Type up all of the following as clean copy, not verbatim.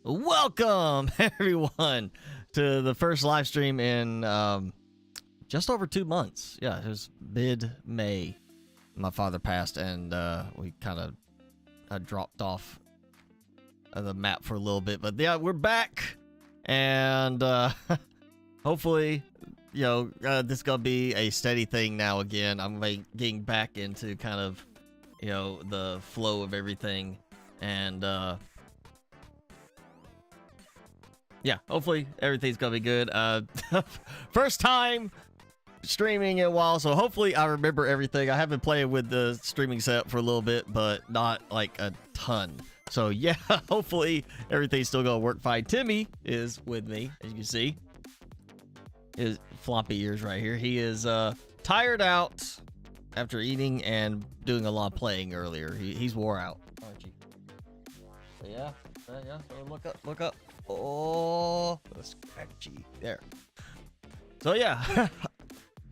Welcome everyone to the first live stream in just over 2 months. Yeah, it was mid-May. My father passed, and we kind of dropped off the map for a little bit. But yeah, we're back, and hopefully, you know, this is gonna be a steady thing now. Again, I'm getting back into kind of, you know, the flow of everything, and yeah, hopefully everything's gonna be good. First time streaming in a while, so hopefully I remember everything. I have been playing with the streaming setup for a little bit, but not like a ton. So yeah, hopefully everything's still gonna work fine. Timmy is with me, as you can see. His floppy ears right here. He is tired out after eating and doing a lot of playing earlier. He's wore out, aren't you? So yeah, yeah. So look up. Oh, scratchy there. So yeah,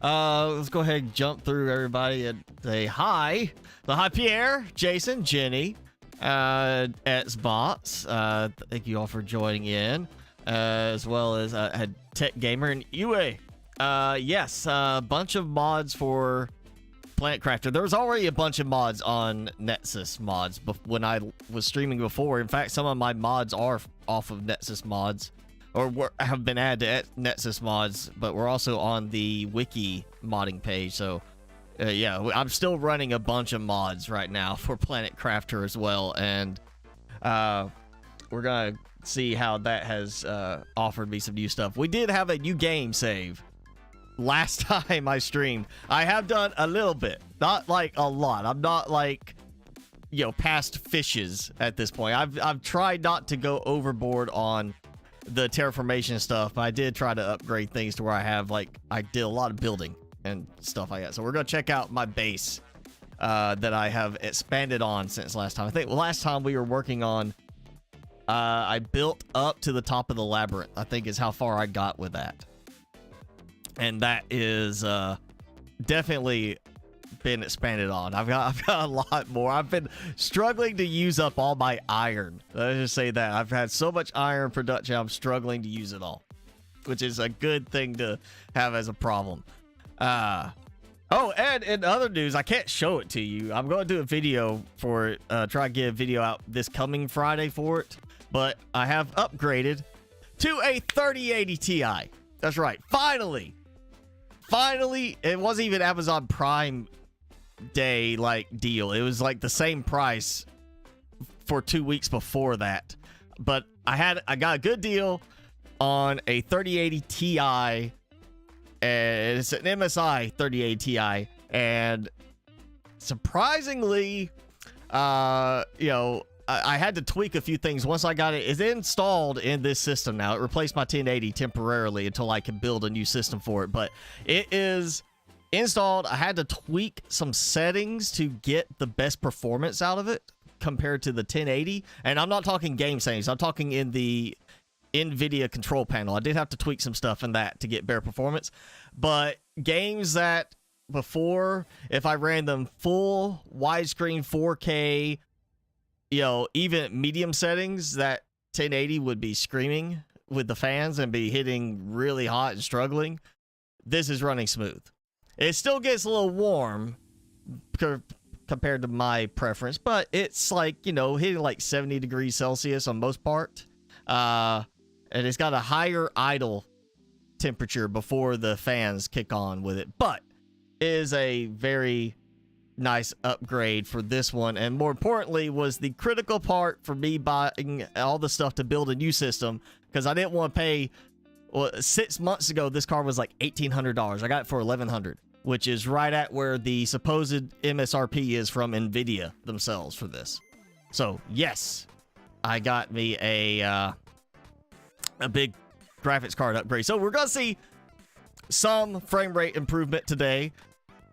let's go ahead and jump through everybody and say hi. So hi, Pierre, Jason, Jenny, Xbox. Thank you all for joining in, as well as Tech Gamer and Yue. Yes, a bunch of mods for Planet Crafter. There was already a bunch of mods on Nexus mods when I was streaming before. In fact, some of my mods are off of Nexus mods, or have been added to Nexus mods, but we're also on the wiki modding page. So yeah, I'm still running a bunch of mods right now for Planet Crafter as well, and we're gonna see how that has offered me some new stuff. We did have a new game save last time I streamed. I have done a little bit, not like a lot. I'm not like, you know, past fishes at this point. I've tried not to go overboard on the terraformation stuff, but I did try to upgrade things to where I did a lot of building and stuff like that. So we're gonna check out my base that I have expanded on since last time. I think last time we were working on I built up to the top of the labyrinth, I think is how far I got with that. And that is definitely been expanded on. I've got a lot more. I've been struggling to use up all my iron. Let's just say that. I've had so much iron production, I'm struggling to use it all, which is a good thing to have as a problem. Oh, and in other news, I can't show it to you. I'm going to do a video for it, try to get a video out this coming Friday for it, but I have upgraded to a 3080 Ti. That's right. Finally, it wasn't even Amazon Prime Day like deal. It was like the same price for 2 weeks before that. But I got a good deal on a 3080 Ti, and it's an MSI 3080 Ti, and surprisingly, you know, I had to tweak a few things once I got it. It's installed in this system now. It replaced my 1080 temporarily until I can build a new system for it. But it is installed. I had to tweak some settings to get the best performance out of it compared to the 1080. And I'm not talking game settings. I'm talking in the NVIDIA control panel. I did have to tweak some stuff in that to get better performance. But games that before, if I ran them full widescreen 4K, you know, even medium settings, that 1080 would be screaming with the fans and be hitting really hot and struggling. This is running smooth. It still gets a little warm compared to my preference, but it's like, you know, hitting like 70 degrees Celsius on most part. And it's got a higher idle temperature before the fans kick on with it, but it is a very nice upgrade for this one, and more importantly was the critical part for me buying all the stuff to build a new system, because I didn't want to pay. Well, 6 months ago this card was like $1,800. I got it for $1,100, which is right at where the supposed MSRP is from NVIDIA themselves for this. So yes, I got me a big graphics card upgrade. So we're gonna see some frame rate improvement today,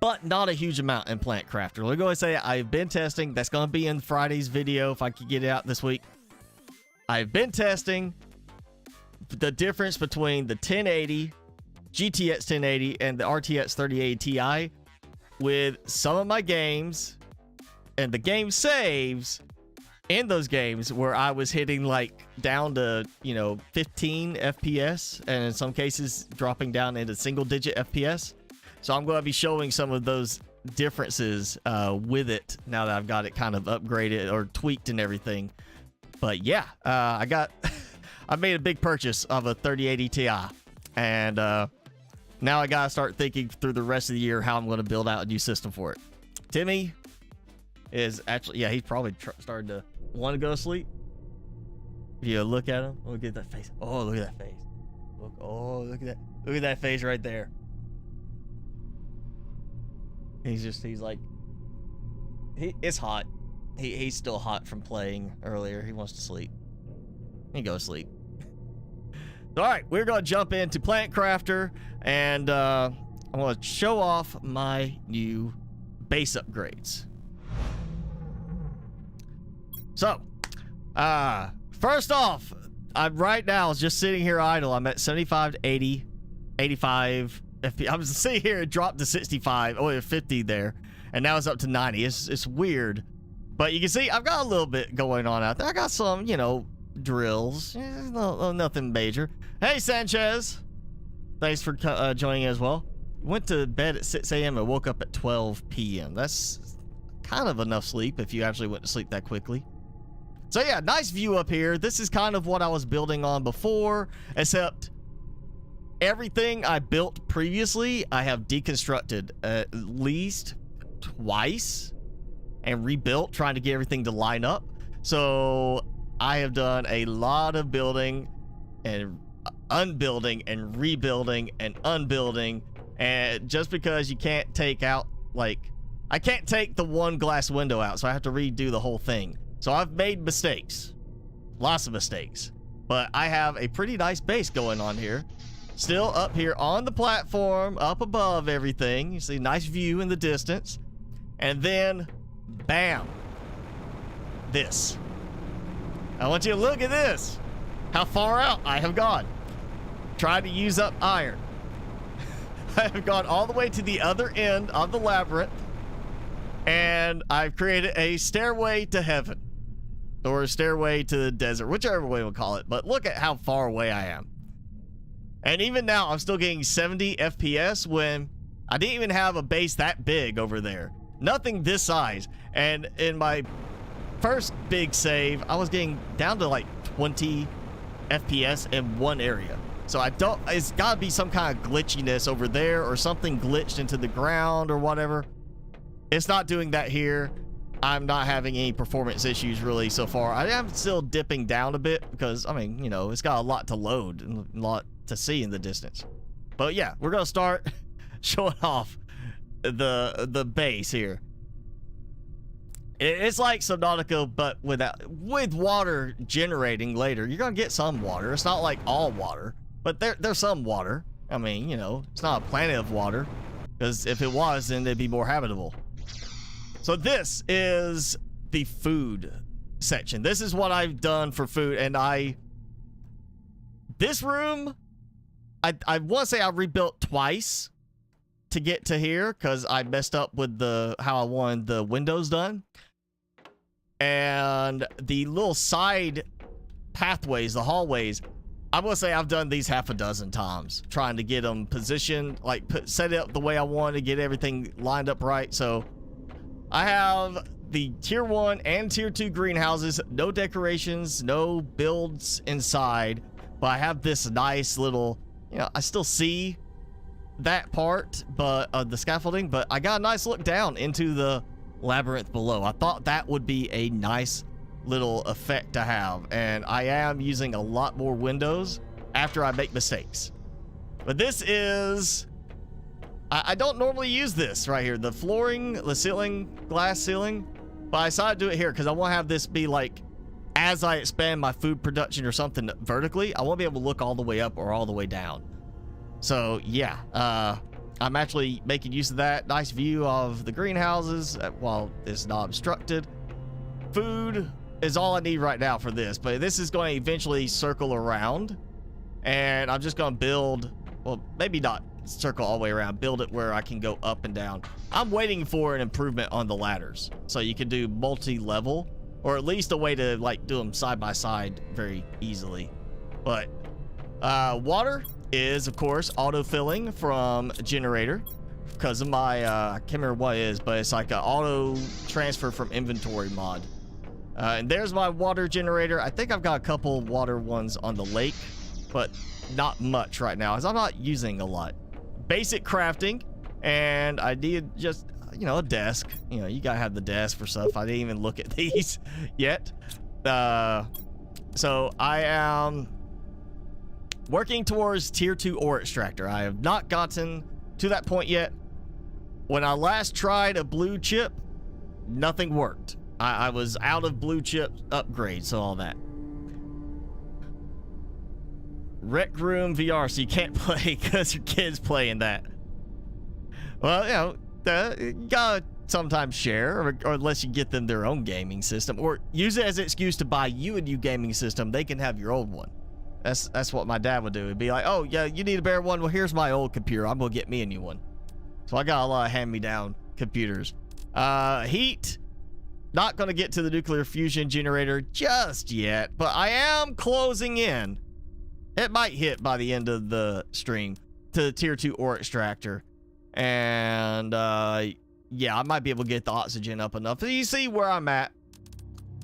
but not a huge amount in Planet Crafter. Let me go and say I've been testing. That's going to be in Friday's video if I could get it out this week. I've been testing the difference between the 1080, GTX 1080, and the RTX 3080 Ti with some of my games and the game saves in those games where I was hitting like down to, 15 FPS, and in some cases dropping down into single digit FPS. So I'm going to be showing some of those differences with it now that I've got it kind of upgraded or tweaked and everything. But yeah, I made a big purchase of a 3080 Ti, and now I gotta start thinking through the rest of the year how I'm going to build out a new system for it. Timmy is actually, yeah, he's probably starting to want to go to sleep. If you look at him, look at that face. Oh, look at that face. Look at that face right there. He's like, it's hot. He's still hot from playing earlier. He wants to sleep. He go to sleep. All right, we're gonna jump into Plant Crafter, and I'm gonna show off my new base upgrades. So, first off, I'm right now just sitting here idle. I'm at 75 to 80, 85 FPS. I was sitting here, it dropped to 65, 50 there, and now it's up to 90. It's weird, but you can see I've got a little bit going on out there. I got some, drills. Nothing major. Hey, Sanchez, thanks for joining as well. Went to bed at 6 a.m. and woke up at 12 p.m. That's kind of enough sleep if you actually went to sleep that quickly. So yeah, nice view up here. This is kind of what I was building on before, except everything I built previously, I have deconstructed at least twice and rebuilt, trying to get everything to line up. So I have done a lot of building and unbuilding and rebuilding and unbuilding, and just because you can't take out, like, I can't take the one glass window out, so I have to redo the whole thing. So I've made mistakes, lots of mistakes, but I have a pretty nice base going on here. Still up here on the platform, up above everything. You see nice view in the distance. And then, bam, this. I want you to look at this. How far out I have gone. Trying to use up iron. I have gone all the way to the other end of the labyrinth, and I've created a stairway to heaven, or a stairway to the desert, whichever way we'll call it. But look at how far away I am. And even now, I'm still getting 70 FPS when I didn't even have a base that big over there. Nothing this size. And in my first big save, I was getting down to like 20 FPS in one area. So it's gotta be some kind of glitchiness over there, or something glitched into the ground or whatever. It's not doing that here. I'm not having any performance issues really so far. I am still dipping down a bit because, I mean, it's got a lot to load and a lot to see in the distance. But yeah, we're gonna start showing off the base here. It's like Subnautica, but with water generating later. You're gonna get some water. It's not like all water, but there's some water. I mean, it's not a planet of water, because if it was, then it'd be more habitable. So this is the food section. This is what I've done for food, and this room, I want to say I rebuilt twice to get to here, because I messed up with how I wanted the windows done. And the little side pathways, the hallways, I will say I've done these half a dozen times, trying to get them positioned, like set it up the way I wanted to get everything lined up right. So I have the tier 1 and tier 2 greenhouses, no decorations, no builds inside, but I have this nice little, I still see that part, but the scaffolding, but I got a nice look down into the labyrinth below. I thought that would be a nice little effect to have, and I am using a lot more windows after I make mistakes. But this is, I don't normally use this right here, the flooring, the ceiling, glass ceiling, but I decided to do it here because I want to have this be like, as I expand my food production or something vertically, I won't be able to look all the way up or all the way down. So yeah, I'm actually making use of that nice view of the greenhouses while it's not obstructed. Food is all I need right now for this, but this is going to eventually circle around, and I'm just going to build, well, maybe not circle all the way around, build it where I can go up and down. I'm waiting for an improvement on the ladders, so you can do multi-level or at least a way to like do them side by side very easily. But water is of course auto-filling from a generator because of my I can't remember what it is, but it's like an auto transfer from inventory mod. And there's my water generator. I think I've got a couple water ones on the lake, but not much right now as I'm not using a lot. Basic crafting, and I need just, you know, a desk. You know, you gotta have the desk for stuff. I didn't even look at these yet. So I am working towards tier 2 ore extractor. I have not gotten to that point yet. When I last tried a blue chip, nothing worked. I was out of blue chip upgrades, so all that. Rec Room VR, so you can't play because your kid's playing that. Well, you know, you gotta sometimes share, or unless you get them their own gaming system, or use it as an excuse to buy you a new gaming system. They can have your old one. That's what my dad would do. He'd be like, oh, yeah, you need a better one? Well, here's my old computer. I'm gonna get me a new one. So I got a lot of hand-me-down computers. Heat. Not gonna get to the nuclear fusion generator just yet, but I am closing in. It might hit by the end of the stream to the tier 2 ore extractor. And yeah, I might be able to get the oxygen up enough. So you see where I'm at.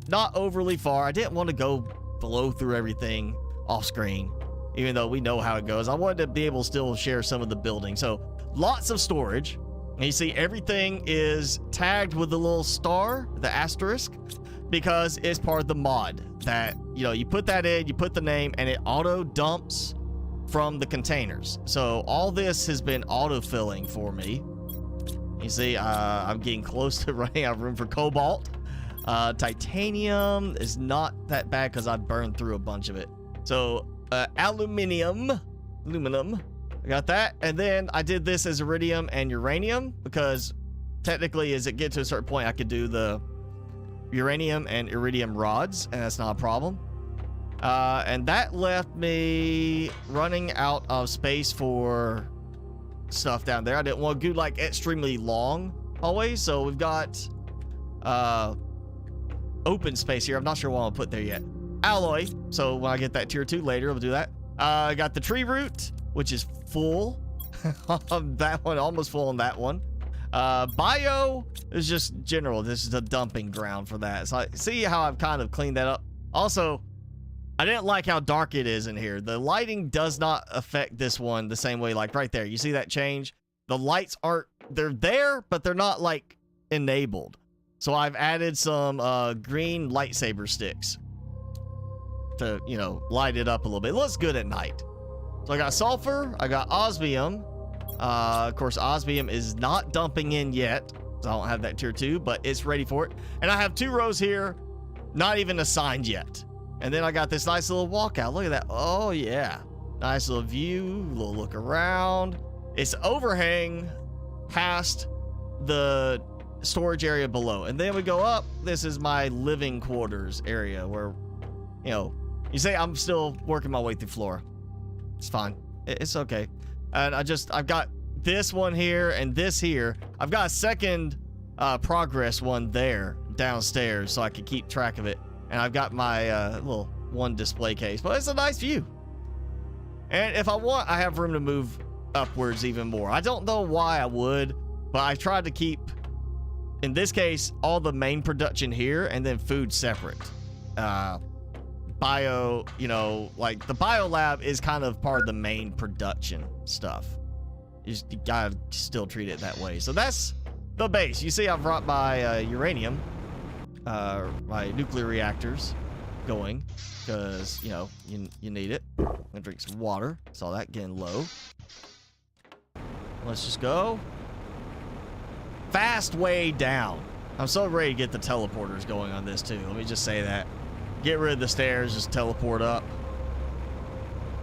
Not overly far. I didn't want to go blow through everything off screen, even though we know how it goes. I wanted to be able to still share some of the building. So lots of storage. And you see everything is tagged with the little star, the asterisk, because it's part of the mod that, you know, you put that in, you put the name, and it auto dumps from the containers. So all this has been auto-filling for me. You see, I'm getting close to running out of room for cobalt. Titanium is not that bad because I've burned through a bunch of it. So aluminum, I got that. And then I did this as iridium and uranium because technically as it gets to a certain point, I could do the uranium and iridium rods, and that's not a problem. And that left me running out of space for stuff down there. I didn't want to do like extremely long always, so we've got open space here. I'm not sure what I'll put there yet. Alloy, so when I get that tier 2 later, I'll do that. I got the tree root, which is full on that one, almost full on that one. Bio is just general. This is a dumping ground for that. So see how I've kind of cleaned that up. Also, I didn't like how dark it is in here. The lighting does not affect this one the same way. Like right there, you see that change? The lights aren't, they're there, but they're not like enabled. So I've added some green lightsaber sticks to, you know, light it up a little bit. It looks good at night. So I got sulfur, I got osmium. Of course, osmium is not dumping in yet, so I don't have that tier 2, but it's ready for it. And I have 2 rows here, not even assigned yet. And then I got this nice little walkout. Look at that. Oh, yeah. Nice little view, little look around. It's overhang past the storage area below. And then we go up. This is my living quarters area where, you know, you say I'm still working my way through floor. It's fine. It's okay. And I've got this one here and this here. I've got a second progress one there downstairs so I can keep track of it. And I've got my little one display case, but it's a nice view. And if I want, I have room to move upwards even more. I don't know why I would, but I tried to keep, in this case, all the main production here and then food separate. Bio, you know, like the bio lab is kind of part of the main production stuff. You gotta still treat it that way. So that's the base. You see I've brought my uranium, my nuclear reactors going because, you know, you need it. I'm gonna drink some water. Saw that getting low. Let's just go fast way down. I'm so ready to get the teleporters going on this too. Let me just say that. Get rid of the stairs, just teleport up.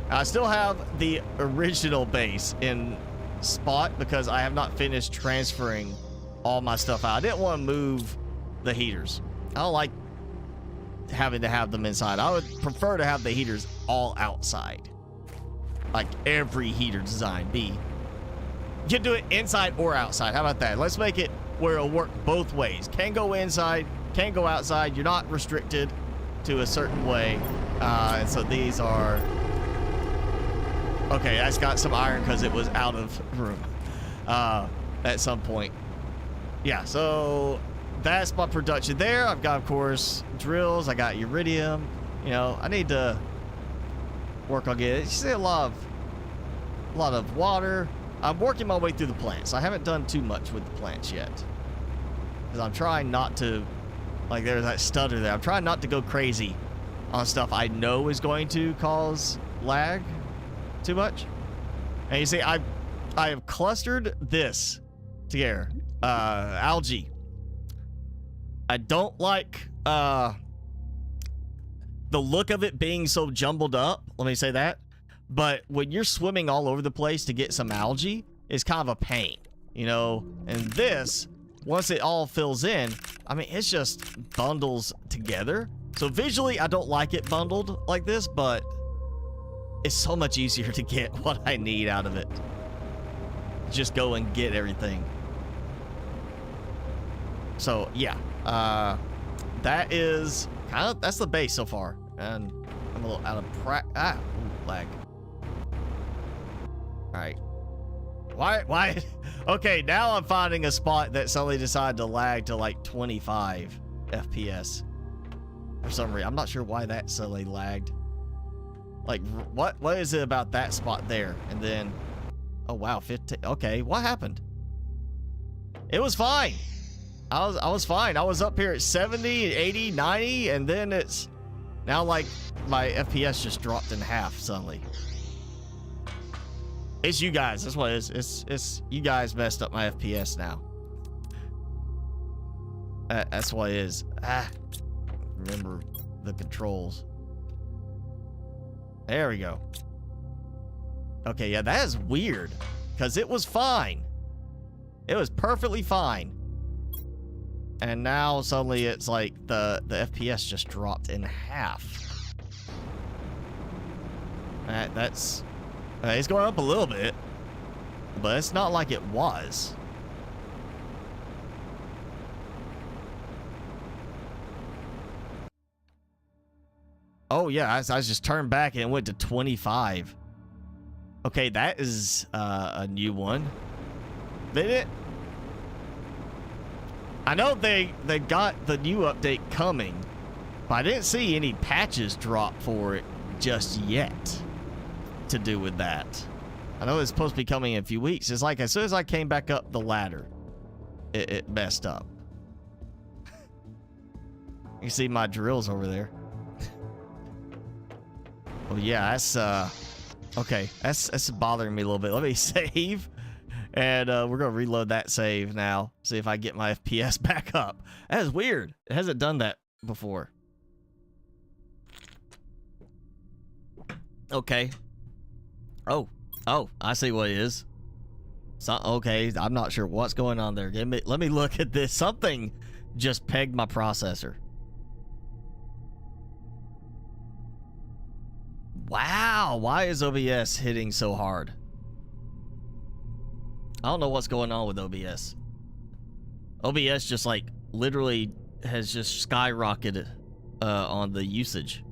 I still have the original base in spot because I have not finished transferring all my stuff out. I didn't want to move the heaters. I don't like having to have them inside. I would prefer to have the heaters all outside. Like every heater design be. You can do it inside or outside. How about that? Let's make it where it'll work both ways. Can go inside, can go outside. You're not restricted to a certain way. And so these are... Okay, that's got some iron because it was out of room at some point. Yeah, so that's my production there. I've got, of course, drills. I got iridium. You know, I need to work on getting... You see a lot of water. I'm working my way through the plants. I haven't done too much with the plants yet. Because I'm trying not to... Like, there's that stutter there. I'm trying not to go crazy on stuff I know is going to cause lag too much. And you see, I have clustered this together. Algae. I don't like the look of it being so jumbled up. Let me say that. But when you're swimming all over the place to get some algae, it's kind of a pain, you know? And this, once it all fills in, I mean, it's just bundles together. So visually, I don't like it bundled like this, but it's so much easier to get what I need out of it. Just go and get everything. So, yeah. That is kind of, that's the base so far. And I'm a little out of lag. Alright. Why? Okay, now I'm finding a spot that suddenly decided to lag to like 25 FPS. For some reason. I'm not sure why that suddenly lagged. Like, what is it about that spot there? And then, oh wow, 15. Okay, what happened? It was fine. I was fine. I was up here at 70, 80, 90, and then it's now like my FPS just dropped in half suddenly. It's you guys. That's what it is. It's you guys messed up my FPS now. That's what it is. Remember the controls. There we go. Okay, yeah, that is weird. Because it was fine. It was perfectly fine. And now suddenly it's like the FPS just dropped in half. That's... it's going up a little bit. But it's not like it was. Oh, yeah, I just turned back and it went to 25. Okay, that is a new one. Did it? I know they got the new update coming, but I didn't see any patches drop for it just yet to do with that. I know it's supposed to be coming in a few weeks. It's like as soon as I came back up the ladder, it messed up. You see my drills over there. Oh yeah, that's okay. That's bothering me a little bit. Let me save, and we're gonna reload that save now. See if I get my FPS back up. That is weird. It hasn't done that before. Okay. Oh, I see what it is. So, okay, I'm not sure what's going on there. Let me look at this. Something just pegged my processor. Wow, why is OBS hitting so hard? I don't know what's going on with OBS. OBS just like literally has just skyrocketed on the usage.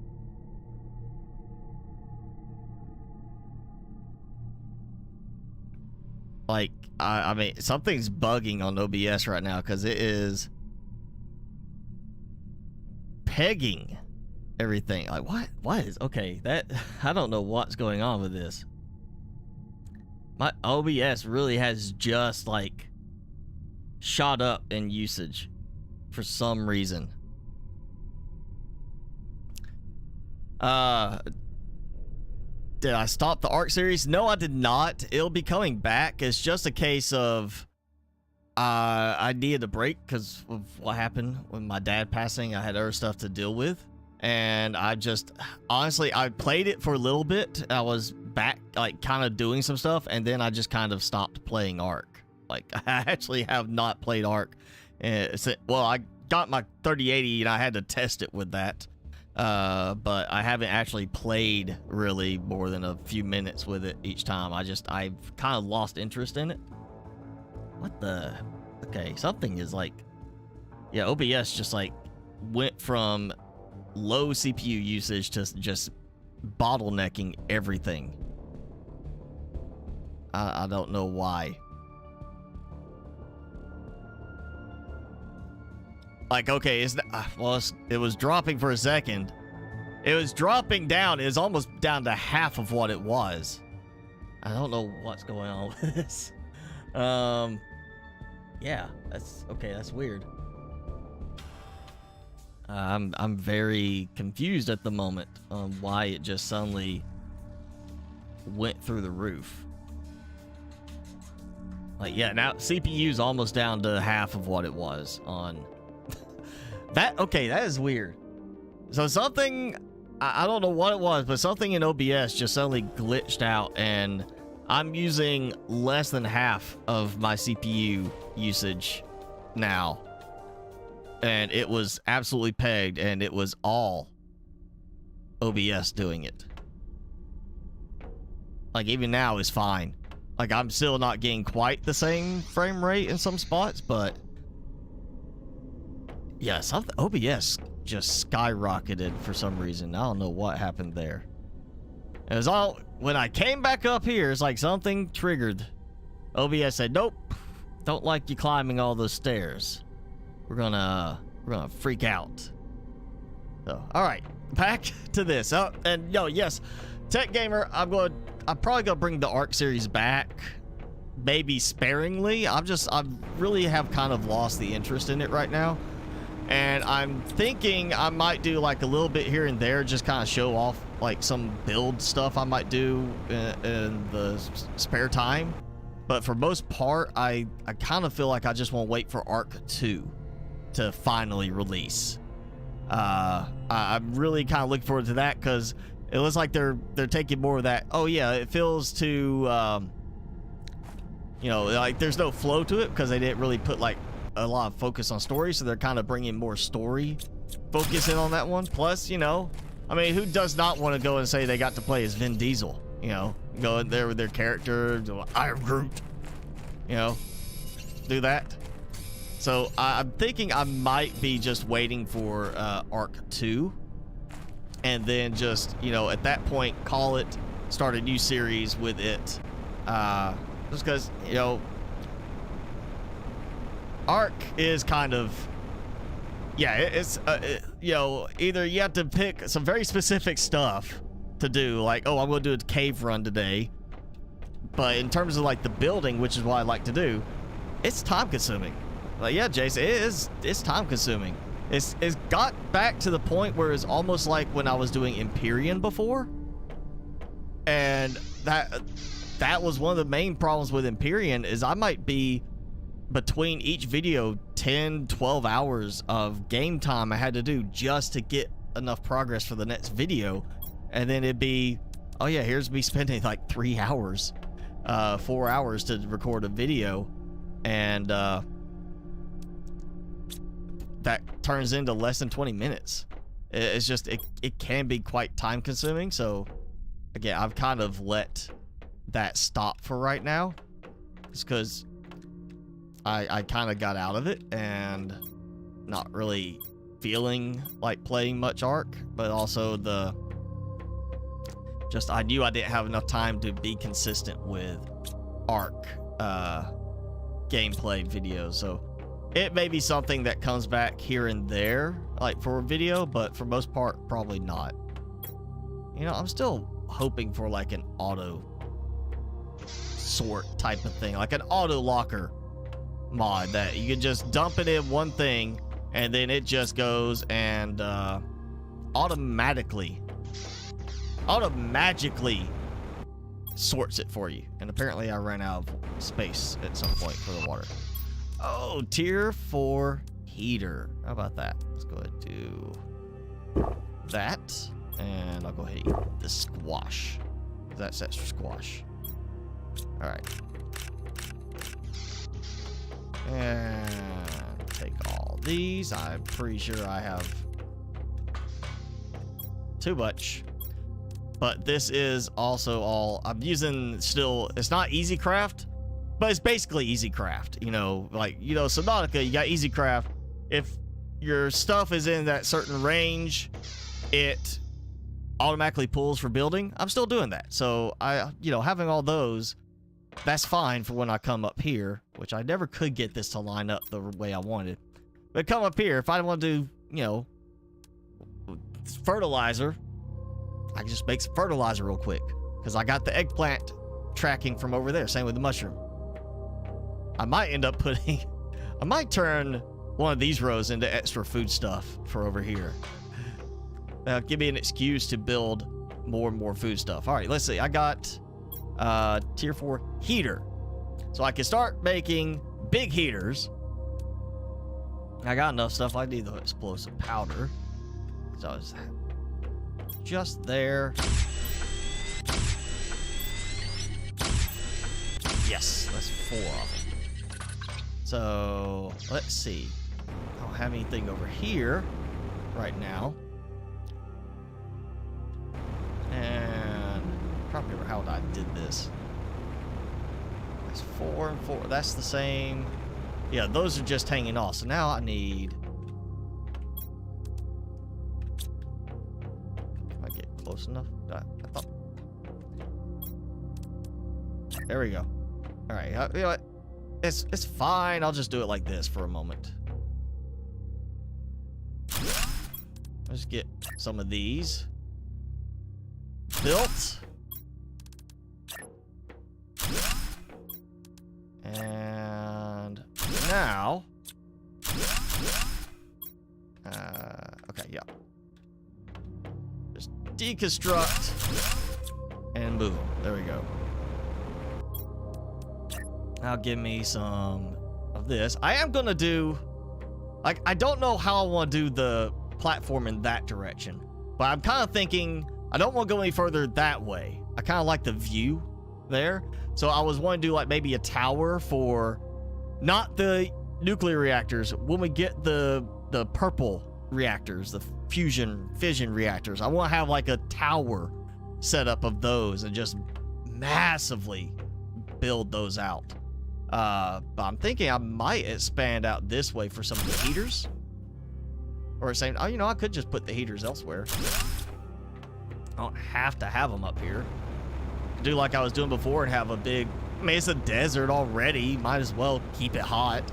Like, I mean, something's bugging on OBS right now because it is pegging everything. Like, what is okay? That I don't know what's going on with this. My OBS really has just like shot up in usage for some reason. Did I stop the Ark series? No, I did not. It'll be coming back. It's just a case of I needed a break because of what happened with my dad passing. I had other stuff to deal with. And I just, honestly, I played it for a little bit. I was back, like, kind of doing some stuff. And then I just kind of stopped playing Ark. Like, I actually have not played Ark. Well, I got my 3080 and I had to test it with that. But I haven't actually played really more than a few minutes with it each time. I've kind of lost interest in it. What the? Okay, something is like, yeah, OBS just like went from low CPU usage to just bottlenecking everything. I don't know why. Like, okay, it was dropping for a second. It was dropping down. It was almost down to half of what it was. I don't know what's going on with this. Yeah, that's okay. That's weird. I'm very confused at the moment on why it just suddenly went through the roof. Like, yeah, now CPU's almost down to half of what it was on that. Okay, that is weird. So something, I don't know what it was, but something in OBS just suddenly glitched out, and I'm using less than half of my CPU usage now. And it was absolutely pegged, and it was all OBS doing it. Like, even now is fine. Like, I'm still not getting quite the same frame rate in some spots, but yeah, something OBS just skyrocketed for some reason. I don't know what happened there. It was all when I came back up here, it's like something triggered. OBS said, "Nope, don't like you climbing all those stairs. We're gonna freak out." So, all right, back to this. Oh, and yes, Tech Gamer, I'm probably gonna bring the Ark series back, maybe sparingly. I really have kind of lost the interest in it right now, and I'm thinking I might do like a little bit here and there, just kind of show off like some build stuff I might do in the spare time. But for most part, I kind of feel like I just want to wait for Ark 2 to finally release. I'm really kind of looking forward to that, because it looks like they're taking more of that. Oh yeah, it feels to like there's no flow to it because they didn't really put like a lot of focus on story, so they're kind of bringing more story focus in on that one. Plus, I mean, who does not want to go and say they got to play as Vin Diesel? Go in there with their character, I am Groot, do that. So I'm thinking I might be just waiting for Ark 2, and then just, at that point, call it, start a new series with it. Just because, Ark is kind of, yeah, it's, either you have to pick some very specific stuff to do, like, oh, I'm going to do a cave run today. But in terms of, like, the building, which is what I like to do, it's time consuming. Like, yeah, Jason, it's time consuming. It's got back to the point where it's almost like when I was doing Empyrean before. And that was one of the main problems with Empyrean, is I might be between each video 10, 12 hours of game time I had to do just to get enough progress for the next video. And then it'd be, oh yeah, here's me spending like 3 hours, 4 hours to record a video. And that turns into less than 20 minutes. It's just, it can be quite time consuming. So again, I've kind of let that stop for right now, just because I kind of got out of it and not really feeling like playing much Ark, but also I knew I didn't have enough time to be consistent with Ark gameplay videos. So it may be something that comes back here and there, like for a video, but for most part, probably not. I'm still hoping for like an auto sort type of thing, like an auto locker mod that you can just dump it in one thing and then it just goes and automatically sorts it for you. And apparently I ran out of space at some point for the water. Oh, tier 4 heater. How about that? Let's go ahead and do that. And I'll go ahead and eat the squash. That sets for squash. All right. And take all these. I'm pretty sure I have too much. But this is also all I'm using still. It's not easy craft, but it's basically easy craft. Subnautica, you got easy craft. If your stuff is in that certain range, it automatically pulls for building. I'm still doing that. So having all those, that's fine for when I come up here, which I never could get this to line up the way I wanted. But come up here, if I want to do, fertilizer, I can just make some fertilizer real quick because I got the eggplant tracking from over there. Same with the mushroom. I might end up I might turn one of these rows into extra food stuff for over here. Give me an excuse to build more and more food stuff. All right, let's see. I got tier 4 heater. So I can start making big heaters. I got enough stuff. I need the explosive powder. So it's just there. Yes, that's 4 of them. So let's see. I don't have anything over here right now. And I can't remember how I did this. That's 4 and 4. That's the same. Yeah, those are just hanging off. So now I need. Can I get close enough? I thought. There we go. All right. You know what? It's fine. I'll just do it like this for a moment. Let's get some of these built. And now, okay, yeah. Just deconstruct and move them. There we go. Now give me some of this. I am gonna do, like, I don't know how I want to do the platform in that direction, but I'm kind of thinking I don't want to go any further that way. I kind of like the view there. So I was wanting to do like maybe a tower for not the nuclear reactors. When we get the purple reactors, the fission reactors, I want to have like a tower set up of those and just massively build those out. But I'm thinking I might expand out this way for some of the heaters. Or saying, oh, I could just put the heaters elsewhere. I don't have to have them up here. Do like I was doing before and have a big, I mean, it's a desert already. Might as well keep it hot.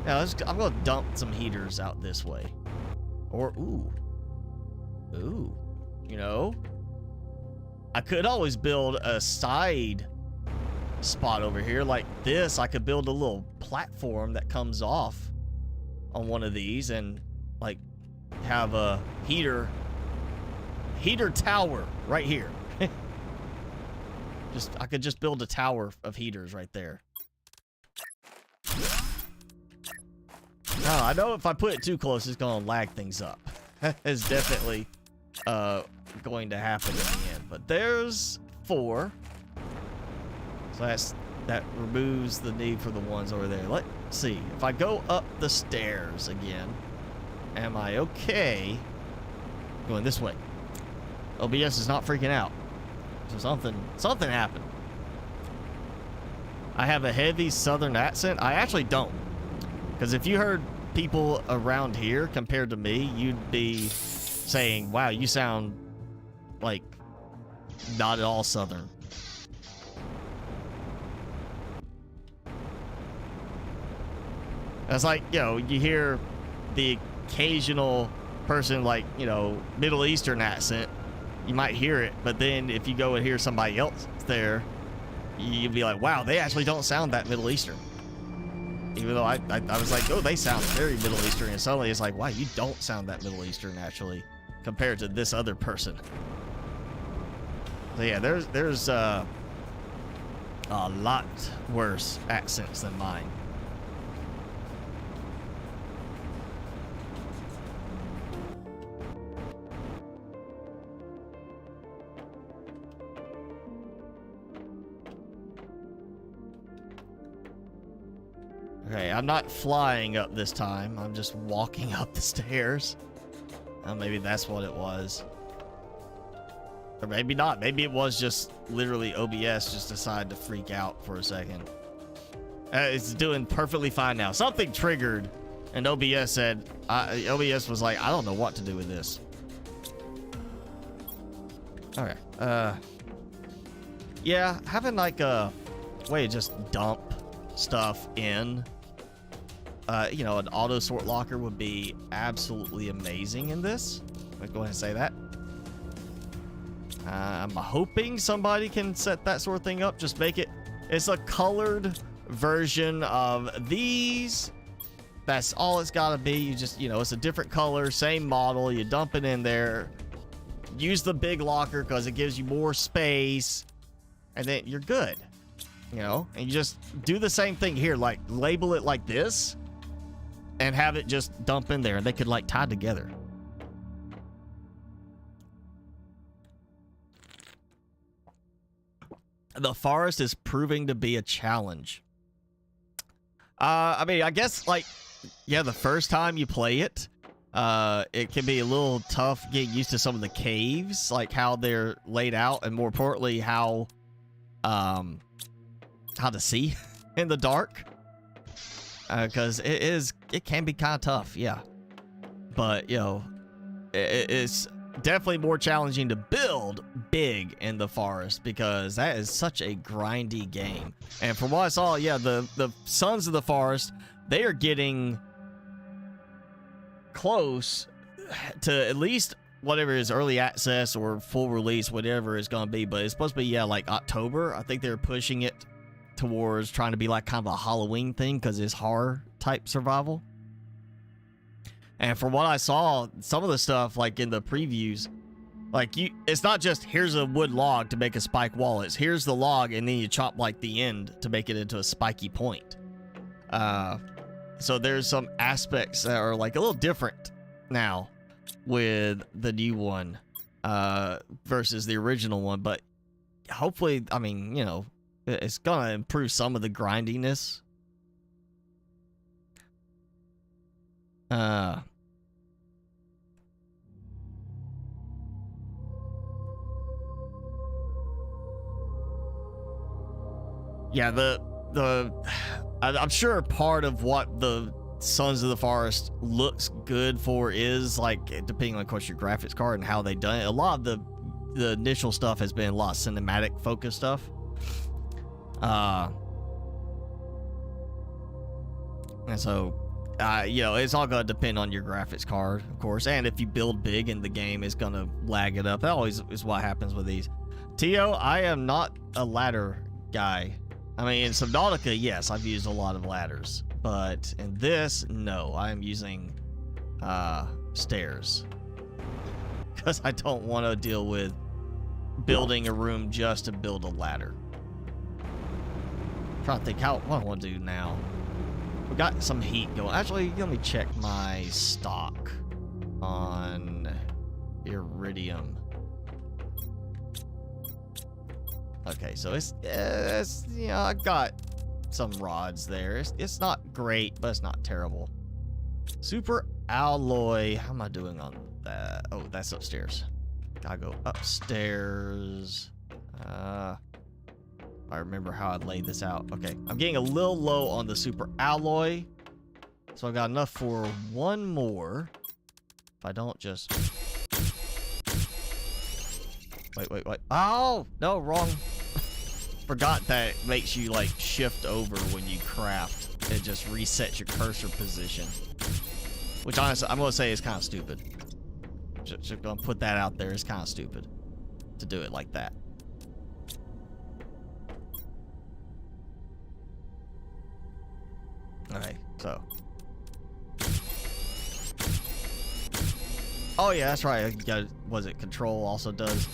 Yeah, I'm going to dump some heaters out this way. Or, ooh, I could always build a side spot over here like this. I could build a little platform that comes off on one of these and like have a heater tower right here. I could just build a tower of heaters right there. I know if I put it too close, it's gonna lag things up. It's definitely going to happen in the end. But there's 4. So that removes the need for the ones over there. Let's see. If I go up the stairs again, am I okay going this way? OBS is not freaking out. So something happened. I have a heavy southern accent. I actually don't. Because if you heard people around here compared to me, you'd be saying, wow, you sound like not at all southern. It's like, you hear the occasional person like, Middle Eastern accent. You might hear it, but then if you go and hear somebody else there, you'd be like, wow, they actually don't sound that Middle Eastern. Even though I was like, oh, they sound very Middle Eastern, and suddenly it's like, wow, you don't sound that Middle Eastern actually, compared to this other person. So yeah, there's a lot worse accents than mine. Okay, I'm not flying up this time. I'm just walking up the stairs. Maybe that's what it was. Or maybe not. Maybe it was just literally OBS just decided to freak out for a second. It's doing perfectly fine now. Something triggered And OBS said, OBS was like, I don't know what to do with this. Okay. Yeah, having like a way to just dump stuff in, you know, an auto sort locker would be absolutely amazing in this. Let's go ahead and say that. I'm hoping somebody can set that sort of thing up. Just make it, it's a colored version of these. That's all it's got to be. You just, you know, it's a different color, same model. You dump it in there. Use the big locker because it gives you more space. And then you're good. You know, and you just do the same thing here. Like, label it like this. And have it just dump in there. And they could, like, tie together. The forest is proving to be a challenge. I mean, I guess, like, yeah, the first time you play it, it can be a little tough getting used to some of the caves, like how they're laid out, and more importantly, how to see in the dark. Because it can be kind of tough, yeah. But, you know, it's definitely more challenging to build big in the forest because that is such a grindy game. And from what I saw, yeah, the Sons of the Forest, they are getting close to at least whatever is early access or full release, whatever it's going to be. But it's supposed to be, yeah, like October. I think they're pushing it towards trying to be like kind of a Halloween thing because it's horror type survival. And from what I saw, some of the stuff, like in the previews, like it's not just here's a wood log to make a spike wall. It's here's the log and then you chop like the end to make it into a spiky point. So there's some aspects that are like a little different now with the new one versus the original one. But hopefully, I mean, you know, it's going to improve some of the grindiness. Yeah, I'm sure part of what the Sons of the Forest looks good for is, like, depending on, of course, your graphics card and how they done it. A lot of the initial stuff has been a lot of cinematic focus stuff. And so, you know, it's all going to depend on your graphics card, of course. And if you build big in the game, it's going to lag it up. That always is what happens with these. Tio, I am not a ladder guy. I mean, in Subnautica, yes, I've used a lot of ladders. But in this, no, I am using stairs. Because I don't want to deal with building a room just to build a ladder. I'm trying to think what I want to do now. We got some heat going. Actually, let me check my stock on iridium. Okay, so it's you know, I got some rods there. It's not great, but it's not terrible. Super alloy. How am I doing on that? Oh, that's upstairs. Gotta go upstairs. I remember how I laid this out. Okay, I'm getting a little low on the super alloy, so I got enough for one more. If I don't just wait. Oh no, wrong. Forgot that it makes you like shift over when you craft. It just resets your cursor position, which honestly I'm gonna say is kind of stupid. Just gonna put that out there. It's kind of stupid to do it like that. Alright, so. Oh yeah, that's right. You got, was it control also does?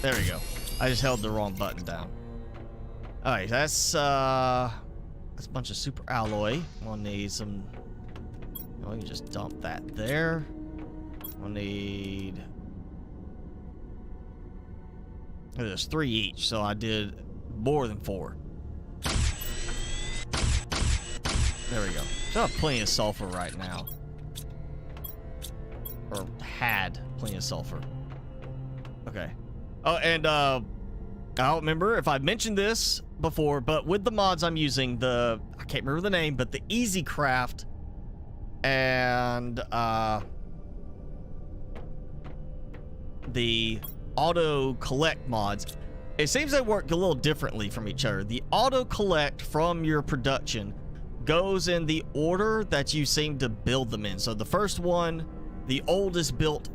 There we go. I just held the wrong button down. Alright, that's a bunch of super alloy. We'll need some. Oh, you just dump that there. We'll need. There's 3 each, so I did more than 4. There we go. So I have plenty of sulfur right now. Or had plenty of sulfur. Okay. Oh, and I don't remember if I mentioned this before, but with the mods I'm using, I can't remember the name, but the Easy Craft and the auto collect mods, it seems they work a little differently from each other. The auto collect from your production goes in the order that you seem to build them in. So the first one, the oldest built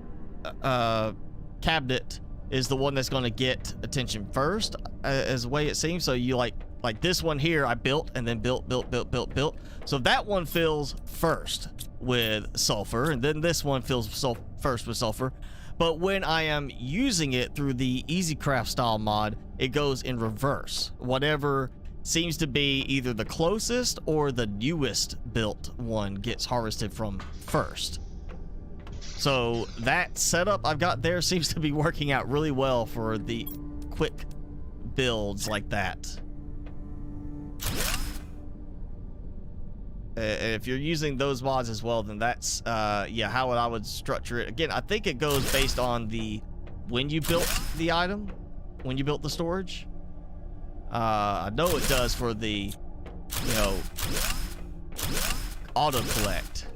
cabinet, is the one that's going to get attention first, as the way it seems. So you like this one here, I built and then built. So that one fills first with sulfur, and then this one fills first with sulfur. But when I am using it through the EasyCraft style mod, it goes in reverse. Whatever seems to be either the closest or the newest built one gets harvested from first. So that setup I've got there seems to be working out really well for the quick builds like that. If you're using those mods as well, then that's yeah, how I would structure it. Again, I think it goes based on when you built the item, when you built the storage. I know it does for the, you know, auto collect,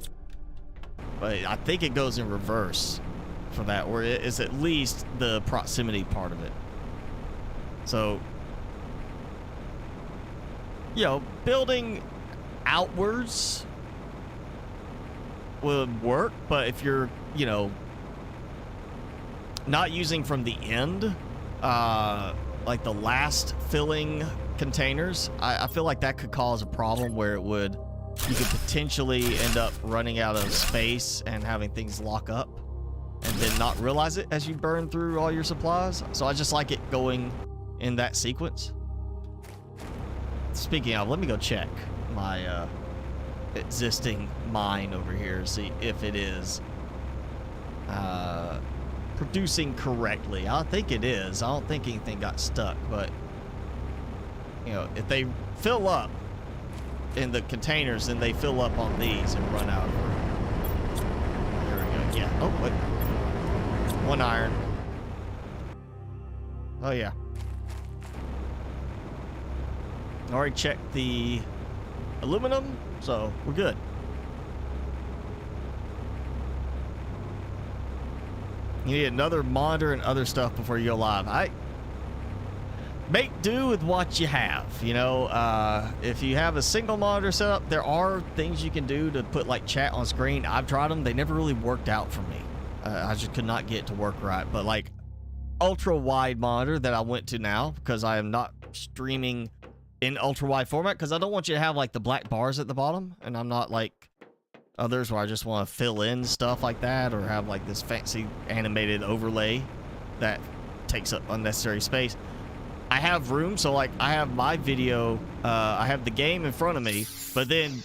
but I think it goes in reverse for that, or it is at least the proximity part of it. So, you know, building outwards would work, but if you're, you know, not using from the end, like the last filling containers, I feel like that could cause a problem where you could potentially end up running out of space and having things lock up and then not realize it as you burn through all your supplies. So I just like it going in that sequence. Speaking of, let me go check my existing mine over here, see if it is producing correctly. I think it is. I don't think anything got stuck, but you know, if they fill up in the containers, then they fill up on these and run out of room. There we go. Yeah. Oh, wait. One iron. Oh yeah. Already checked the aluminum, so we're good. You need another monitor and other stuff before you go live. I make do with what you have. You know, if you have a single monitor set up, there are things you can do to put like chat on screen. I've tried them. They never really worked out for me. I just could not get it to work right. But like ultra wide monitor that I went to now, because I am not streaming in ultra wide format, because I don't want you to have like the black bars at the bottom, and I'm not like others where I just want to fill in stuff like that or have like this fancy animated overlay that takes up unnecessary space. I have room, so like I have my video, I have the game in front of me, but then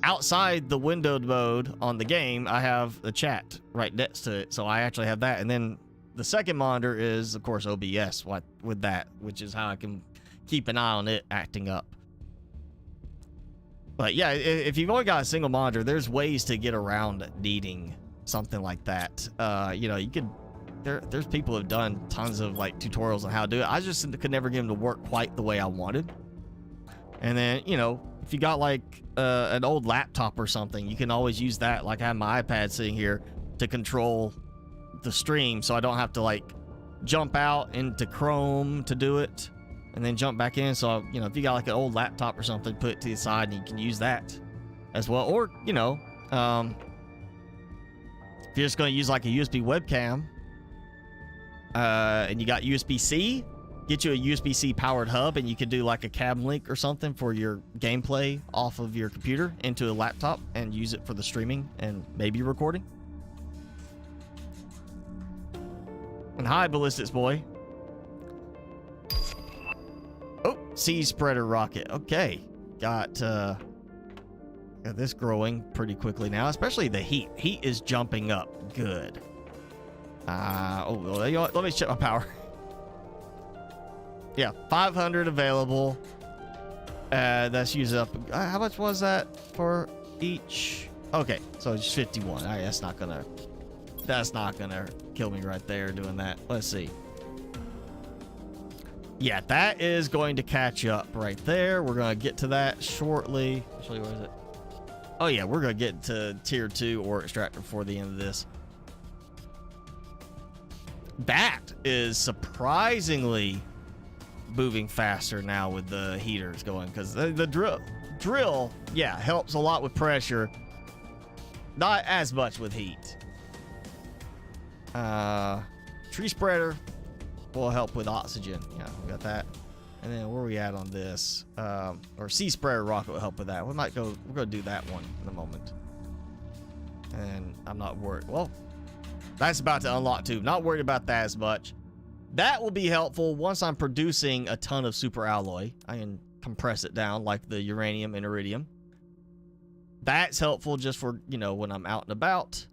outside the windowed mode on the game, I have the chat right next to it, so I actually have that. And then the second monitor is, of course, OBS with that, which is how I can keep an eye on it acting up. But yeah, if you've only got a single monitor, there's ways to get around needing something like that. You know, you could, there's people who have done tons of like tutorials on how to do it. I just could never get them to work quite the way I wanted. And then, you know, if you got like an old laptop or something, you can always use that. Like I have my iPad sitting here to control the stream, so I don't have to like jump out into Chrome to do it and then jump back in. So, you know, if you got like an old laptop or something, put it to the side and you can use that as well. Or, you know, if you're just going to use like a USB webcam and you got USB-C, get you a USB-C powered hub and you can do like a cam link or something for your gameplay off of your computer into a laptop and use it for the streaming and maybe recording. And hi, Ballistics Boy. Oh, seed spreader rocket. Okay, got this growing pretty quickly now, especially the heat. Heat is jumping up good. Oh, you know what? Let me check my power. Yeah, 500 available. That's used up. How much was that for each? Okay, so it's 51. All right, that's not gonna kill me right there doing that. Let's see. Yeah, that is going to catch up right there. We're going to get to that shortly. Actually, where is it? Oh yeah, we're gonna get to tier 2 ore extractor before the end of this. That is surprisingly moving faster now with the heaters going, because the drill, yeah, helps a lot with pressure. Not as much with heat. Tree spreader will help with oxygen. Yeah, we got that. And then where are we at on this? Or sea spreader rocket will help with that. We're gonna do that one in a moment. And I'm not worried. Well, that's about to unlock too. Not worried about that as much. That will be helpful once I'm producing a ton of super alloy. I can compress it down like the uranium and iridium. That's helpful just for, you know, when I'm out and about.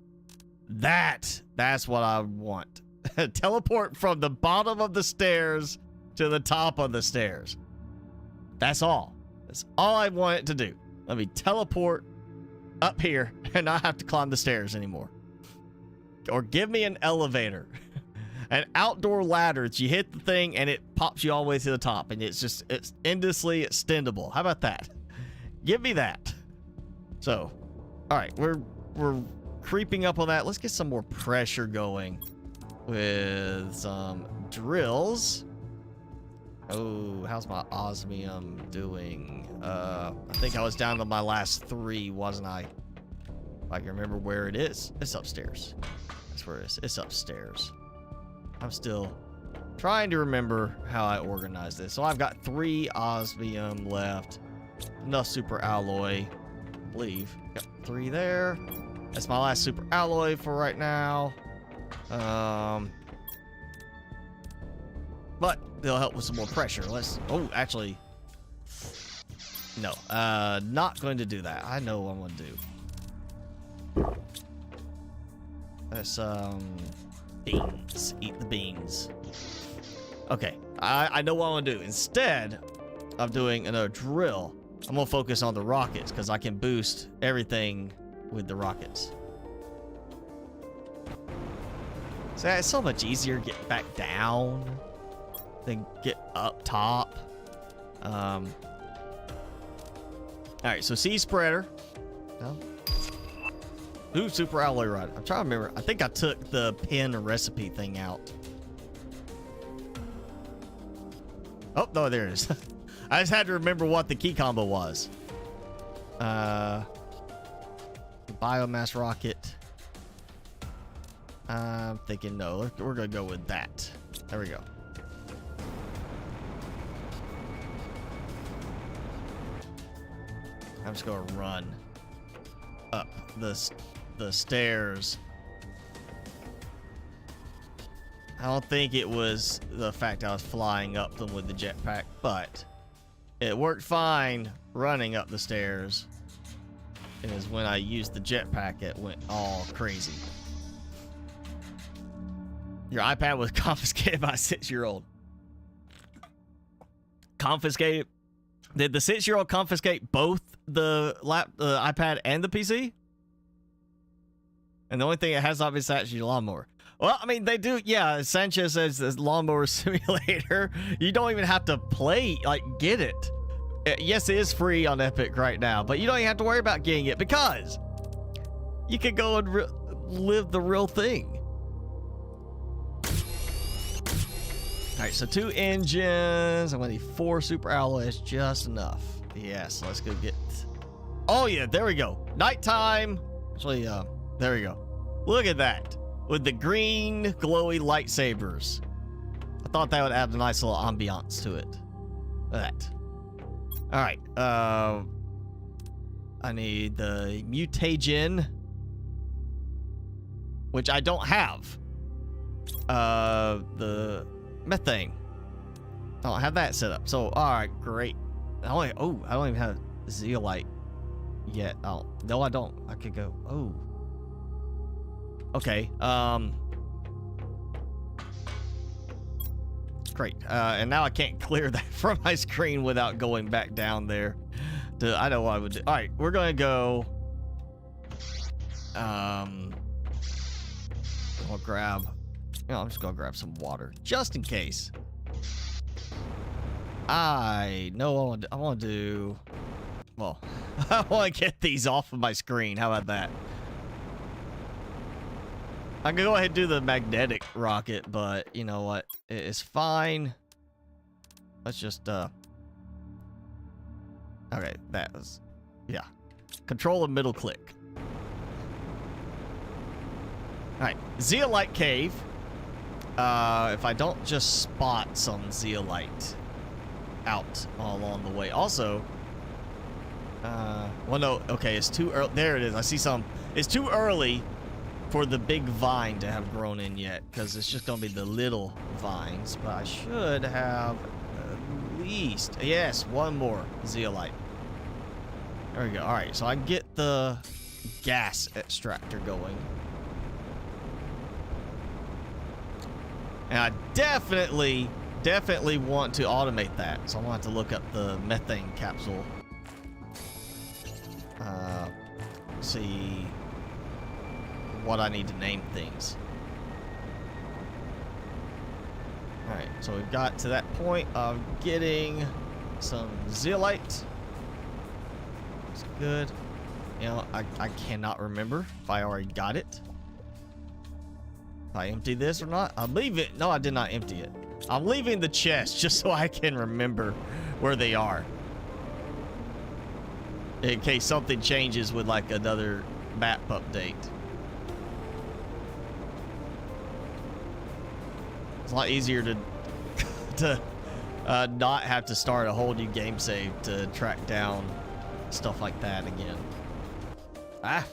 That's what I want. Teleport from the bottom of the stairs to the top of the stairs. That's all. That's all I want it to do. Let me teleport up here and not have to climb the stairs anymore. Or give me an elevator. An outdoor ladder that you hit the thing and it pops you all the way to the top, and it's endlessly extendable. How about that? Give me that. So, all right, we're creeping up on that. Let's get some more pressure going with some drills. Oh, how's my osmium doing? I think I was down to my last 3, wasn't I? If I can remember where it is. It's upstairs. That's where it is. It's upstairs. I'm still trying to remember how I organized this. So I've got 3 osmium left. Enough super alloy, I believe. Got 3 there. That's my last super alloy for right now. But they'll help with some more pressure. Oh, actually, no. Not going to do that. I know what I'm going to do. That's, beans. Eat the beans. Okay, I know what I'm gonna do. Instead of doing another drill, I'm gonna focus on the rockets because I can boost everything with the rockets. So it's so much easier to get back down than get up top. All right, so sea spreader. No. Ooh, super alloy rod. I'm trying to remember. I think I took the pin recipe thing out. Oh, no, there it is. I just had to remember what the key combo was. Biomass rocket. I'm thinking no. We're going to go with that. There we go. I'm just going to run up the stairs. I don't think it was the fact I was flying up them with the jetpack, but it worked fine running up the stairs. It was when I used the jetpack it went all crazy. Your iPad was confiscated by a 6-year-old. Confiscated? Did the 6-year-old confiscate both the iPad and the PC? And the only thing it has not been actually a lawnmower. Well, I mean, they do, yeah, Sanchez says this lawnmower simulator. You don't even have to play, like, get it. Yes, it is free on Epic right now, but you don't even have to worry about getting it because you can go and live the real thing. All right, so 2 engines. I'm gonna need 4 super alloys, just enough. Yes, let's go get. Oh yeah, there we go. Nighttime. Actually, there we go. Look at that with the green glowy lightsabers. I thought that would add a nice little ambiance to it. Look at that. All right. I need the mutagen, which I don't have. The methane. I don't have that set up. So, all right, great. I don't even have zeolite yet. Oh, no, I don't. I could go. Oh. Okay. Great. And now I can't clear that from my screen without going back down there. I know what I would do. All right, we're gonna go. I'm just gonna grab some water just in case. I know I want to do well, I want to get these off of my screen. How about that? I can go ahead and do the magnetic rocket, but you know what? It's fine. Let's just, okay, that was, yeah. Control and middle click. Alright, zeolite cave. If I don't just spot some zeolite out along the way. Also, well, no, okay, it's too early. There it is. I see some. It's too early for the big vine to have grown in yet, because it's just going to be the little vines. But I should have at least, yes, one more zeolite. There we go. All right, so I get the gas extractor going. And I definitely want to automate that. So I'm going to have to look up the methane capsule. See what I need to name things. Alright, so we've got to that point of getting some zeolite. That's good. You know, I cannot remember if I already got it. If I empty this or not. I'm leaving. No, I did not empty it. I'm leaving the chest just so I can remember where they are. In case something changes with like another map update. It's a lot easier to not have to start a whole new game save to track down stuff like that again. Ah,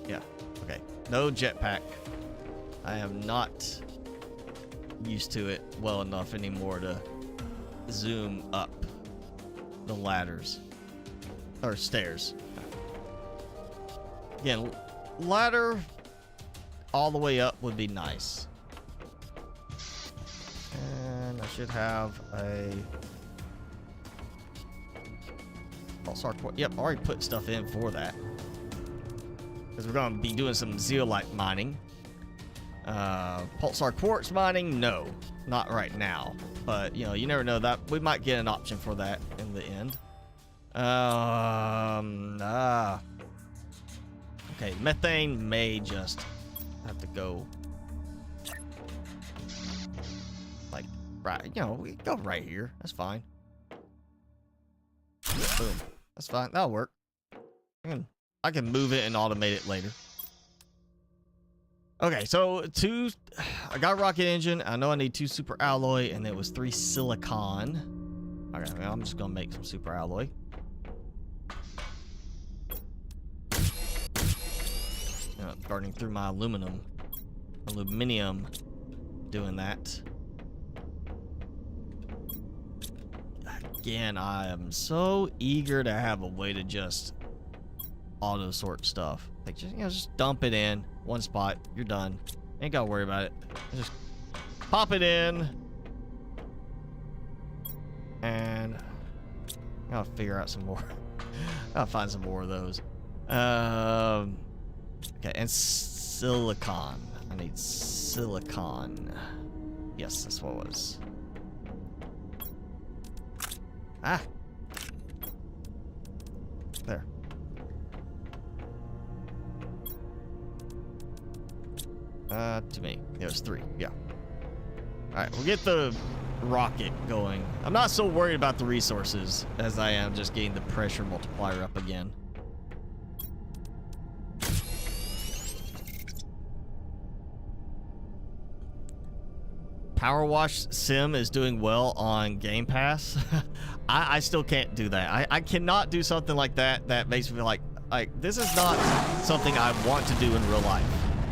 yeah, okay. No jetpack. I am not used to it well enough anymore to zoom up the ladders or stairs. Again, ladder all the way up would be nice. And I should have a pulsar quartz. Yep, already put stuff in for that. Because we're going to be doing some zeolite mining. Pulsar quartz mining, no, not right now. But, you know, you never know, that we might get an option for that in the end. Okay, methane may just have to go like right, you know, we go right here. That's fine. Boom. That's fine. That'll work. I can move it and automate it later. Okay, so I got a rocket engine. I know I need 2 super alloy, and it was 3 silicon. Okay, well, I'm just gonna make some super alloy. Burning through my aluminium, doing that. Again, I am so eager to have a way to just auto sort stuff. Like, just, you know, just dump it in one spot. You're done. Ain't gotta worry about it. Just pop it in, and I'll figure out some more. I'll find some more of those. Okay, and silicon. I need silicon. Yes, that's what it was. Ah. There. To me. It was 3. Yeah. Alright, we'll get the rocket going. I'm not so worried about the resources as I am just getting the pressure multiplier up again. Power Wash Sim is doing well on Game Pass. I still can't do that. I cannot do something like that that makes me feel like this is not something I want to do in real life.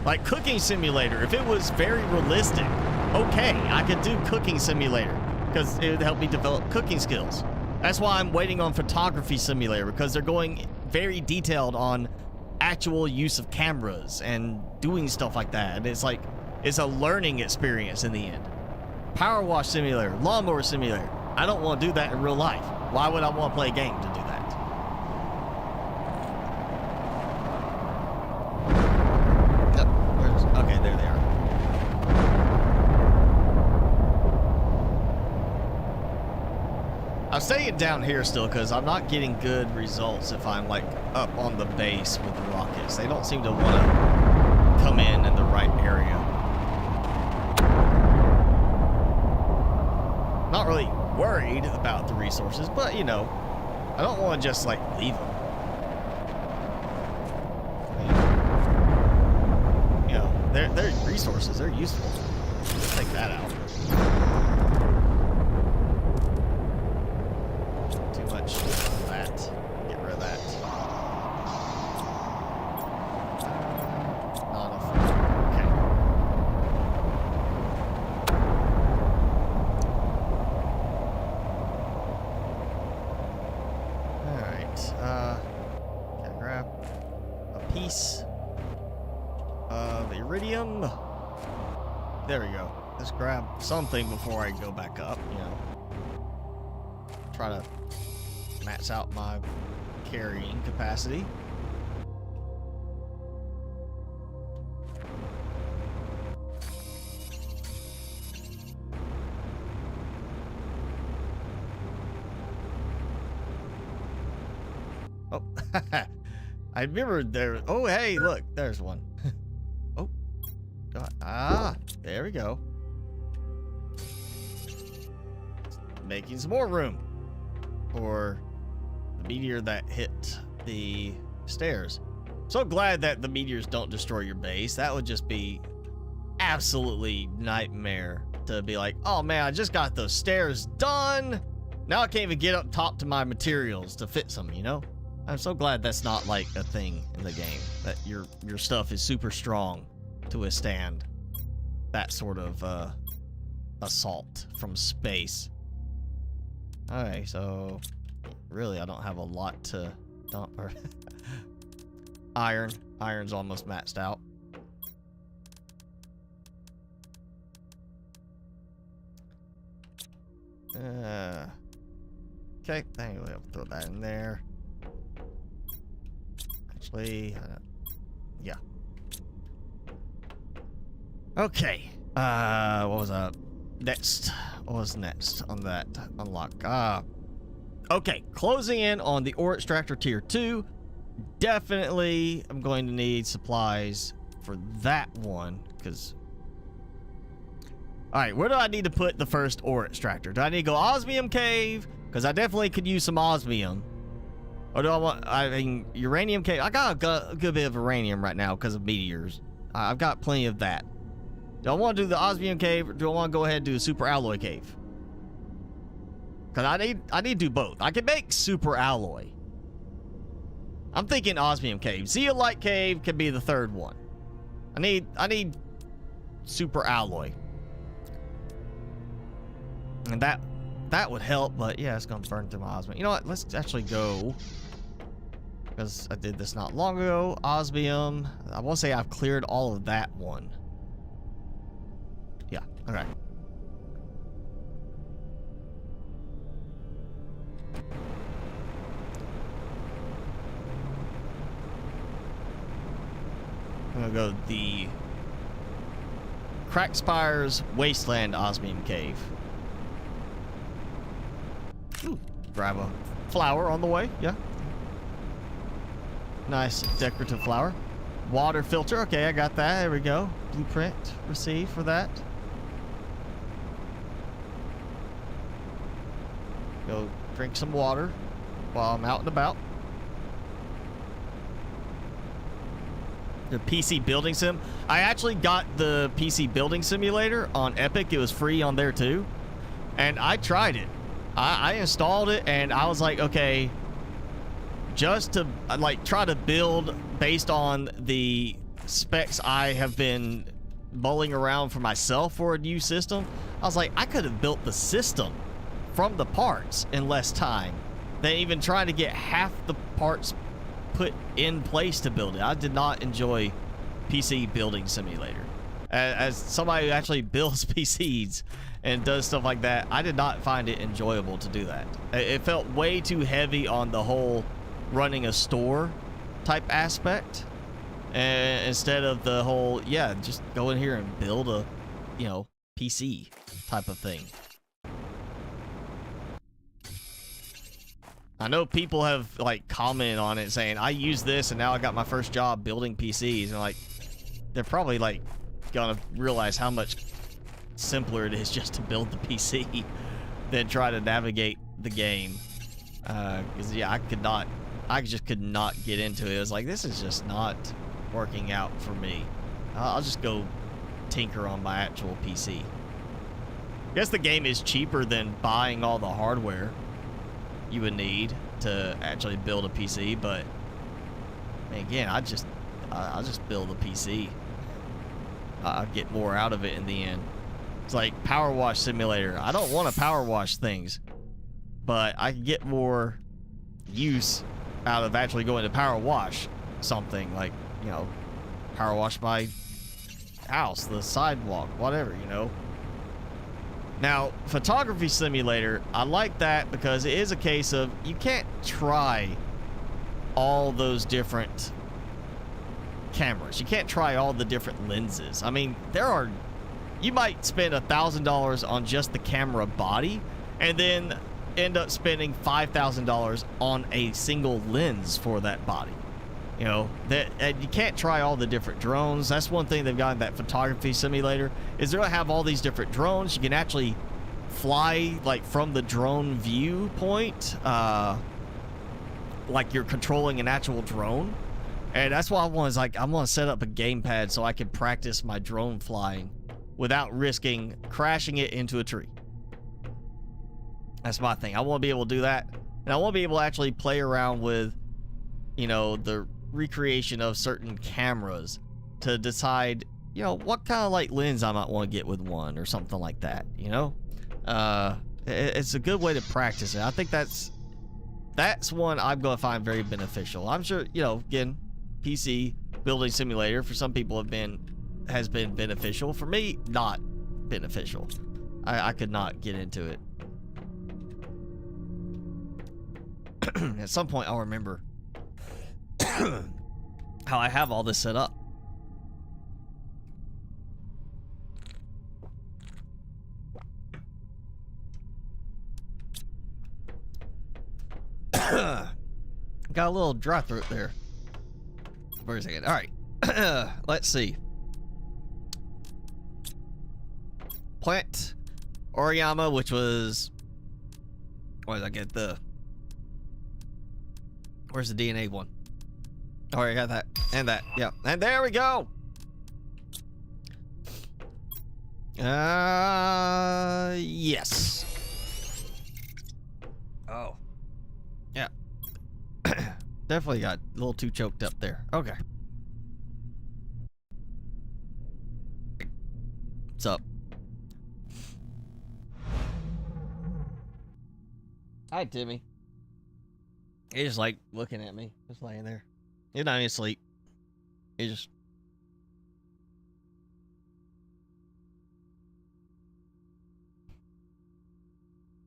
Like Cooking Simulator, if it was very realistic, okay, I could do Cooking Simulator because it would help me develop cooking skills. That's why I'm waiting on Photography Simulator, because they're going very detailed on actual use of cameras and doing stuff like that. And it's like, it's a learning experience in the end. Power Wash Simulator, Lawnmower Simulator. I don't want to do that in real life. Why would I want to play a game to do that? Oh, okay, there they are. I'm staying down here still because I'm not getting good results if I'm like up on the base with the rockets. They don't seem to want to come in the right area. Not really worried about the resources, but you know, I don't want to just like leave them. You know, they're resources. They're useful. Let's take that out. Too much of that. Get rid of that. Not enough. Okay. All right. Can I grab a piece of iridium? There we go. Let's grab something before I go back up, you know. Try to max out my carrying capacity. Oh, I remember there. Oh, hey, look, there's one. Oh, God. Ah, there we go. Making some more room for the meteor that hit the stairs. So glad that the meteors don't destroy your base. That would just be absolutely nightmare to be like, oh man, I just got those stairs done. Now I can't even get up top to my materials to fix them, you know? I'm so glad that's not like a thing in the game, that your stuff is super strong to withstand that sort of assault from space. Alright, so really I don't have a lot to dump. Or Iron's almost maxed out. Okay, anyway, I'll throw that in there. Actually, yeah. Okay. What was next? What was next on that unlock? Okay, closing in on the ore extractor tier 2. Definitely I'm going to need supplies for that one, because alright, where do I need to put the first ore extractor? Do I need to go osmium cave? Because I definitely could use some osmium. Or do I want, I mean, uranium cave? I got a good bit of uranium right now because of meteors. I've got plenty of that. Do I want to do the osmium cave, or do I want to go ahead and do a super alloy cave? Because I need to do both. I can make super alloy. I'm thinking osmium cave. Zeolite cave can be the third one. I need super alloy. And that would help, but yeah, it's gonna burn through my osmium. You know what? Let's actually go, because I did this not long ago. Osmium. I won't say I've cleared all of that one. Yeah. Okay. I'm gonna go the Crackspire's Wasteland Osmium Cave. Ooh, grab a flower on the way, yeah. Nice decorative flower. Water filter, okay, I got that, there we go. Blueprint received for that. Go drink some water while I'm out and about. The PC building sim. I actually got the PC building simulator on Epic. It was free on there too. And I tried it. I installed it and I was like, okay, just to like try to build based on the specs I have been mulling around for myself for a new system. I was like, I could have built the system from the parts in less time than even trying to get half the parts put in place to build it. I did not enjoy PC building simulator. As somebody who actually builds PCs and does stuff like that, I did not find it enjoyable to do that. It felt way too heavy on the whole running a store type aspect, and instead of the whole, yeah, just go in here and build a, you know, PC type of thing. I know people have like commented on it saying I use this and now I got my first job building PCs, and like they're probably like gonna realize how much simpler it is just to build the PC than try to navigate the game. Because yeah, I just could not get into it. It was like, this is just not working out for me. I'll just go tinker on my actual PC. I guess the game is cheaper than buying all the hardware you would need to actually build a PC, but again, I'll just build a PC. I'll get more out of it in the end. It's like Power Wash Simulator. I don't want to power wash things, but I can get more use out of actually going to power wash something, like, you know, power wash my house, the sidewalk, whatever, you know. Now, Photography Simulator, I like that because it is a case of you can't try all those different cameras. You can't try all the different lenses. I mean, you might spend $1,000 on just the camera body and then end up spending $5,000 on a single lens for that body. You know, and you can't try all the different drones. That's one thing they've got in that Photography Simulator, is they'll have all these different drones. You can actually fly like from the drone viewpoint, like you're controlling an actual drone. And that's why I want to set up a gamepad so I can practice my drone flying without risking crashing it into a tree. That's my thing. I want to be able to do that, and I want to be able to actually play around with, you know, the recreation of certain cameras to decide, you know, what kind of like lens I might want to get with one or something like that, you know. It's a good way to practice it. I think that's one I'm going to find very beneficial. I'm sure, you know, again, PC building simulator for some people has been beneficial. For me, not beneficial. I could not get into it. At some point I'll remember how I have all this set up. Got a little dry throat there. Wait a second. All right. Let's see. Plant Oriyama, which was, where did I get where's the DNA one? Oh, I got that and that. Yeah, and there we go. Yes. Oh, yeah. Definitely got a little too choked up there. Okay. What's up? Hi, Timmy. He's just like looking at me, just laying there. He's not even asleep. He's just.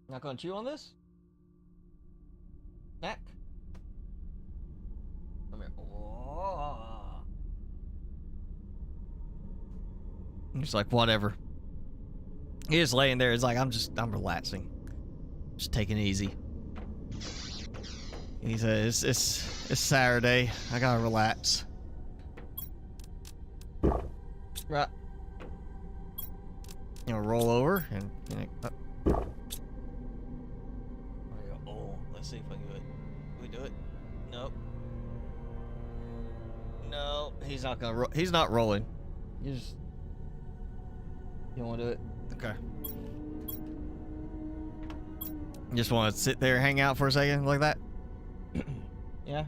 Not gonna chew on this? Mac? Come here. Oh. He's like, whatever. He's just laying there. He's like, I'm relaxing. Just taking it easy. He says, it's Saturday. I gotta relax. Right. You know, roll over and. Oh, let's see if I can do it. Can we do it? Nope. No, he's not gonna. He's not rolling. You want to do it? Okay. You just want to sit there, hang out for a second, like that. Yeah.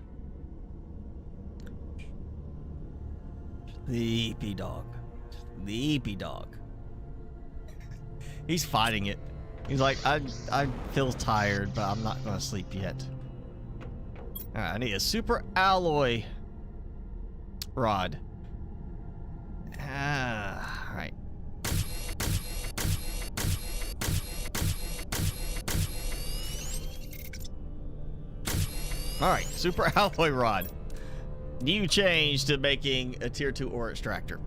Sleepy dog. Sleepy dog. He's fighting it. He's like, I feel tired, but I'm not gonna sleep yet. Alright, I need a super alloy rod. Alright. Alright, super alloy rod. New change to making a tier 2 ore extractor.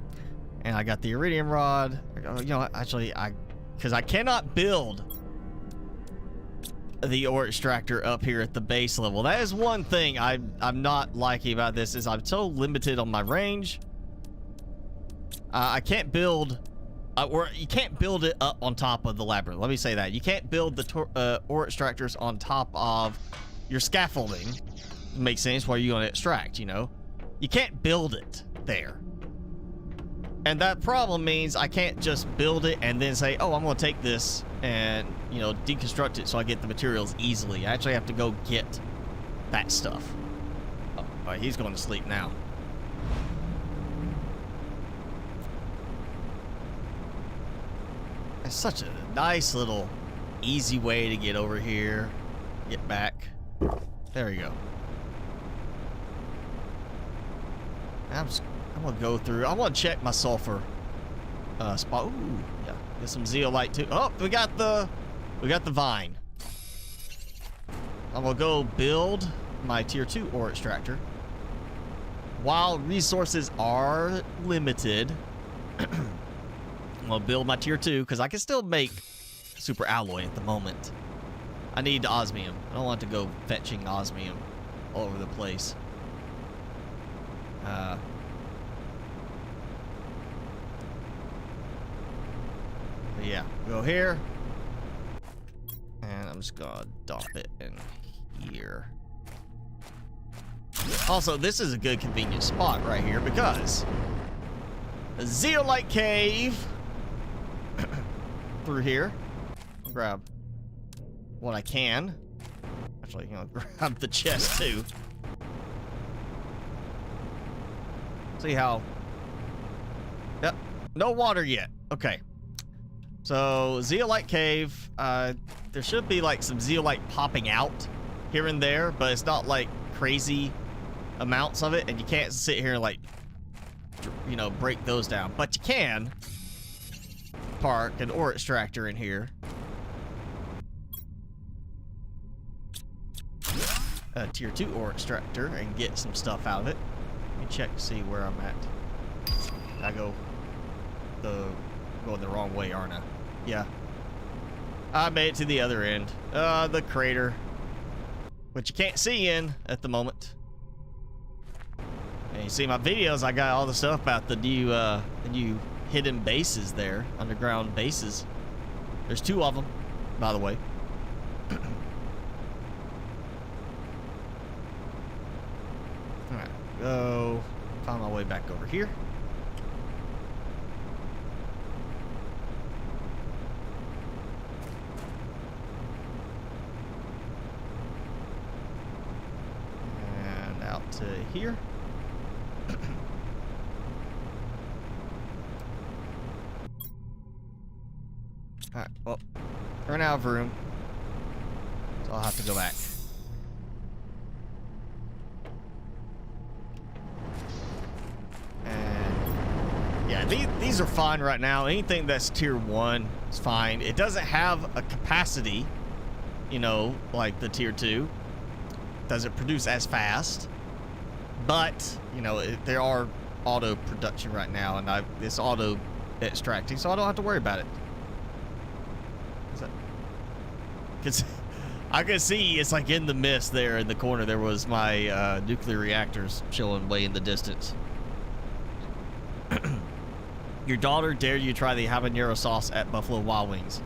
And I got the iridium rod. You know, actually, because I cannot build the ore extractor up here at the base level. That is one thing I'm not liking about this, is I'm so limited on my range. I can't build, or you can't build it up on top of the labyrinth. Let me say that. You can't build the ore extractors on top of your scaffolding. Makes sense. Why are you going to extract, you know? You can't build it there. And that problem means I can't just build it and then say, oh, I'm going to take this and, you know, deconstruct it so I get the materials easily. I actually have to go get that stuff. Oh, all right, he's going to sleep now. It's such a nice little easy way to get over here. Get back. There you go. I'm gonna go through. I want to check my sulfur spot. Ooh, yeah. Get some zeolite too. Oh, we got the vine. I'm gonna go build my tier 2 ore extractor. While resources are limited, I'm gonna build my tier 2 because I can still make super alloy at the moment. I need osmium. I don't want to go fetching osmium all over the place. But yeah, go here. And I'm just gonna dump it in here. Also, this is a good convenient spot right here because a zeolite cave through here. I'll grab what I can. Actually, you know, grab the chest too. See how... Yep, no water yet. Okay. So, zeolite cave. There should be like some zeolite popping out here and there, but it's not like crazy amounts of it, and you can't sit here and like, you know, break those down. But you can park an ore extractor in here. A tier 2 ore extractor and get some stuff out of it. Let me check to see where I'm at. I go going the wrong way, aren't I? Yeah. I made it to the other end. The crater, which you can't see in at the moment. And you see my videos, I got all the stuff about the new hidden bases there, underground bases. There's 2 of them, by the way. Alright, go find my way back over here. And out to here. Alright, well, run out of room, so I'll have to go back. And yeah, these are fine right now. Anything that's tier 1 is fine. It doesn't have a capacity, you know, like the tier 2. Doesn't produce as fast, but you know, there are auto production right now, and it's auto extracting, so I don't have to worry about it. Because I can see it's like in the mist there in the corner. There was my nuclear reactors showing way in the distance. Your daughter dared you try the habanero sauce at Buffalo Wild Wings,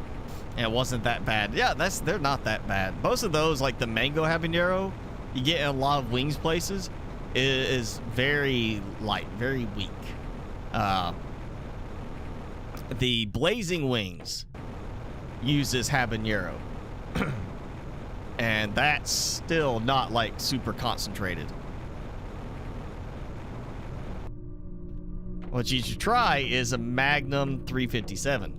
and it wasn't that bad. Yeah, they're not that bad. Most of those, like the mango habanero you get in a lot of wings places, is very light, very weak. The blazing wings uses habanero. And that's still not like super concentrated. What you should try is a Magnum 357.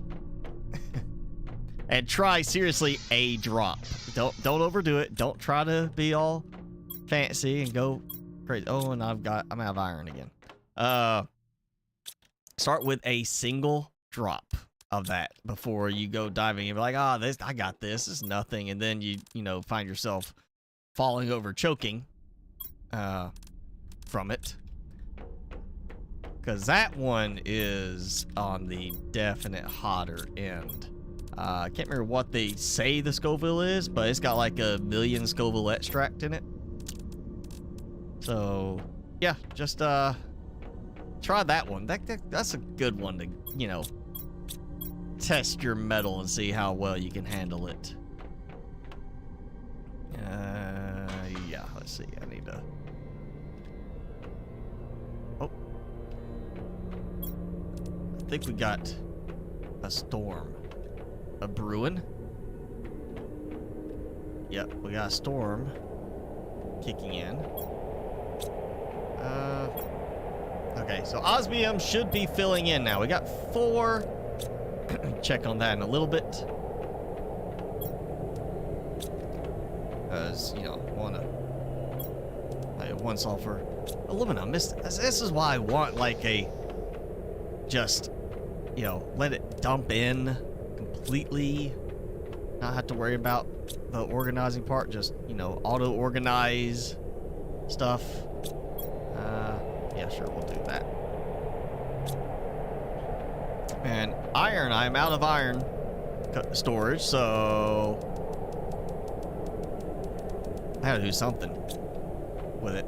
And try seriously a drop. Don't overdo it. Don't try to be all fancy and go crazy. Oh, and I'm out of iron again. Start with a single drop of that before you go diving and be like, oh, I got this. It's nothing. And then you know, find yourself falling over, choking from it. Because that one is on the definite hotter end. I can't remember what they say the Scoville is, but it's got like 1,000,000 Scoville extract in it. So, yeah, just try that one. That's a good one to, you know, test your metal and see how well you can handle it. Yeah, let's see. I need to... Oh. I think we got a storm. A brewing. Yep, we got a storm kicking in. Okay, so osmium should be filling in now. We got 4. Check on that in a little bit. Because, you know, one sulfur. Aluminum. This is why I want, like, just, you know, let it dump in completely. Not have to worry about the organizing part. Just, you know, auto-organize stuff. Yeah, sure, we'll do that. And iron, I'm out of iron storage, so I gotta do something with it.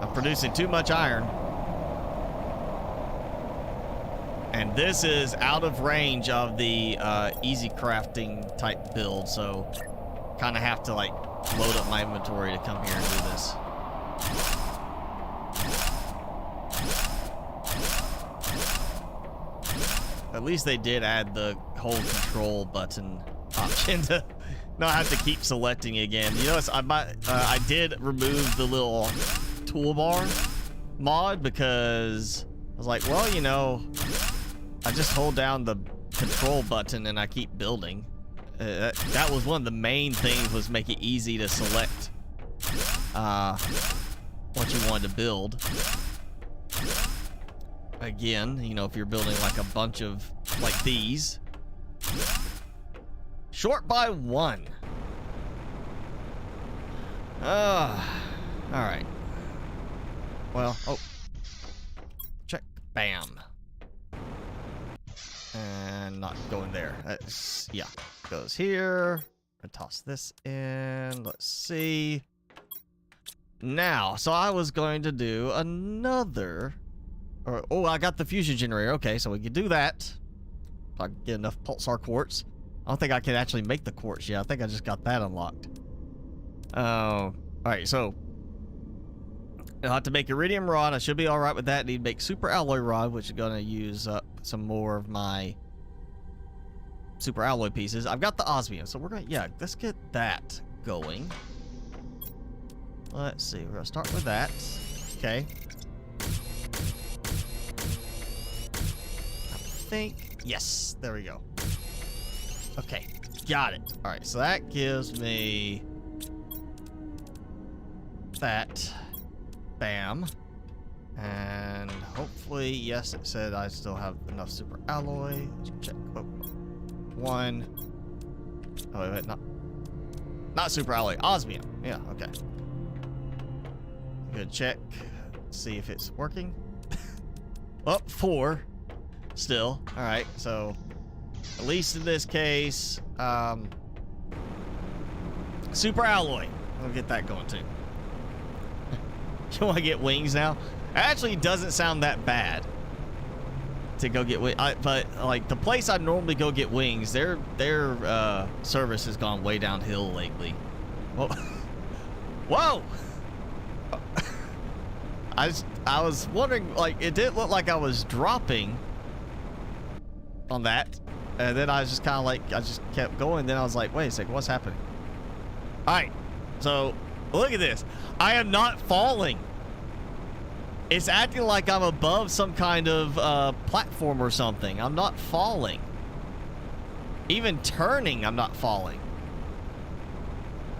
I'm producing too much iron. And this is out of range of the easy crafting type build, so kind of have to like load up my inventory to come here and do this. At least they did add the whole control button option to not have to keep selecting again. You notice I did remove the little toolbar mod because I was like, well, you know, I just hold down the control button and I keep building. That was one of the main things, was make it easy to select what you wanted to build. Again, you know, if you're building like a bunch of like these. Short by 1. Alright. Well, oh. Check. Bam. And not going there. Yeah. Goes here. I toss this in. Let's see. Now, so I was going to do another... Oh, I got the fusion generator. Okay, so we can do that. If I can get enough pulsar quartz. I don't think I can actually make the quartz yet. I think I just got that unlocked. Alright, so I'll have to make iridium rod. I should be alright with that. I need to make super alloy rod, which is going to use up some more of my super alloy pieces. I've got the osmium, so we're going to, yeah, let's get that going. Let's see, we're going to start with that. Okay. Yes, there we go. Okay, got it. All right, so that gives me that. Bam. And hopefully, yes, it said I still have enough super alloy. Let's check. Oh, 1. Oh, wait, not super alloy. Osmium. Yeah, okay. Good check. See if it's working. Oh, 4. Still. Alright, so at least in this case, super alloy. I'll get that going too. You want to get wings now? It actually doesn't sound that bad to go get wings. But like the place I normally go get wings, their service has gone way downhill lately. Whoa. Whoa! I was wondering, like, it didn't look like I was dropping on that, and then I was just kind of like, I just kept going. Then I was like, wait a second, what's happening? All right, so look at this. I am not falling. It's acting like I'm above some kind of platform or something. I'm not falling. Even turning, I'm not falling.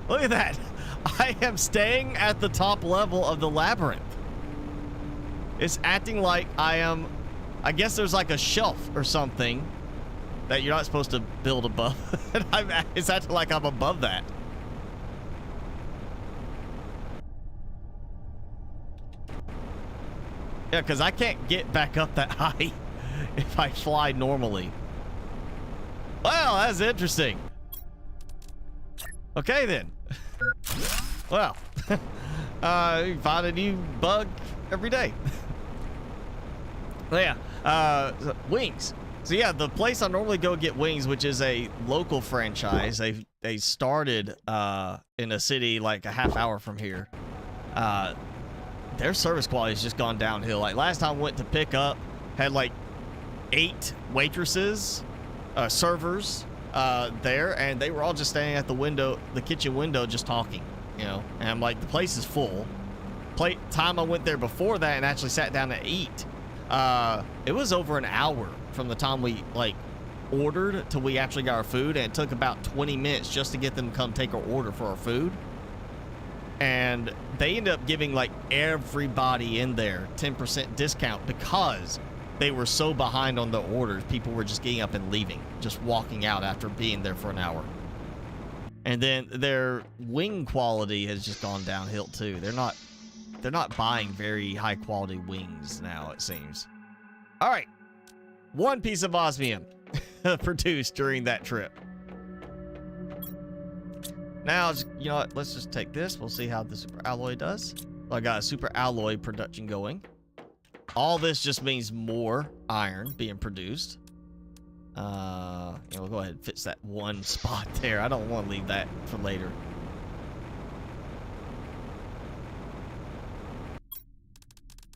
Look at that. I am staying at the top level of the labyrinth. It's acting like I am... I guess there's like a shelf or something that you're not supposed to build above. It's acting like I'm above that. Yeah, because I can't get back up that high if I fly normally. Well, that's interesting. Okay, then. Well, you find a new bug every day. Yeah, so wings. So yeah, the place I normally go get wings, which is a local franchise. They started in a city like a half hour from here. Their service quality has just gone downhill. Like last time I went to pick up, had like 8 waitresses, servers there, and they were all just standing at the window, the kitchen window, just talking. You know, and I'm like, the place is full. Time I went there before that and actually sat down to eat, it was over an hour from the time we like ordered till we actually got our food, and it took about 20 minutes just to get them to come take our order for our food. And they ended up giving like everybody in there 10% discount because they were so behind on the orders. People were just getting up and leaving, just walking out after being there for an hour. And then their wing quality has just gone downhill too. They're not buying very high quality wings now, it seems. All right, 1 piece of osmium produced during that trip. Now, you know what? Let's just take this. We'll see how the super alloy does. Well, I got a super alloy production going. All this just means more iron being produced. We'll go ahead and fix that one spot there. I don't want to leave that for later.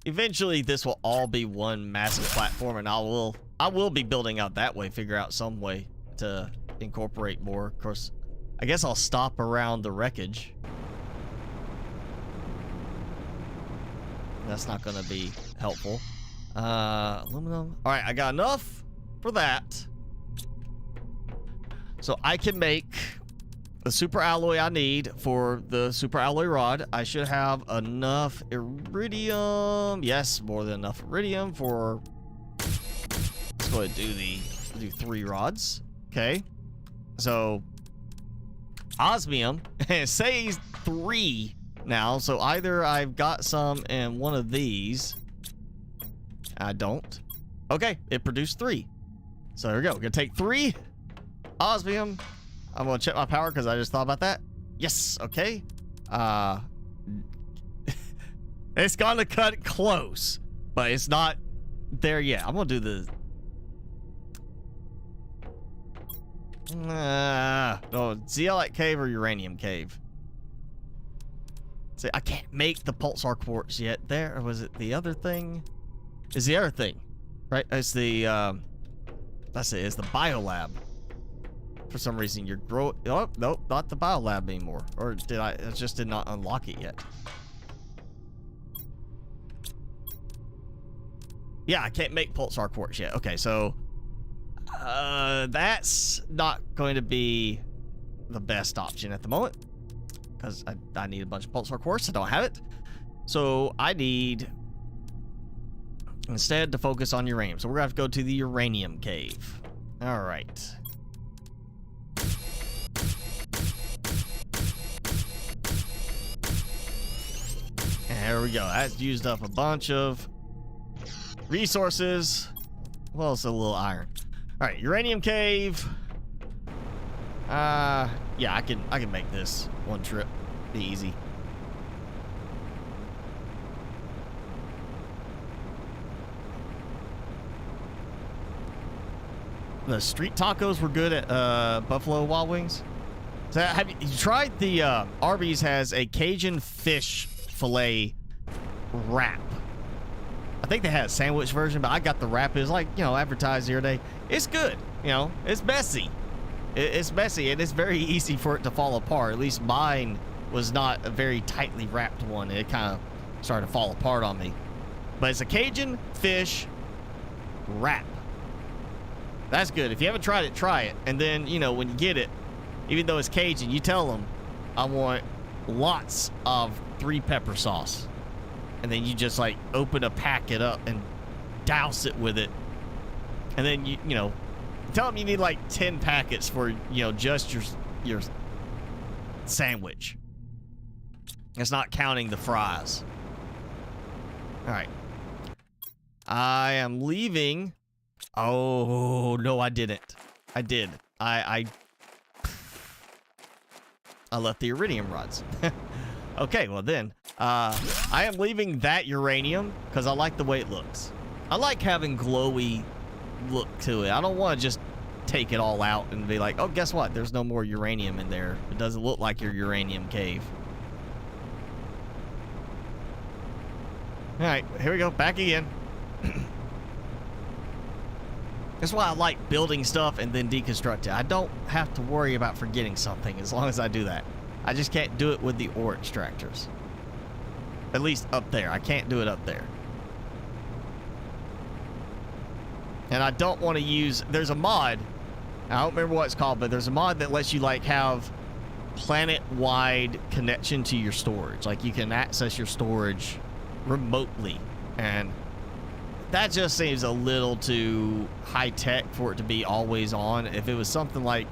Eventually, this will all be one massive platform, and I will be building out that way, figure out some way to incorporate more. Of course, I guess I'll stop around the wreckage. That's not going to be helpful. Aluminum. All right, I got enough for that. So I can make the super alloy I need for the super alloy rod. I should have enough iridium. Yes, more than enough iridium for... Let's go ahead and do 3 rods. Okay. So osmium, and it says 3 now. So either I've got some in one of these. I don't. Okay, it produced 3. So there we go. We're gonna take 3 osmium. I'm gonna check my power because I just thought about that. Yes, okay. It's gonna cut close, but it's not there yet. I'm gonna do the zeolite cave or uranium cave. See, I can't make the pulsar quartz yet. There, or was it the other thing? Is the other thing, right? It's the that's it. It's the biolab. For some reason, you're growing. Oh, nope, not the biolab anymore. Or did I just did not unlock it yet? Yeah, I can't make pulsar quartz yet. Okay, so that's not going to be the best option at the moment because I need a bunch of pulsar quartz. I don't have it, so I need instead to focus on uranium. So we're gonna have to go to the uranium cave. All right. And there we go. That's used up a bunch of resources. Well, it's a little iron. All right, uranium cave. Yeah, I can make this one trip. Be easy. The street tacos were good at Buffalo Wild Wings. So have you tried the Arby's has a Cajun fish fillet wrap? I think they had a sandwich version, but I got the wrap. It was like, you know, advertised the other day. It's good. You know, it's messy. It's messy, and it's very easy for it to fall apart. At least mine was not a very tightly wrapped one. It kind of started to fall apart on me. But it's a Cajun fish wrap. That's good. If you haven't tried it, try it. And then, you know, when you get it, even though it's Cajun, you tell them, I want lots of 3-pepper sauce. And then you just like open a packet up and douse it with it. And then you know, tell them you need like 10 packets for, you know, just your sandwich. It's not counting the fries. All right. I am leaving. Oh, no, I didn't. I did. I left the iridium rods. Okay, well then, I am leaving that uranium because I like the way it looks. I like having glowy look to it. I don't want to just take it all out and be like, oh, guess what? There's no more uranium in there. It doesn't look like your uranium cave. All right, here we go. Back again. That's why I like building stuff and then deconstruct it. I don't have to worry about forgetting something as long as I do that. I just can't do it with the ore extractors. At least up there. I can't do it up there. And I don't want to use... There's a mod. I don't remember what it's called, but there's a mod that lets you, like, have planet-wide connection to your storage. Like, you can access your storage remotely. And that just seems a little too high-tech for it to be always on. If it was something like...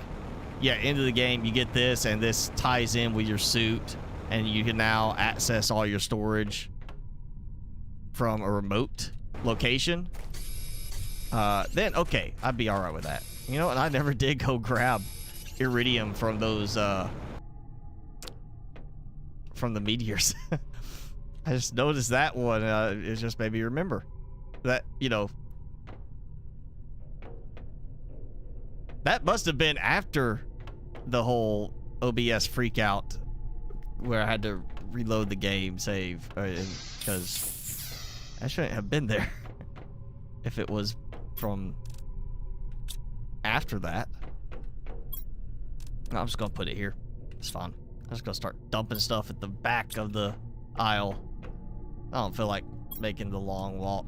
Yeah, end of the game, you get this, and this ties in with your suit, and you can now access all your storage from a remote location. Then, okay, I'd be alright with that. You know, and I never did go grab iridium from those, from the meteors. I just noticed that one, it just made me remember that, you know, that must have been after the whole OBS freak out where I had to reload the game save because I shouldn't have been there if it was from after that. I'm just gonna put it here. It's fine. I'm just gonna start dumping stuff at the back of the aisle. I don't feel like making the long walk.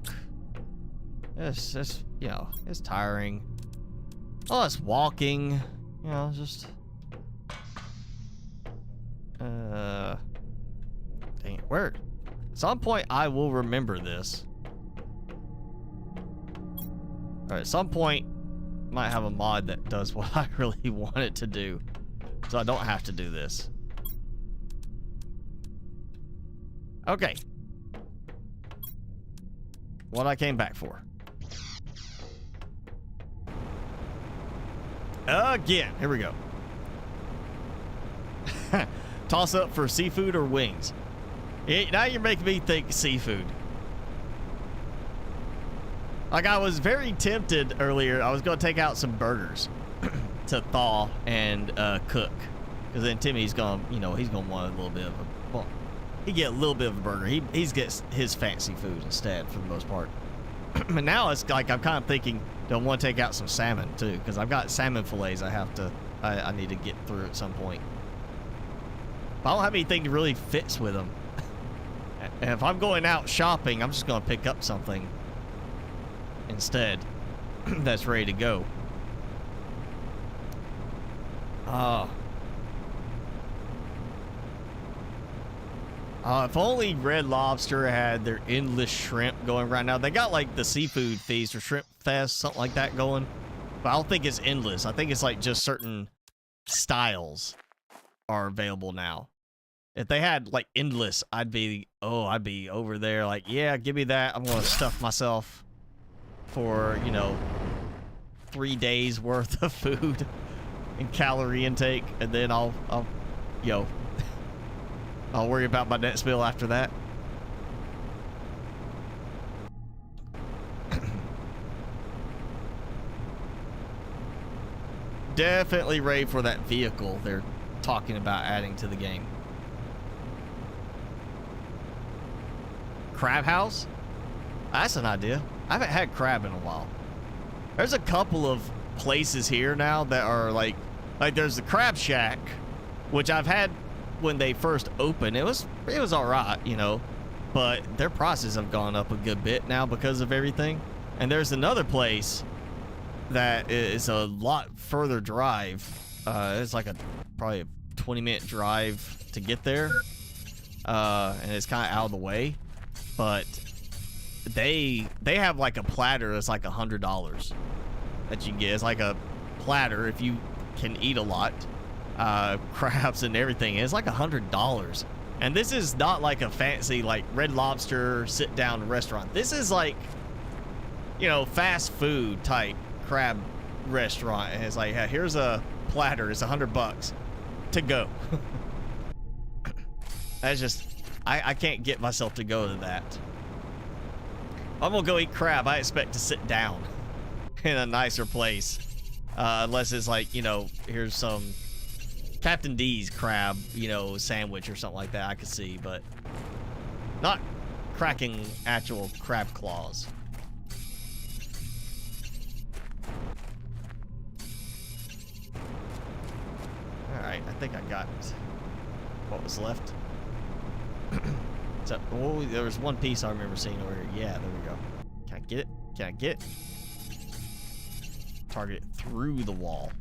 It's you know, it's tiring. Oh, it's walking. You know, just dang it, where? At some point I will remember this. Alright, at some point might have a mod that does what I really want it to do. So I don't have to do this. Okay. What I came back for. Again, here we go. Toss up for seafood or wings. Now you're making me think seafood. Like, I was very tempted earlier. I was going to take out some burgers to thaw and cook. Because then Timmy's going to, you know, he's going to want a little bit of a, well, he get a little bit of a burger. He gets his fancy food instead for the most part. But now it's like I'm kind of thinking, do I want to take out some salmon too? Because I've got salmon fillets I need to get through at some point. But I don't have anything that really fits with them. And if I'm going out shopping, I'm just going to pick up something instead that's ready to go. If only Red Lobster had their endless shrimp going right now. They got like the seafood feast or shrimp fest, something like that going. But I don't think it's endless. I think it's like just certain styles are available now. If they had like endless, I'd be over there like, yeah, give me that. I'm going to stuff myself for, you know, 3 days worth of food and calorie intake. And then I'll worry about my next meal after that. Definitely ready for that vehicle they're talking about adding to the game. Crab house? That's an idea. I haven't had crab in a while. There's a couple of places here now that are like there's the Crab Shack, which I've had when they first opened. It was all right, you know, but their prices have gone up a good bit now because of everything. And there's another place that is a lot further drive. It's like probably a 20-minute drive to get there, and it's kind of out of the way. But they have like a platter that's like $100 that you get. It's like a platter if you can eat a lot. Crabs and everything. It's like $100. And this is not like a fancy like Red Lobster sit down restaurant. This is like, you know, fast food type crab restaurant, and it's like, yeah, here's a platter. It's $100 to go. That's just, I can't get myself to go to that. I'm gonna go eat crab. I expect to sit down in a nicer place, unless it's like, you know, here's some Captain D's crab, you know, sandwich or something like that. I could see, but not cracking actual crab claws. Alright, I think I got what was left. So, oh, there was one piece I remember seeing over here. Yeah, there we go. Can I get it? Can I get it? Target it through the wall.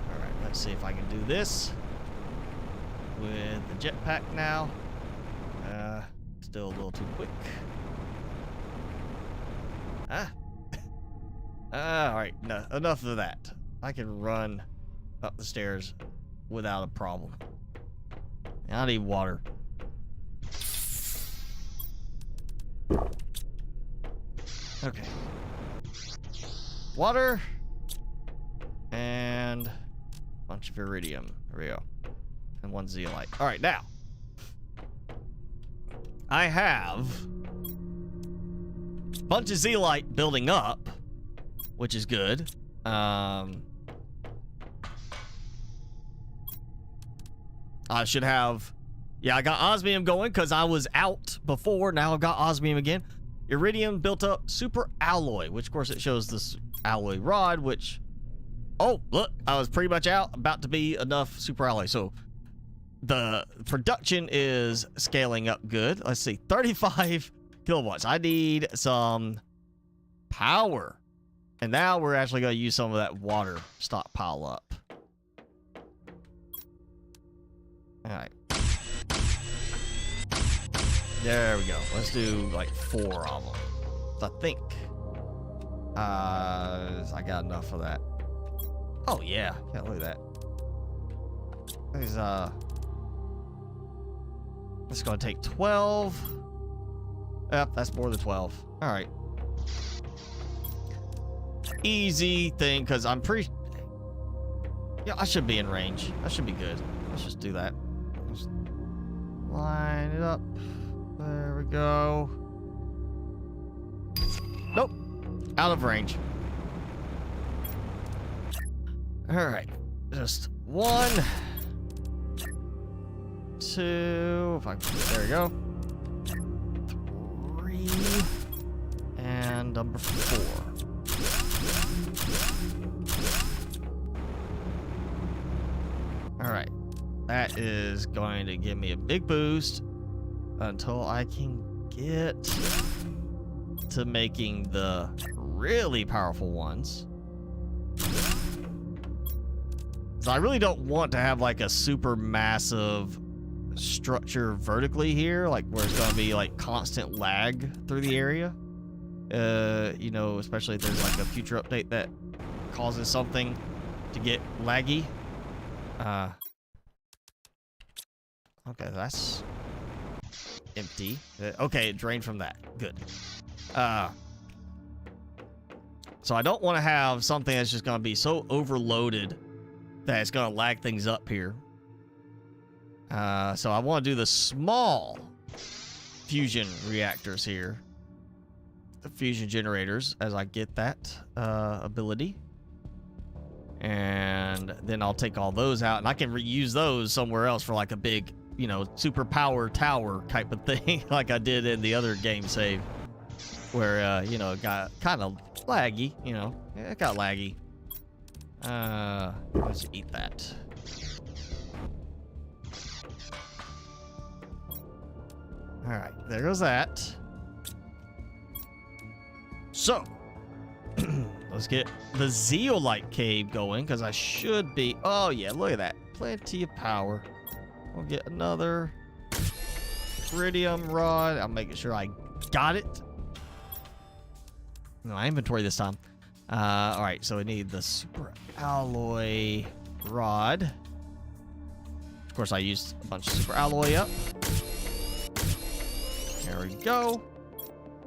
Alright, let's see if I can do this with the jetpack now. Still a little too quick. Alright, no, enough of that. I can run up the stairs without a problem. I need water. Okay. Water. And a bunch of iridium. There we go. And one zeolite. Alright, now. I have a bunch of zeolite building up, which is good. I should have, yeah, I got osmium going because I was out before. Now I've got osmium again. Iridium built up, super alloy, which of course it shows this alloy rod, which, oh, look, I was pretty much out, about to be enough super alloy. So the production is scaling up good. Let's see, 35 kilowatts. I need some power. And now we're actually going to use some of that water stockpile up. Alright. There we go. Let's do like 4 of them. I think. I got enough of that. Oh yeah. Yeah, look at that. There's it's gonna take 12. Yep, that's more than 12. Alright. Easy thing, because I'm pretty, yeah, I should be in range. I should be good. Let's just do that. Just line it up. There we go. Nope. Out of range. Alright. Just 1, 2. If I can, there we go. 3. And number 4. Alright. That is going to give me a big boost until I can get to making the really powerful ones. So I really don't want to have like a super massive structure vertically here, like where it's going to be like constant lag through the area. You know, especially if there's like a future update that causes something to get laggy. Okay, that's empty. Okay, it drained from that. Good. So I don't want to have something that's just going to be so overloaded that it's going to lag things up here. So I want to do the small fusion reactors here. The fusion generators as I get that ability. And then I'll take all those out and I can reuse those somewhere else for like a big, you know, super power tower type of thing like I did in the other game save where, you know, it got kind of laggy, you know, it got laggy. Let's eat that. All right, there goes that. So, let's get the zeolite cave going because I should be. Oh yeah, look at that, plenty of power. We'll get another iridium rod. I'm making sure I got it. No, my inventory this time. All right, so we need the super alloy rod. Of course, I used a bunch of super alloy up. There we go.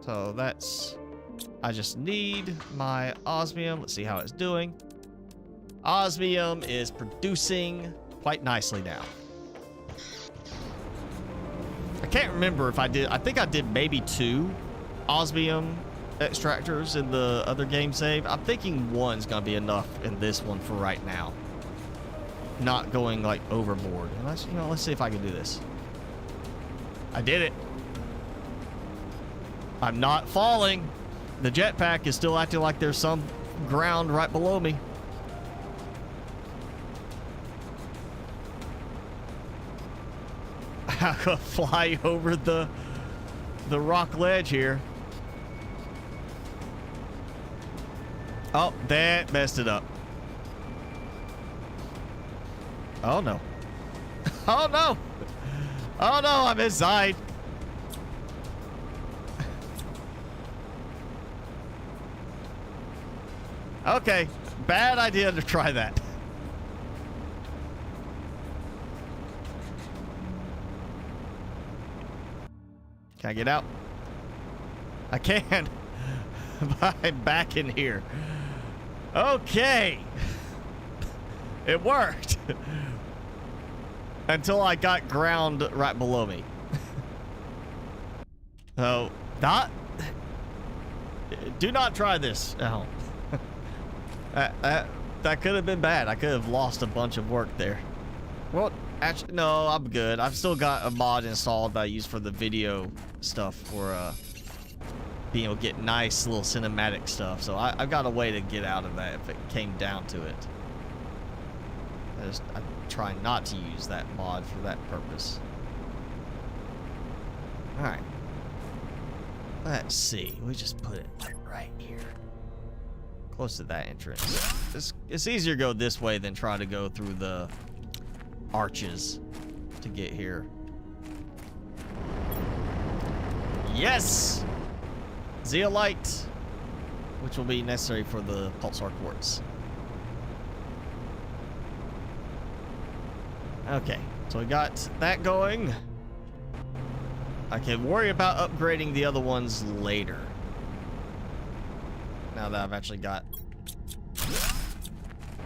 So that's I just need my osmium. Let's see how it's doing. Osmium is producing quite nicely now. I can't remember if I did. I think I did maybe 2 osmium extractors in the other game save. I'm thinking 1's gonna be enough in this one for right now. Not going like overboard. And let's, let's see if I can do this. I did it. I'm not falling. The jetpack is still acting like there's some ground right below me. I'm gonna fly over the rock ledge here. Oh, that messed it up. Oh no. Oh no. Oh no, I'm inside. Okay, bad idea to try that. Can I get out? I can. But I'm back in here. Okay. It worked. Until I got ground right below me. So, do not try this at home. That could have been bad. I could have lost a bunch of work there. Well, actually, no, I'm good. I've still got a mod installed that I use for the video stuff for being able to get nice little cinematic stuff. So I've got a way to get out of that if it came down to it. I'm trying not to use that mod for that purpose. All right. Let's see. We just put it like right here. Close to that entrance. It's easier to go this way than try to go through the arches to get here. Yes! Zeolite, which will be necessary for the pulsar quartz. Okay, so we got that going. I can worry about upgrading the other ones later. Now that I've actually got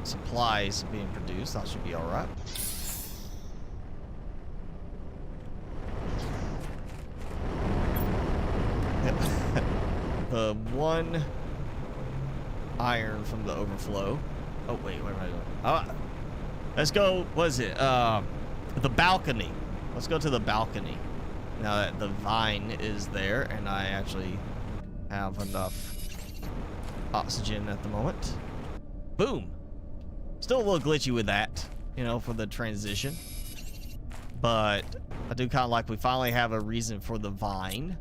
supplies being produced, that should be all right. The 1 iron from the overflow. Oh wait, what am I doing? Oh, let's go. What is it? The balcony. Let's go to the balcony. Now that the vine is there, and I actually have enough oxygen at the moment. Boom. Still a little glitchy with that, you know, for the transition. But I do kind of like we finally have a reason for the vine.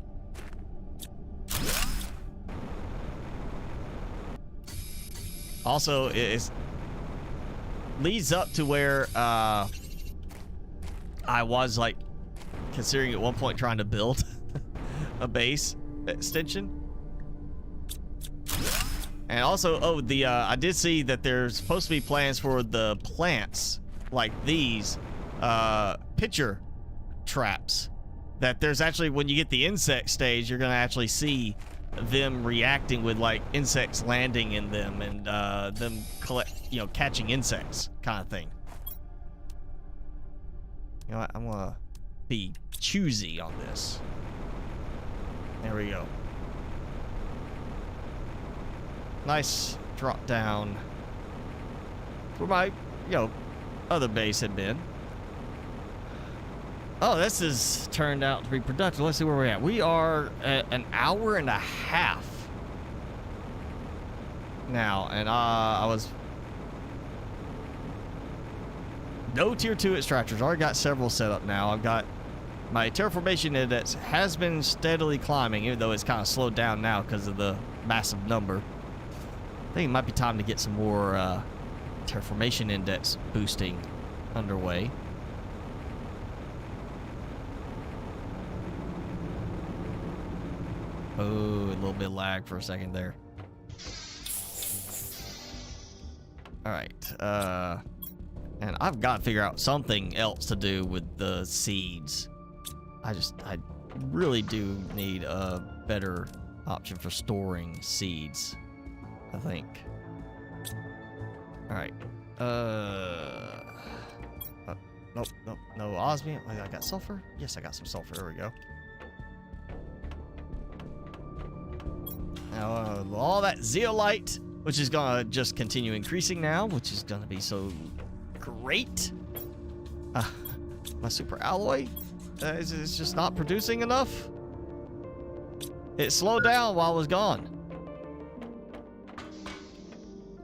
Also, it leads up to where I was like considering at one point trying to build a base extension. And also, oh, I did see that there's supposed to be plans for the plants like these pitcher traps. That there's actually, when you get the insect stage, you're gonna actually see them reacting with like insects landing in them and them catching insects kind of thing. You know what? I'm gonna be choosy on this. There we go. Nice drop down where my, other base had been. Oh, this has turned out to be productive. Let's see where we're at. We are at an hour and a half now, and I was no tier 2 extractors. Already got several set up now. I've got my terraformation index has been steadily climbing, even though it's kind of slowed down now because of the massive number. I think it might be time to get some more terraformation index boosting underway. Oh, a little bit of lag for a second there. All right, and I've got to figure out something else to do with the seeds. I really do need a better option for storing seeds, I think. All right. Nope, no osmium. I got sulfur. Yes, I got some sulfur. There we go. Now, all that zeolite, which is gonna just continue increasing now, which is gonna be so great. My super alloy is just not producing enough. It slowed down while I was gone.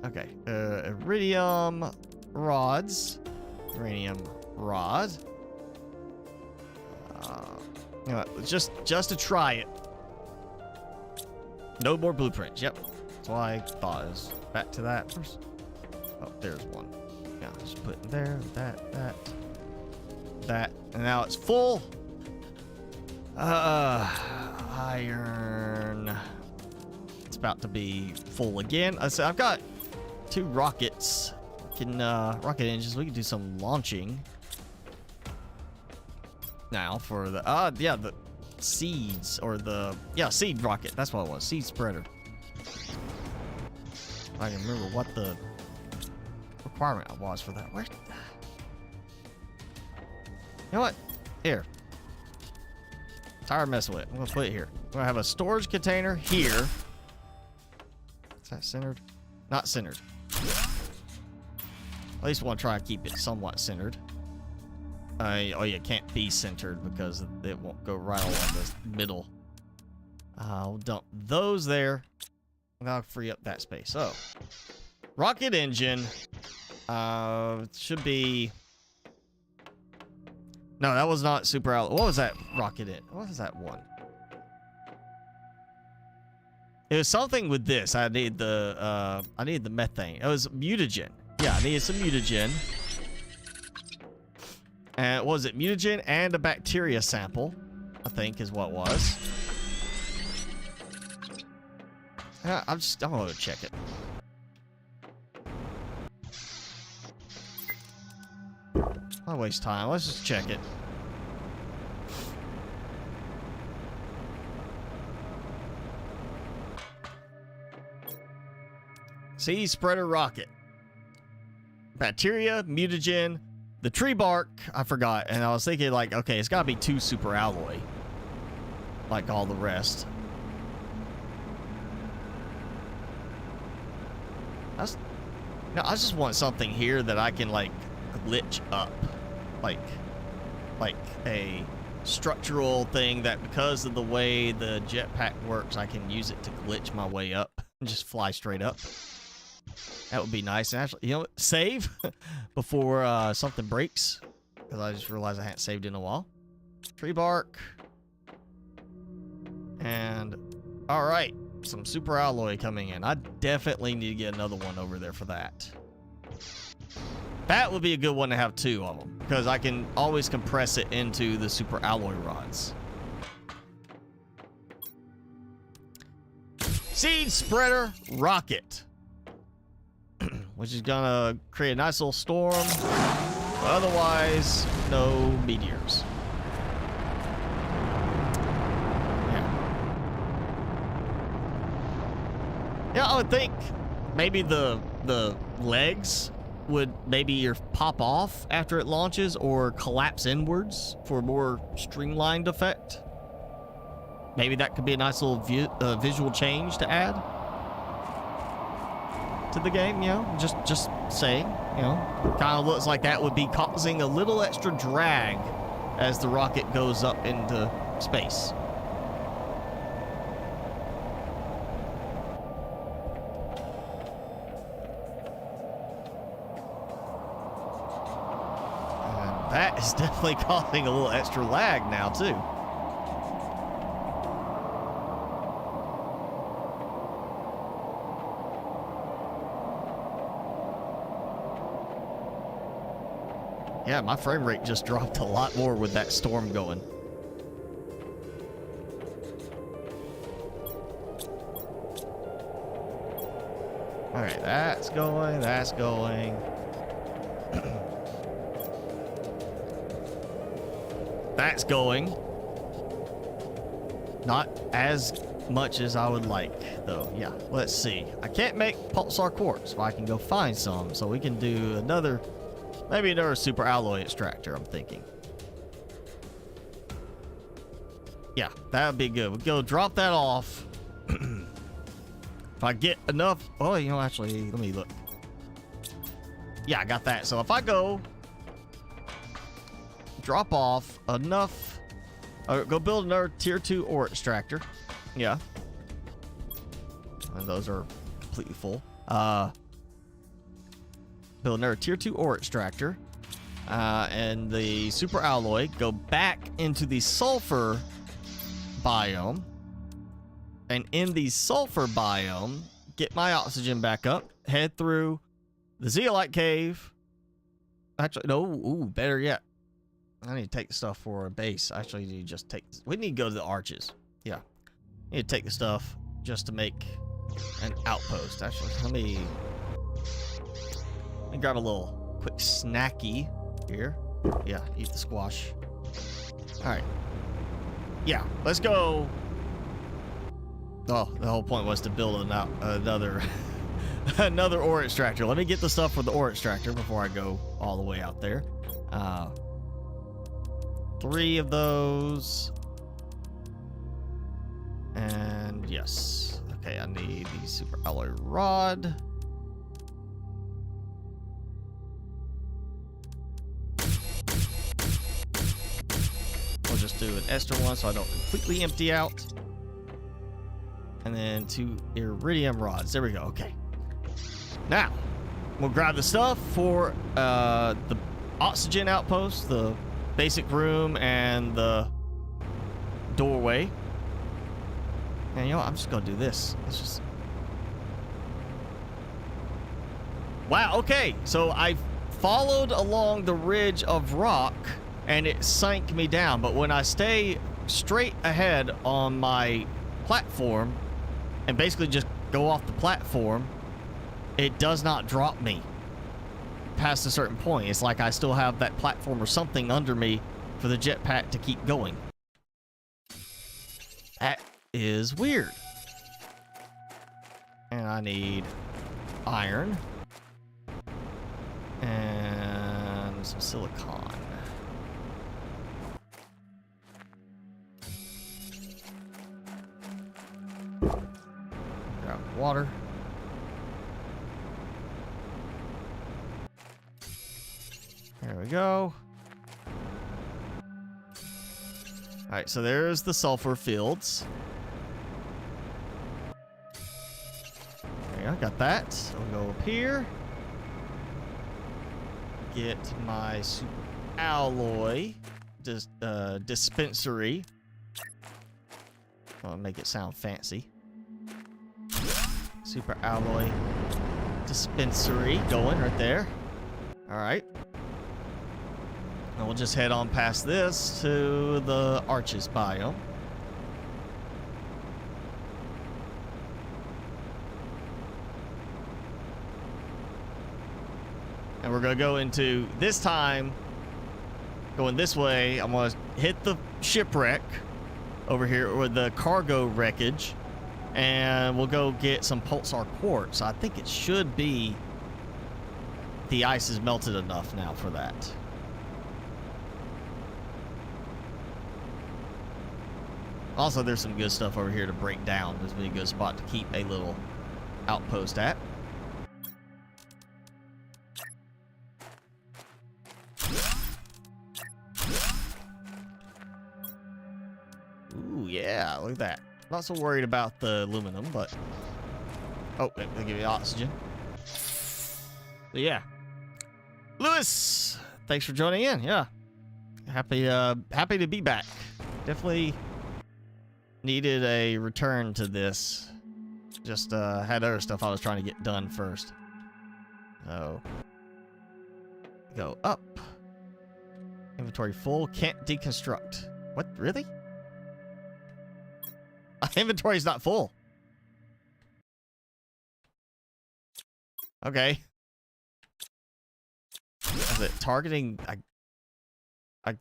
Okay, iridium rods. Uranium rod. You know what, just to try it. No more blueprints. Yep, that's what I thought. Is back to that first. Oh, there's one. Yeah, just put in there. That, and now it's full. Iron. It's about to be full again. So I've got 2 rockets. Rocket engines. We can do some launching now for the the seeds, or the seed rocket. That's what it was. Seed spreader. I can remember what the requirement was for that. Where? You know what? Here. Tired of messing with it. I'm gonna put it here. I'm gonna have a storage container here. Is that centered? Not centered. At least want to try and keep it somewhat centered. Oh, yeah, can't be centered because it won't go right along the middle. I'll dump those there, and I'll free up that space. So, rocket engine should be. No, that was not super out. What was that rocket in? What was that one? It was something with this. I need the methane. It was mutagen. Yeah, I needed some mutagen. And what was it? Mutagen and a bacteria sample, I think is what it was. I'm going to check it. I'll waste time. Let's just check it. Seed spreader rocket. Bacteria, mutagen, the tree bark, I forgot. And I was thinking, like, okay, it's got to be 2 super alloy. Like all the rest. I just want something here that I can, like, glitch up. Like a structural thing that, because of the way the jetpack works, I can use it to glitch my way up and just fly straight up. That would be nice. And actually, you know what? Save before something breaks, because I just realized I hadn't saved in a while. Tree bark. And all right, some super alloy coming in. I definitely need to get another one over there for that. That would be a good one to have 2 of them, because I can always compress it into the super alloy rods. Seed spreader rocket. Which is gonna create a nice little storm. But otherwise, no meteors. Yeah, I would think maybe the legs would maybe either pop off after it launches or collapse inwards for a more streamlined effect. Maybe that could be a nice little visual change to add to the game, you know, just saying, you know, kind of looks like that would be causing a little extra drag as the rocket goes up into space. And that is definitely causing a little extra lag now too. Yeah, my frame rate just dropped a lot more with that storm going. All right, that's going, that's going. That's going. Not as much as I would like, though. Yeah, let's see. I can't make pulsar quartz, but I can go find some, so we can do another, maybe another super alloy extractor, I'm thinking. Yeah, that would be good. We'll go drop that off. If I get enough, oh, you know, actually, let me look. Yeah, I got that. So if I go drop off enough, go build another tier 2 ore extractor. Yeah. And those are completely full. Build another tier 2 ore extractor. And the super alloy, go back into the sulfur biome. And in the sulfur biome, get my oxygen back up, head through the zeolite cave. Actually, no, ooh, better yet. I need to take the stuff for a base. Actually, you just take, we need to go to the arches. Yeah. Need to take the stuff just to make an outpost. Actually, let me grab a little quick snacky here. Yeah, eat the squash. All right. Yeah, let's go. Oh, the whole point was to build another another ore extractor. Let me get the stuff for the ore extractor before I go all the way out there. 3 of those. And yes. Okay, I need the super alloy rod. We'll just do an extra one so I don't completely empty out. And then 2 iridium rods. There we go. Okay. Now, we'll grab the stuff for the oxygen outpost, the basic room, and the doorway. And you know what? I'm just going to do this. Let's just... Wow, okay. So I followed along the ridge of rock, and it sank me down. But when I stay straight ahead on my platform, and basically just go off the platform, it does not drop me past a certain point. It's like I still have that platform or something under me for the jetpack to keep going. That is weird. And I need iron and some silicon. Grab water. There we go. Alright, so there's the sulfur fields. There you go, got that. So we'll go up here. Get my super alloy dispensary. I'll make it sound fancy. Super alloy dispensary going right there. Alright. And we'll just head on past this to the arches biome. And we're going to go into, this time, going this way, I'm going to hit the shipwreck over here, or the cargo wreckage, and we'll go get some pulsar quartz. I think it should be, the ice is melted enough now for that. Also, there's some good stuff over here to break down. This would be a good spot to keep a little outpost at. Ooh, yeah, look at that. Not so worried about the aluminum, but... Oh, they give you oxygen. But yeah. Lewis, thanks for joining in. Yeah. Happy to be back. Definitely needed a return to this. Just had other stuff I was trying to get done first. So go up. Inventory full. Can't deconstruct. What? Really? My inventory's not full. Okay. Was it targeting?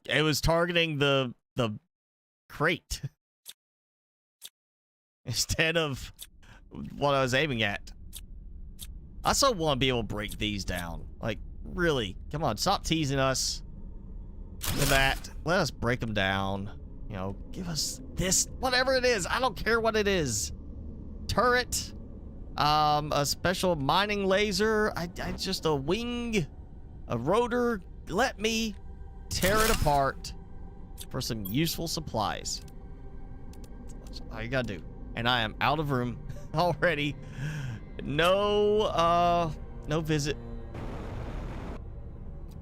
It was targeting the crate. instead of what I was aiming at. I still want to be able to break these down. Like, really, come on, stop teasing us with that. Let us break them down. You know, give us this, whatever it is. I don't care what it is. Turret, a special mining laser, I just a wing, a rotor. Let me tear it apart for some useful supplies. That's all you gotta do. And I am out of room already. No visit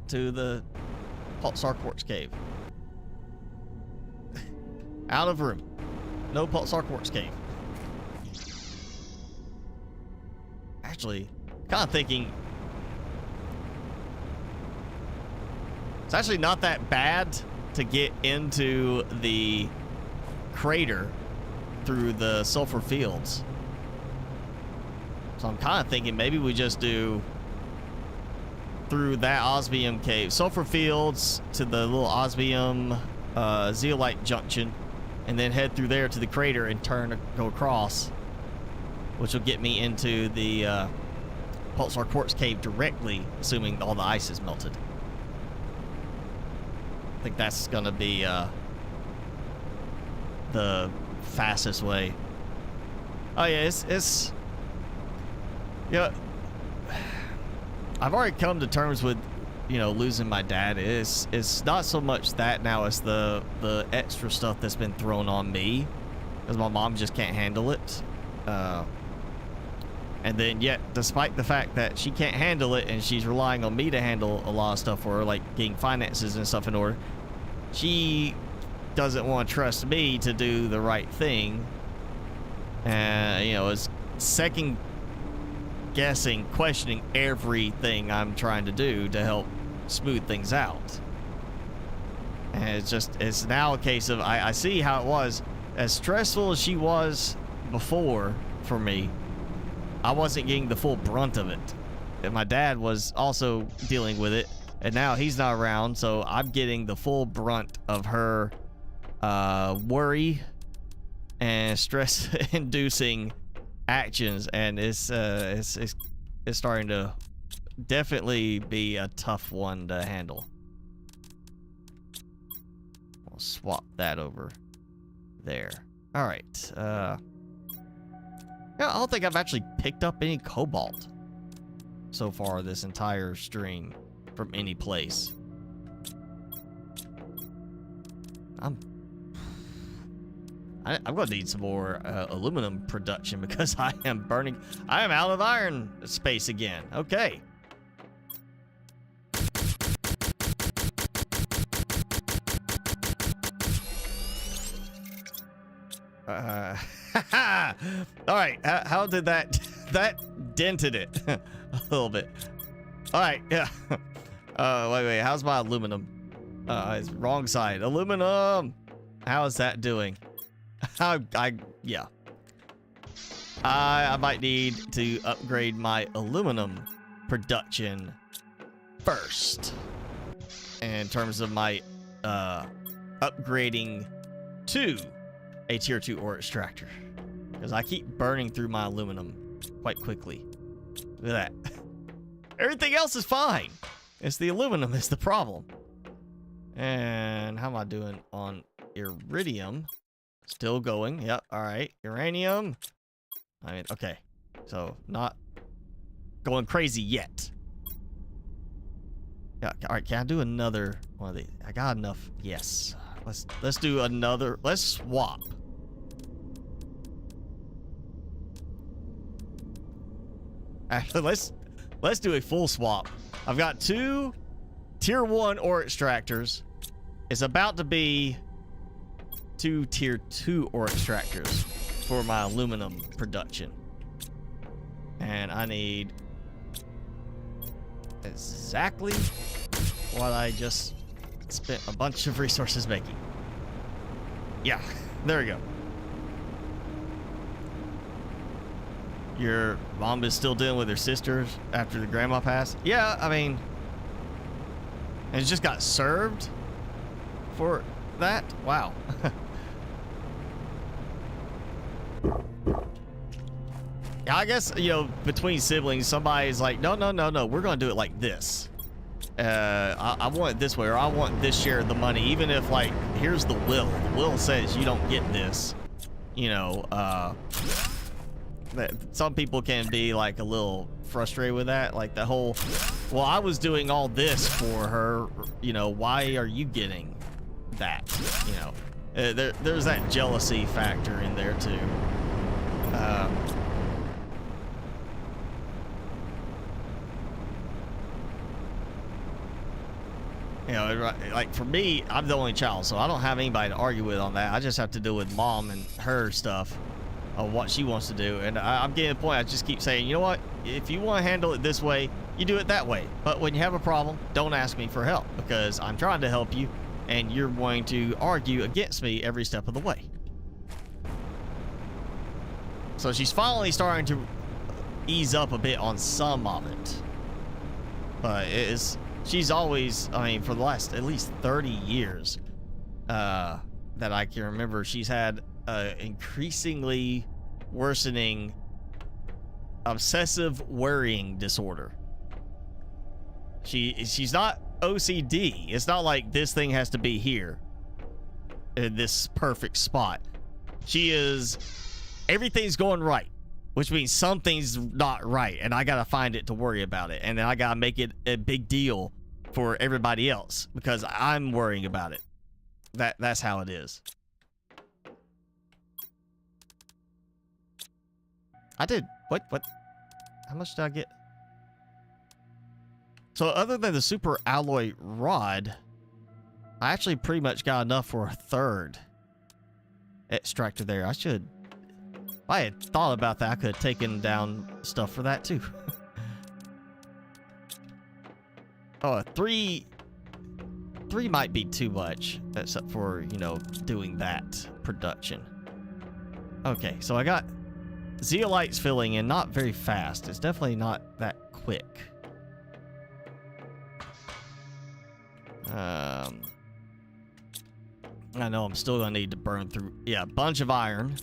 to the Pulsar Quartz Cave. Out of room. No Pulsar Quartz Cave. Actually, kind of thinking it's actually not that bad to get into the crater through the sulfur fields. So I'm kind of thinking maybe we just do through that osmium cave, sulfur fields to the little osmium zeolite junction, and then head through there to the crater and go across, which will get me into the Pulsar Quartz Cave directly, assuming all the ice is melted. I think that's gonna be the fastest way. Oh yeah, it's yeah. I've already come to terms with, you know, losing my dad. It's not so much that now as the extra stuff that's been thrown on me, because my mom just can't handle it. And then yet, despite the fact that she can't handle it and she's relying on me to handle a lot of stuff for her, like getting finances and stuff in order, she doesn't want to trust me to do the right thing. And, you know, is second guessing, questioning everything I'm trying to do to help smooth things out. And it's now a case of, I see how it was. As stressful as she was before for me, I wasn't getting the full brunt of it. And my dad was also dealing with it, and now he's not around, so I'm getting the full brunt of her worry and stress-inducing actions, and it's starting to definitely be a tough one to handle. We'll swap that over there. All right. Yeah, I don't think I've actually picked up any cobalt so far this entire stream from any place. I'm gonna need some more aluminum production because I am out of iron space again. Okay. All right. How did that dented it a little bit? All right. Yeah. Wait. How's my aluminum? It's wrong side. Aluminum. How is that doing? Yeah. I might need to upgrade my aluminum production first in terms of my upgrading to a tier 2 ore extractor, because I keep burning through my aluminum quite quickly. Look at that. Everything else is fine. It's the aluminum is the problem. And how am I doing on iridium? Still going. Yep. All right. Uranium. I mean, okay. So not going crazy yet. Yeah. All right. Can I do another one of these? I got enough. Yes. Let's do another. Let's swap. Actually, let's do a full swap. I've got 2 tier 1 ore extractors. It's about to be 2 tier 2 ore extractors for my aluminum production. And I need exactly what I just spent a bunch of resources making. Yeah, there we go. Your mom is still dealing with her sisters after the grandma passed? Yeah, I mean, and it just got served for that? Wow. I guess, you know, between siblings, somebody's like, no, no, no, no, we're going to do it like this. I want it this way, or I want this share of the money, even if, like, here's the will. The will says you don't get this. You know, some people can be, like, a little frustrated with that. Like, the whole, well, I was doing all this for her, you know, why are you getting that? You know, there's that jealousy factor in there, too. You know, like for me, I'm the only child, so I don't have anybody to argue with on that. I just have to deal with mom and her stuff of what she wants to do. And I'm getting to the point, I just keep saying, you know what? If you want to handle it this way, you do it that way. But when you have a problem, don't ask me for help, because I'm trying to help you, and you're going to argue against me every step of the way. So she's finally starting to ease up a bit on some of it. But it is... She's always, I mean, for the last at least 30 years that I can remember, she's had increasingly worsening obsessive worrying disorder. She's not OCD. It's not like this thing has to be here in this perfect spot. She is, everything's going right, which means something's not right, and I gotta find it to worry about it, and then I gotta make it a big deal for everybody else because I'm worrying about it. That's how it is. I did what? How much did I get? So other than the super alloy rod, I actually pretty much got enough for a third extractor there. I should. If I had thought about that, I could have taken down stuff for that too. Oh, three might be too much, except for, you know, doing that production. Okay, so I got zeolites filling in, not very fast. It's definitely not that quick. I know I'm still gonna need to burn through. Yeah, a bunch of iron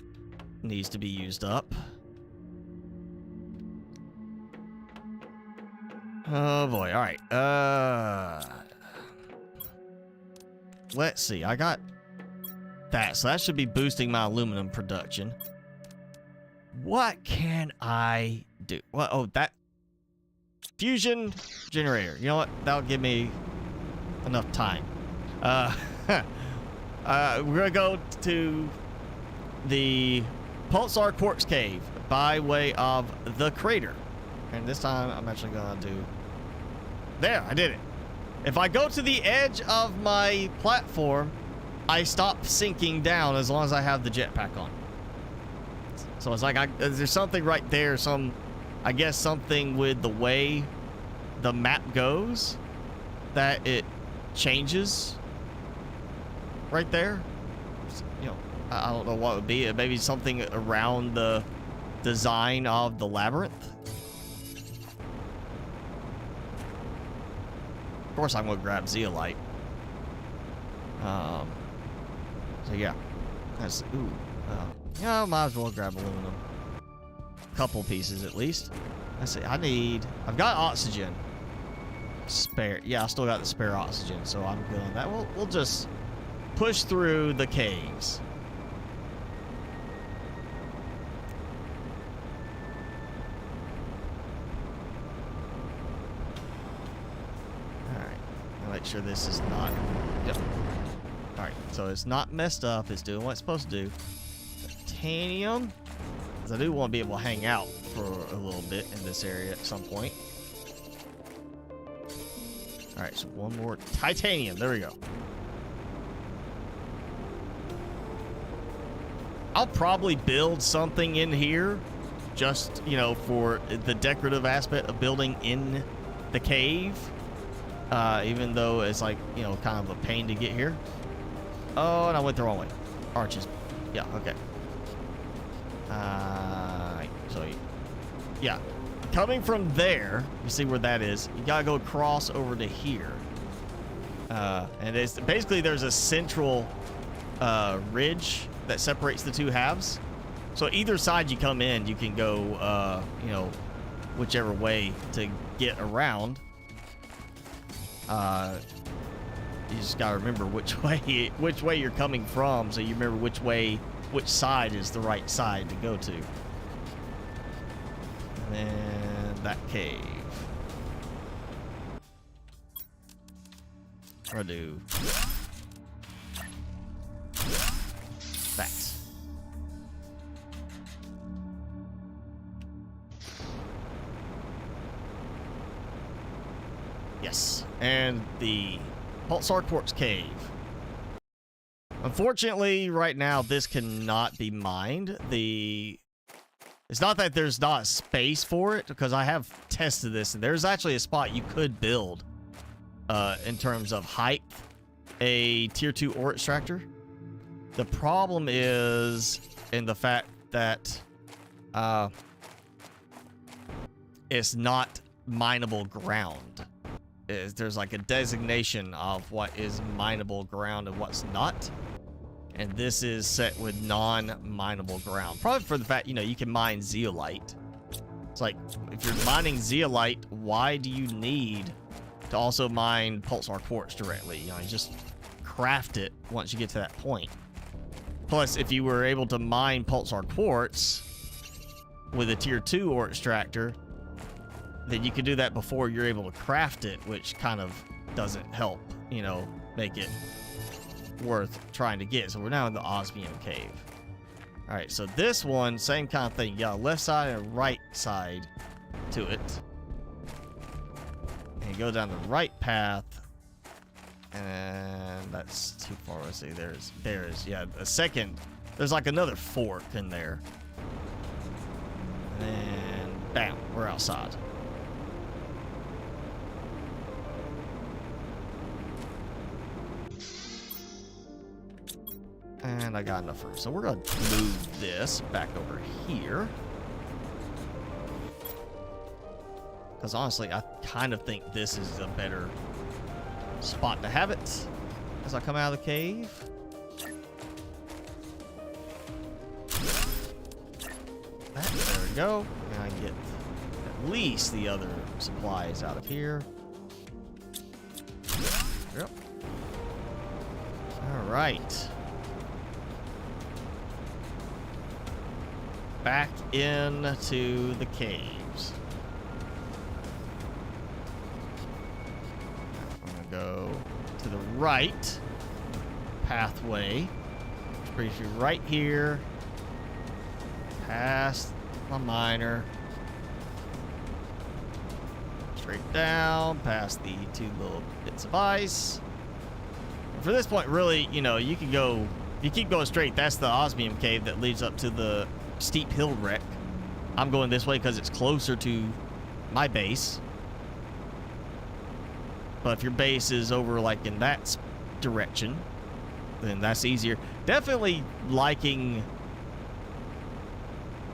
needs to be used up. Oh boy, all right. Let's see. I got that, so that should be boosting my aluminum production. What can I do? Well, oh, that fusion generator. You know what? That'll give me enough time. We're gonna go to the Pulsar Quartz Cave by way of the crater, and this time I'm actually gonna do. There, I did it. If I go to the edge of my platform, I stop sinking down as long as I have the jetpack on. So it's like there's something right there, I guess something with the way the map goes that it changes right there. You know, I don't know what it would be. Maybe something around the design of the labyrinth. Of course, I'm gonna grab zeolite. So yeah, that's yeah. Might as well grab aluminum. Couple pieces at least. Let's see. I've got oxygen. Spare. Yeah, I still got the spare oxygen, so I'm good on that. We'll just push through the caves. Make sure this is not. Yep. All right, so it's not messed up. It's doing what it's supposed to do. Titanium, because I do want to be able to hang out for a little bit in this area at some point. All right, so one more titanium. There we go. I'll probably build something in here, just, you know, for the decorative aspect of building in the cave. Even though it's like, you know, kind of a pain to get here. Oh, and I went the wrong way. Arches. Yeah, okay. So, yeah. Coming from there, you see where that is. You gotta go across over to here. And it's basically there's a central ridge that separates the two halves. So either side you come in, you can go, you know, whichever way to get around. You just gotta remember which way you're coming from, so you remember which side is the right side to go to. And then that cave. Or do that. Yes, and the Pulsar Quartz Cave. Unfortunately, right now, this cannot be mined. It's not that there's not space for it, because I have tested this, and there's actually a spot you could build, in terms of height, a tier 2 ore extractor. The problem is in the fact that it's not mineable ground. There's like a designation of what is mineable ground and what's not. And this is set with non-mineable ground. Probably for the fact, you know, you can mine zeolite. It's like, if you're mining zeolite, why do you need to also mine pulsar quartz directly? You know, you just craft it once you get to that point. Plus, if you were able to mine pulsar quartz with a tier 2 ore extractor, then you could do that before you're able to craft it, which kind of doesn't help, you know, make it worth trying to get. So we're now in the osmium cave. All right, so this one, same kind of thing. You got a left side and a right side to it. And you go down the right path. And that's too far. Let's see, there's, yeah, a second. There's like another fork in there. And then, bam, we're outside. And I got enough room. So we're going to move this back over here. Because honestly, I kind of think this is a better spot to have it as I come out of the cave. There we go. And I get at least the other supplies out of here. Yep. All right. Back into the caves. I'm gonna go to the right pathway, which brings you right here, past my miner, straight down, past the 2 little bits of ice. And for this point, really, you know, you can go, if you keep going straight, that's the osmium cave that leads up to the steep hill wreck. I'm going this way because it's closer to my base. But if your base is over like in that direction, then that's easier. Definitely liking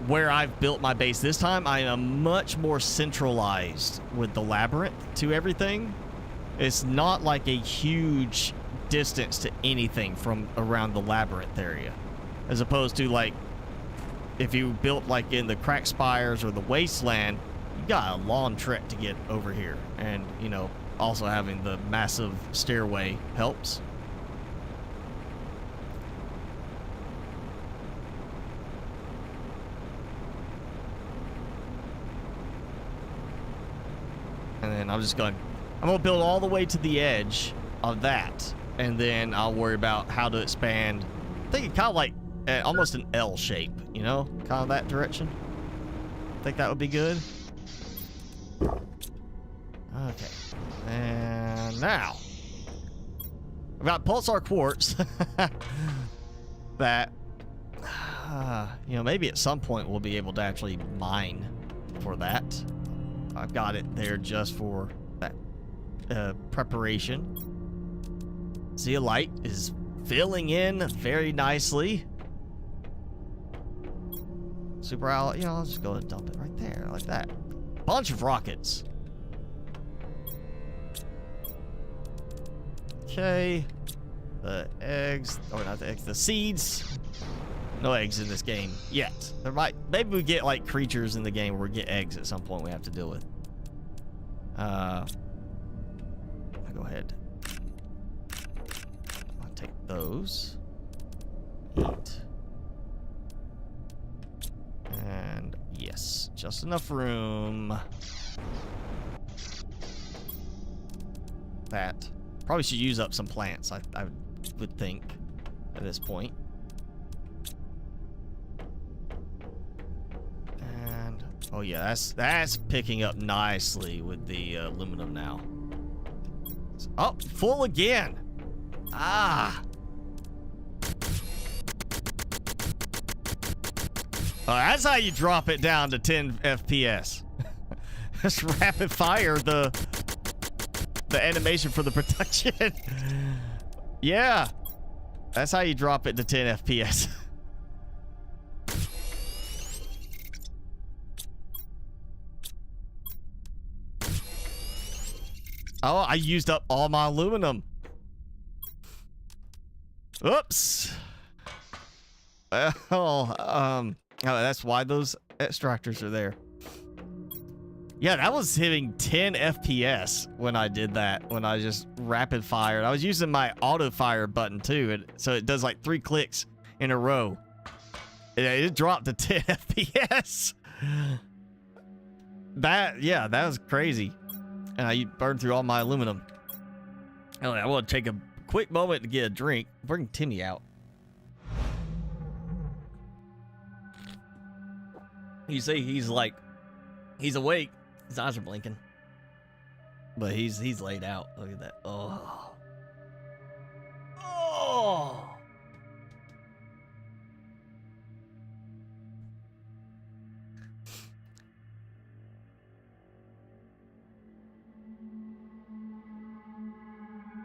where I've built my base this time. I am much more centralized with the labyrinth to everything. It's not like a huge distance to anything from around the labyrinth area, as opposed to like if you built like in the crack spires or the wasteland, you got a long trek to get over here. And, you know, also having the massive stairway helps. And then I'm gonna build all the way to the edge of that, and then I'll worry about how to expand. I think it kind of like almost an L shape, you know, kind of that direction. I think that would be good. Okay, and now I've got pulsar quartz that you know, maybe at some point we'll be able to actually mine for that. I've got it there just for that preparation. Zeolite is filling in very nicely. Super out, you know, I'll just go and dump it right there, like that. Bunch of rockets. Okay. The eggs, or not the eggs, the seeds. No eggs in this game yet. There might, maybe we get like creatures in the game where we get eggs at some point we have to deal with. I'll go ahead. I'll take those. Eat. And yes, just enough room. That probably should use up some plants, I would think, at this point. And oh yeah, that's picking up nicely with the aluminum now. Oh, full again. Ah. Oh, that's how you drop it down to 10 FPS. Just rapid fire the animation for the production. Yeah, that's how you drop it to 10 FPS. Oh, I used up all my aluminum. Oops. Oh, that's why those extractors are there. Yeah, that was hitting 10 FPS when I did that, when I just rapid fired. I was using my auto fire button too, so it does like 3 clicks in a row. It dropped to 10 FPS. That was crazy. And I burned through all my aluminum. I want to take a quick moment to get a drink. Bring Timmy out. You see, he's awake. His eyes are blinking. But he's laid out. Look at that. Oh. Oh.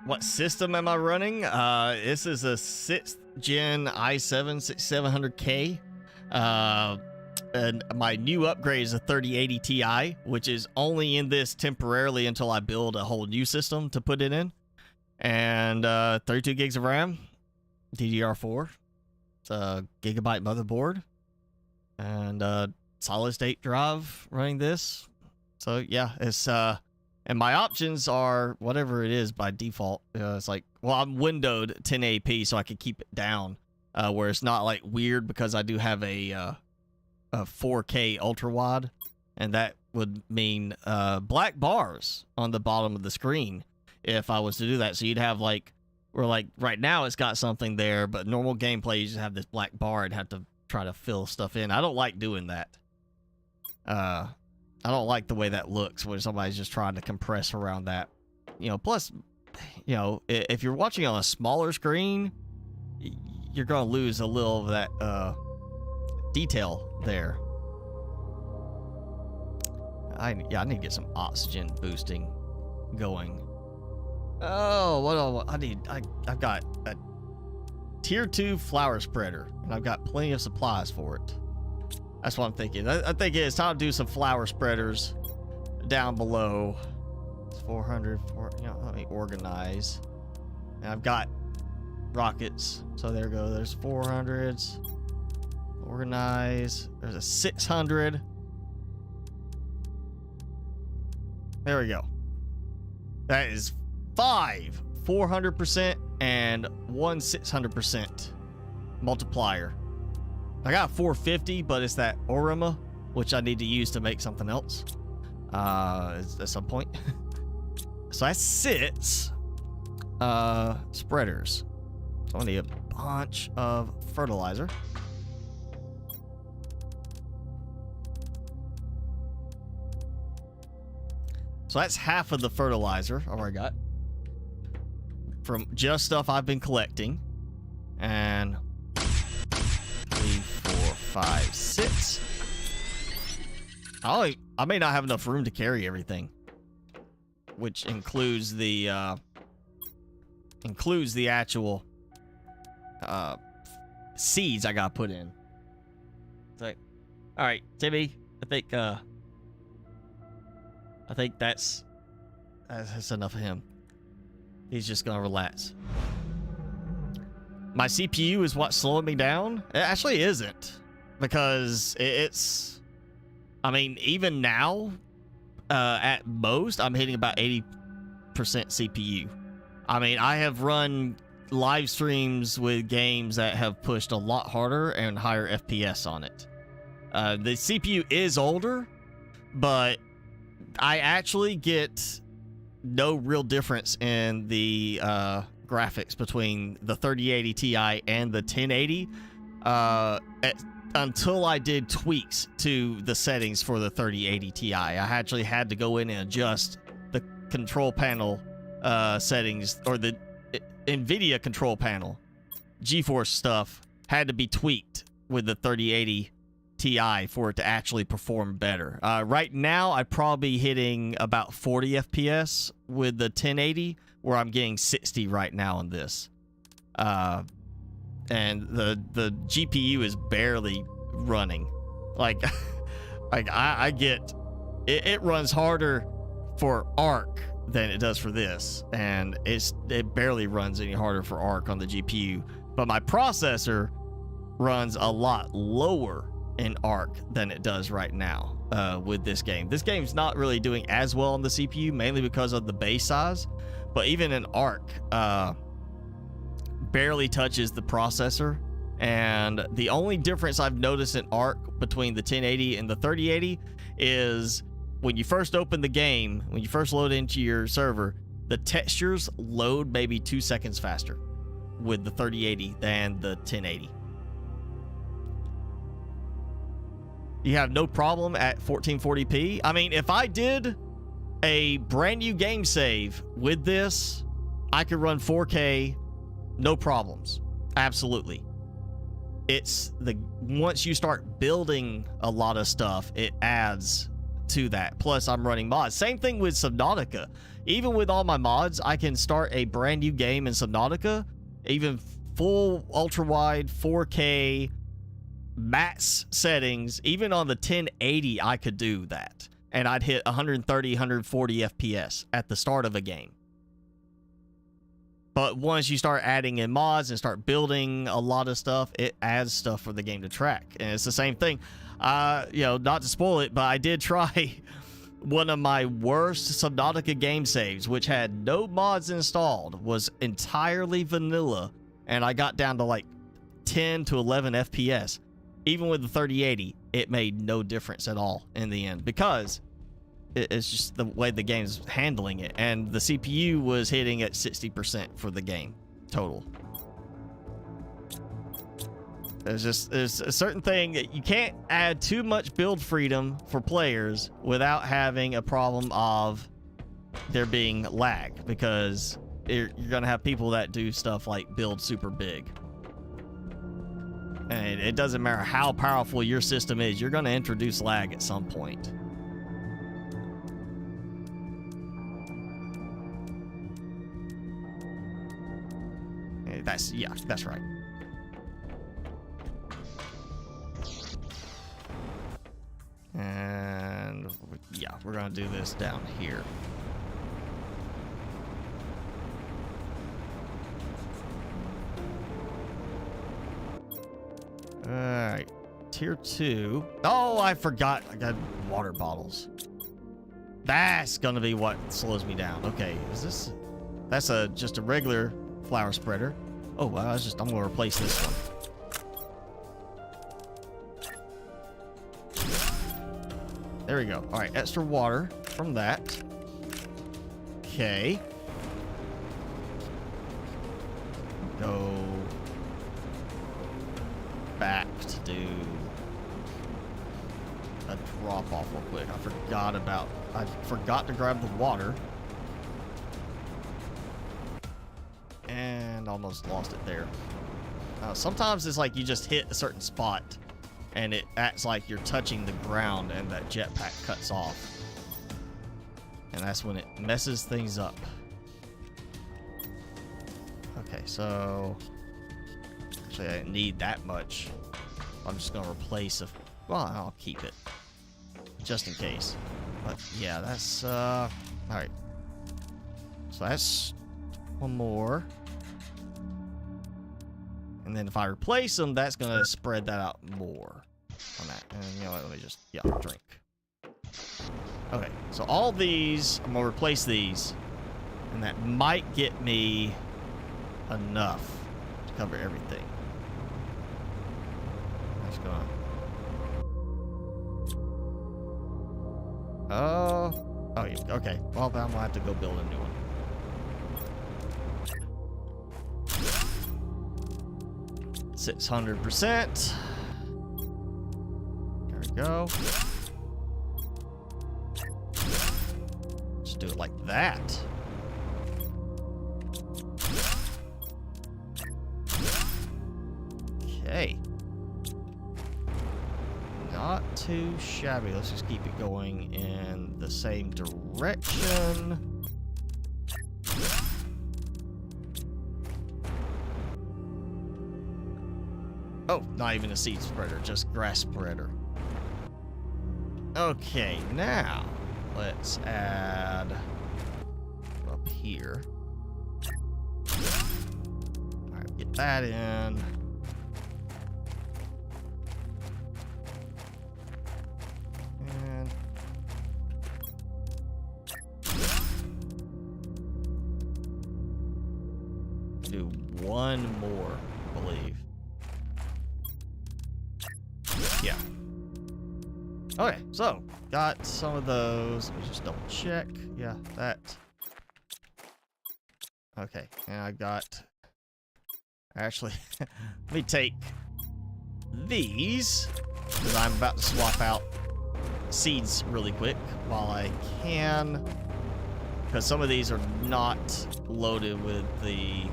What system am I running? This is a 6th gen i7 6700K. And my new upgrade is a 3080 Ti, which is only in this temporarily until I build a whole new system to put it in. And 32 gigs of RAM, DDR4, it's a gigabyte motherboard, and solid state drive running this. So yeah, it's and my options are whatever it is by default. It's like, well, I'm windowed 1080p so I can keep it down where it's not like weird, because I do have a 4K ultra wide, and that would mean black bars on the bottom of the screen if I was to do that. So you'd have like, or like right now it's got something there, but normal gameplay you just have this black bar and have to try to fill stuff in. I don't like doing that. I don't like the way that looks when somebody's just trying to compress around that. You know, plus, you know, if you're watching on a smaller screen, you're going to lose a little of that detail there. I need to get some oxygen boosting going. Oh, what I need? I've got a tier 2 flower spreader, and I've got plenty of supplies for it. That's what I'm thinking. I think it's time to do some flower spreaders down below. It's 400. You know, let me organize. And I've got rockets, so there we go. There's 400s. Organize. There's a 600. There we go. That is 5 400% and 1 600% multiplier. I got 450, but it's that Orima, which I need to use to make something else at some point. So that's 6 spreaders. So I need a bunch of fertilizer. So that's half of the fertilizer I already got from just stuff I've been collecting. And 3, 4, 5, 6. I may not have enough room to carry everything, which includes the actual seeds I got put in. It's like, all right, Timmy, I think that's enough of him. He's just gonna relax. my CPU is what's slowing me down. It actually isn't, because it's, I mean, even now, at most, I'm hitting about 80% CPU. I mean, I have run live streams with games that have pushed a lot harder and higher FPS on it. The CPU is older, but I actually get no real difference in the graphics between the 3080 Ti and the 1080 until I did tweaks to the settings for the 3080 Ti. I actually had to go in and adjust the control panel settings, or the NVIDIA control panel. GeForce stuff had to be tweaked with the 3080 Ti for it to actually perform better. Right now, I'd probably hitting about 40 FPS with the 1080, where I'm getting 60 right now on this. And the GPU is barely running. Like, I get it runs harder for Arc than it does for this, and it barely runs any harder for Arc on the GPU. But my processor runs a lot lower in Arc than it does right now with this game. This game's not really doing as well on the CPU, mainly because of the base size. But even in Arc, barely touches the processor. And the only difference I've noticed in Arc between the 1080 and the 3080 is when you first open the game, when you first load into your server, the textures load maybe 2 seconds faster with the 3080 than the 1080. You have no problem at 1440p. I mean, if I did a brand new game save with this, I could run 4K, no problems. Absolutely. It's once you start building a lot of stuff, it adds to that. Plus, I'm running mods. Same thing with Subnautica. Even with all my mods, I can start a brand new game in Subnautica, even full ultra wide 4K max settings. Even on the 1080, I could do that, and I'd hit 130, 140 FPS at the start of a game. But once you start adding in mods and start building a lot of stuff, it adds stuff for the game to track. And it's the same thing. You know, not to spoil it, but I did try one of my worst Subnautica game saves, which had no mods installed, was entirely vanilla, and I got down to like 10 to 11 FPS. Even with the 3080, it made no difference at all in the end, because it's just the way the game's handling it. And the CPU was hitting at 60% for the game total. There's a certain thing that you can't add too much build freedom for players without having a problem of there being lag, because you're going to have people that do stuff like build super big. And it doesn't matter how powerful your system is, you're going to introduce lag at some point. That's right. And yeah, we're gonna do this down here. All right, tier 2. Oh, I forgot. I got water bottles. That's gonna be what slows me down. Okay, is this? That's just a regular flower spreader. Oh, well, I'm gonna replace this one. There we go. All right, extra water from that. Okay. Go back to do a drop off real quick. I forgot to grab the water. And almost lost it there. Sometimes it's like you just hit a certain spot and it acts like you're touching the ground and that jetpack cuts off. And that's when it messes things up. Okay, so actually I didn't need that much. I'm just gonna replace well, I'll keep it just in case. But yeah, that's all right. So that's one more. And then if I replace them, that's going to spread that out more on that. And you know what, let me just, yeah, drink. Okay, so all these, I'm going to replace these. And that might get me enough to cover everything. I'm just going to... Oh, yeah, okay. Well, I'm going to have to go build a new one. 600%. There we go. Just do it like that. Okay. Not too shabby. Let's just keep it going in the same direction. Oh, not even a seed spreader, just grass spreader. Okay, now let's add up here. All right, get that in. And do one more, I believe. Yeah. Okay, so got some of those. Let me just double check. Yeah, that. Okay, and I got. Actually, let me take these because I'm about to swap out seeds really quick while I can, because some of these are not loaded with the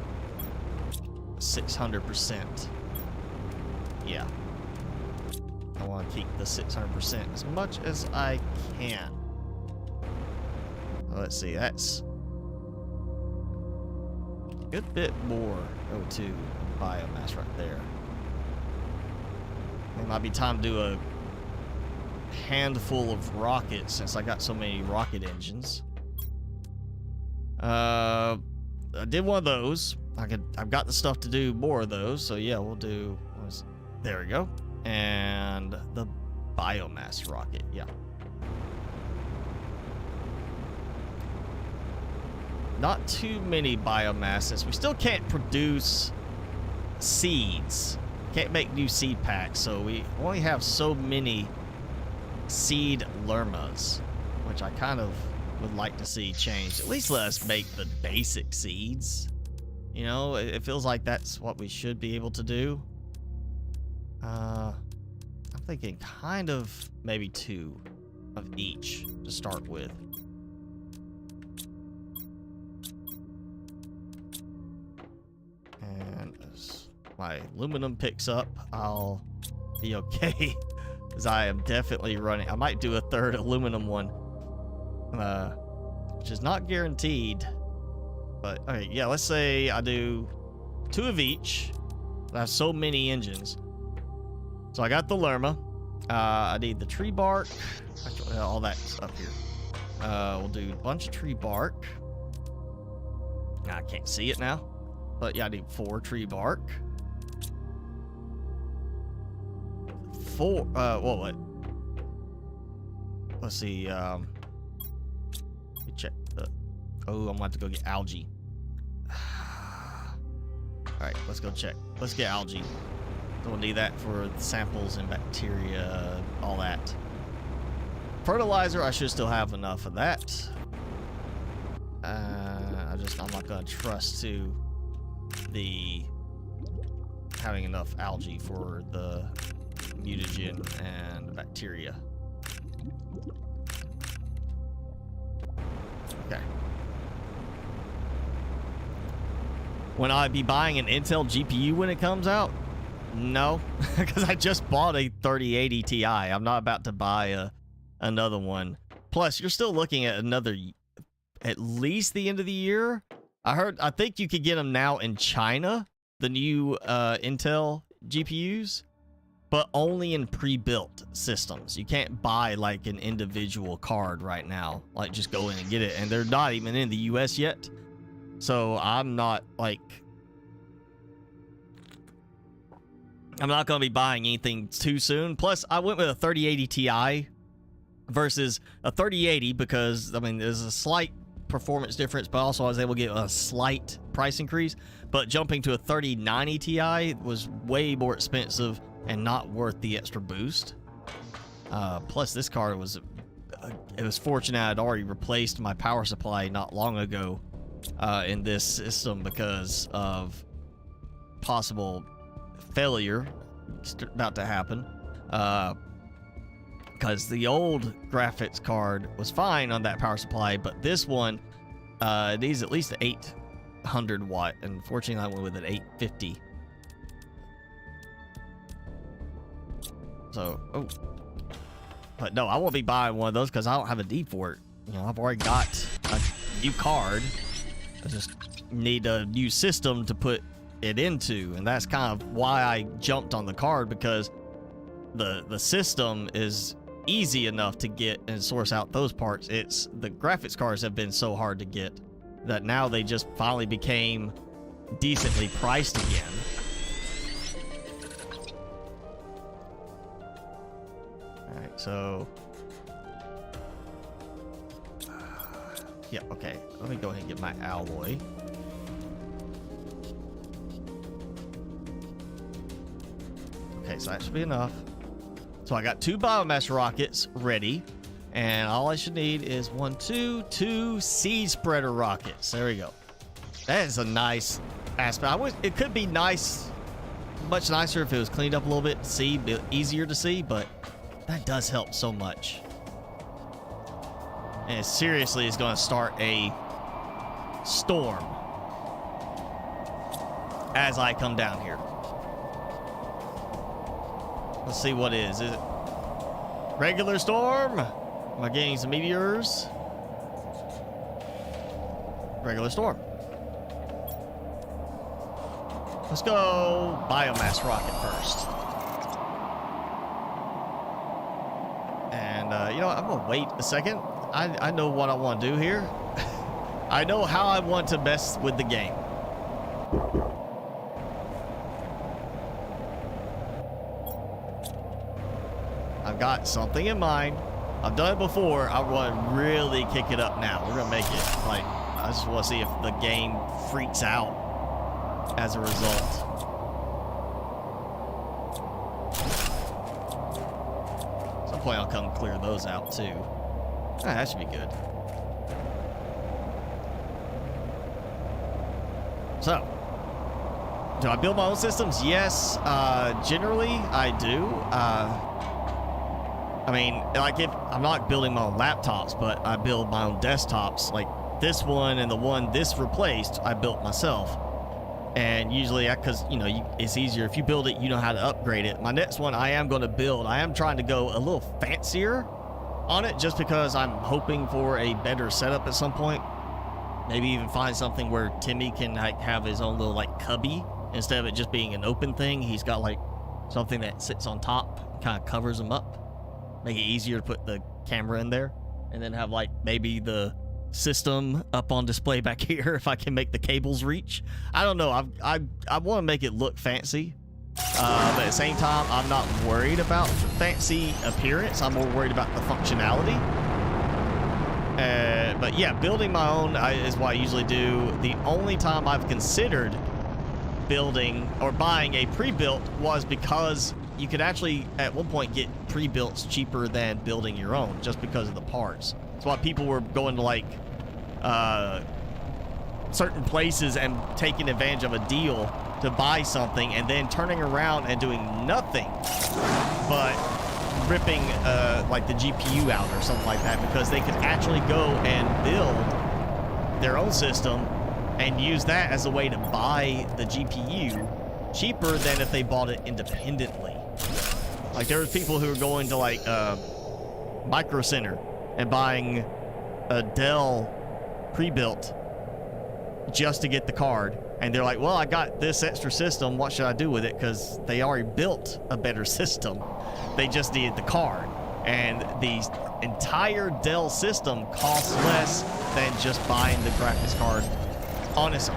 600%. Yeah. I want to keep the 600% as much as I can. Let's see, that's a good bit more O2 biomass right there. It might be time to do a handful of rockets since I got so many rocket engines. I did one of those. I've got the stuff to do more of those, so yeah, we'll do. There we go. And the biomass rocket, yeah. Not too many biomasses. We still can't produce seeds. Can't make new seed packs, so we only have so many seed lermas, which I kind of would like to see changed. At least let us make the basic seeds. You know, it feels like that's what we should be able to do. I'm thinking kind of maybe 2 of each to start with. And as my aluminum picks up, I'll be okay. Because I am definitely running. I might do a 3rd aluminum one. Which is not guaranteed. But, okay, yeah, let's say I do 2 of each. I have so many engines. So I got the lerma. I need the tree bark. Actually, all that's up here. We'll do a bunch of tree bark. I can't see it now. But yeah, I need 4 tree bark. 4, well, what? Let's see, let me check the, oh, I'm about to go get algae. Alright, let's go check. Let's get algae. We'll need that for samples and bacteria, all that. Fertilizer, I should still have enough of that. I'm not gonna trust to the having enough algae for the mutagen and bacteria. Okay. When I be buying an Intel GPU when it comes out? No, because I just bought a 3080 Ti. I'm not about to buy another one. Plus, you're still looking at another, at least the end of the year. I think you could get them now in China, the new Intel GPUs, but only in pre-built systems. You can't buy like an individual card right now. Like just go in and get it, and they're not even in the US yet. So I'm not like, I'm not going to be buying anything too soon. Plus, I went with a 3080 Ti versus a 3080 because, I mean, there's a slight performance difference, but also I was able to get a slight price increase. But jumping to a 3090 Ti was way more expensive and not worth the extra boost. Plus, this card was, it was fortunate I'd already replaced my power supply not long ago in this system because of possible failure about to happen. Because the old graphics card was fine on that power supply, but this one needs at least an 800 watt, and fortunately I went with an 850. So, oh. But no, I won't be buying one of those because I don't have a D for it. You know, I've already got a new card. I just need a new system to put it into, and that's kind of why I jumped on the card, because the system is easy enough to get and source out those parts. It's the graphics cards have been so hard to get that now they just finally became decently priced again. All right, so yeah, okay, let me go ahead and get my alloy. Okay, so that should be enough. So I got 2 biomass rockets ready, and all I should need is 2 seed spreader rockets. There we go. That is a nice aspect. It could be nice, much nicer if it was cleaned up a little bit to see, bit easier to see, but that does help so much. And it seriously is going to start a storm as I come down here. Let's see what is. Is it regular storm? Am I getting some meteors? Regular storm. Let's go biomass rocket first. And you know what? I'm gonna wait a second. I know what I want to do here. I know how I want to mess with the game. I've got something in mind. I've done it before. I want to really kick it up now. We're gonna make it like, I just want to see if the game freaks out as a result. At some point I'll come clear those out too. Ah, that should be good. So, do I build my own systems? Yes, generally I do. I mean, like, if I'm not building my own laptops, but I build my own desktops. Like this one and the one this replaced, I built myself. And usually, because, you know, it's easier. If you build it, you know how to upgrade it. My next one I am going to build, I am trying to go a little fancier on it just because I'm hoping for a better setup at some point. Maybe even find something where Timmy can like have his own little like cubby instead of it just being an open thing. He's got like something that sits on top and kind of covers him up. Make it easier to put the camera in there, and then have like maybe the system up on display back here if I can make the cables reach. I don't know. I want to make it look fancy, but at the same time, I'm not worried about fancy appearance. I'm more worried about the functionality. But yeah, building my own is what I usually do. The only time I've considered building or buying a pre-built was because you could actually at one point get pre-builts cheaper than building your own just because of the parts. That's why people were going to like certain places and taking advantage of a deal to buy something and then turning around and doing nothing but ripping like the GPU out or something like that, because they could actually go and build their own system and use that as a way to buy the GPU cheaper than if they bought it independently. Like there was people who were going to like Micro Center and buying a Dell pre-built just to get the card, and they're like, well, I got this extra system, what should I do with it? Because they already built a better system, they just needed the card, and the entire Dell system costs less than just buying the graphics card on its own.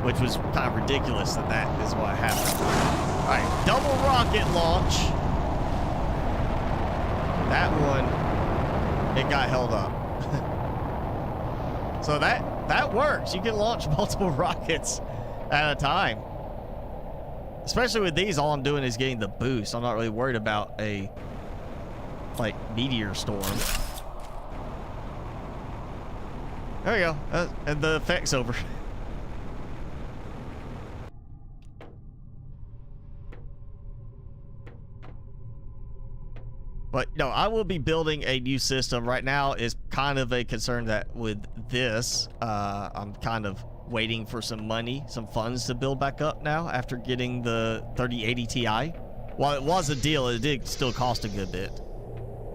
which was kind of ridiculous that is what happened. All right, double rocket launch. That one, it got held up. So that works. You can launch multiple rockets at a time. Especially with these, all I'm doing is getting the boost. I'm not really worried about a, like, meteor storm. There we go. And the effect's over. But no, I will be building a new system. Right now is kind of a concern that with this, I'm kind of waiting for some money, some funds to build back up now after getting the 3080 Ti. While it was a deal, it did still cost a good bit.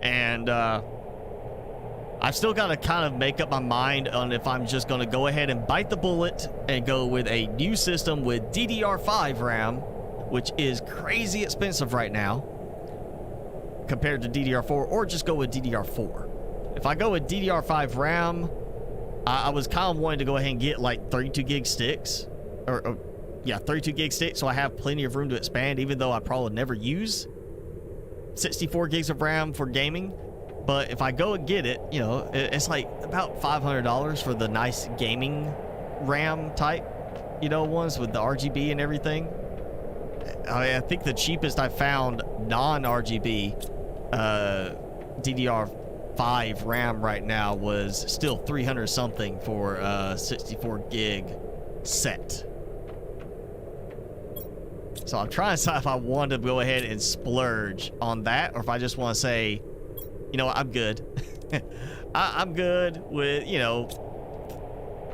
And I've still got to kind of make up my mind on if I'm just going to go ahead and bite the bullet and go with a new system with DDR5 RAM, which is crazy expensive right now compared to DDR4, or just go with DDR4. If I go with DDR5 RAM, I was kind of wanting to go ahead and get like 32 gig sticks, or yeah, 32 gig sticks, so I have plenty of room to expand, even though I probably never use 64 gigs of RAM for gaming. But if I go and get it, you know, it's like about $500 for the nice gaming RAM type, you know, ones with the RGB and everything. I think the cheapest I found non-RGB DDR5 RAM right now was still 300 something for 64 gig set. So I'm trying to decide if I want to go ahead and splurge on that, or if I just want to say, you know what, I'm good. I'm good with, you know,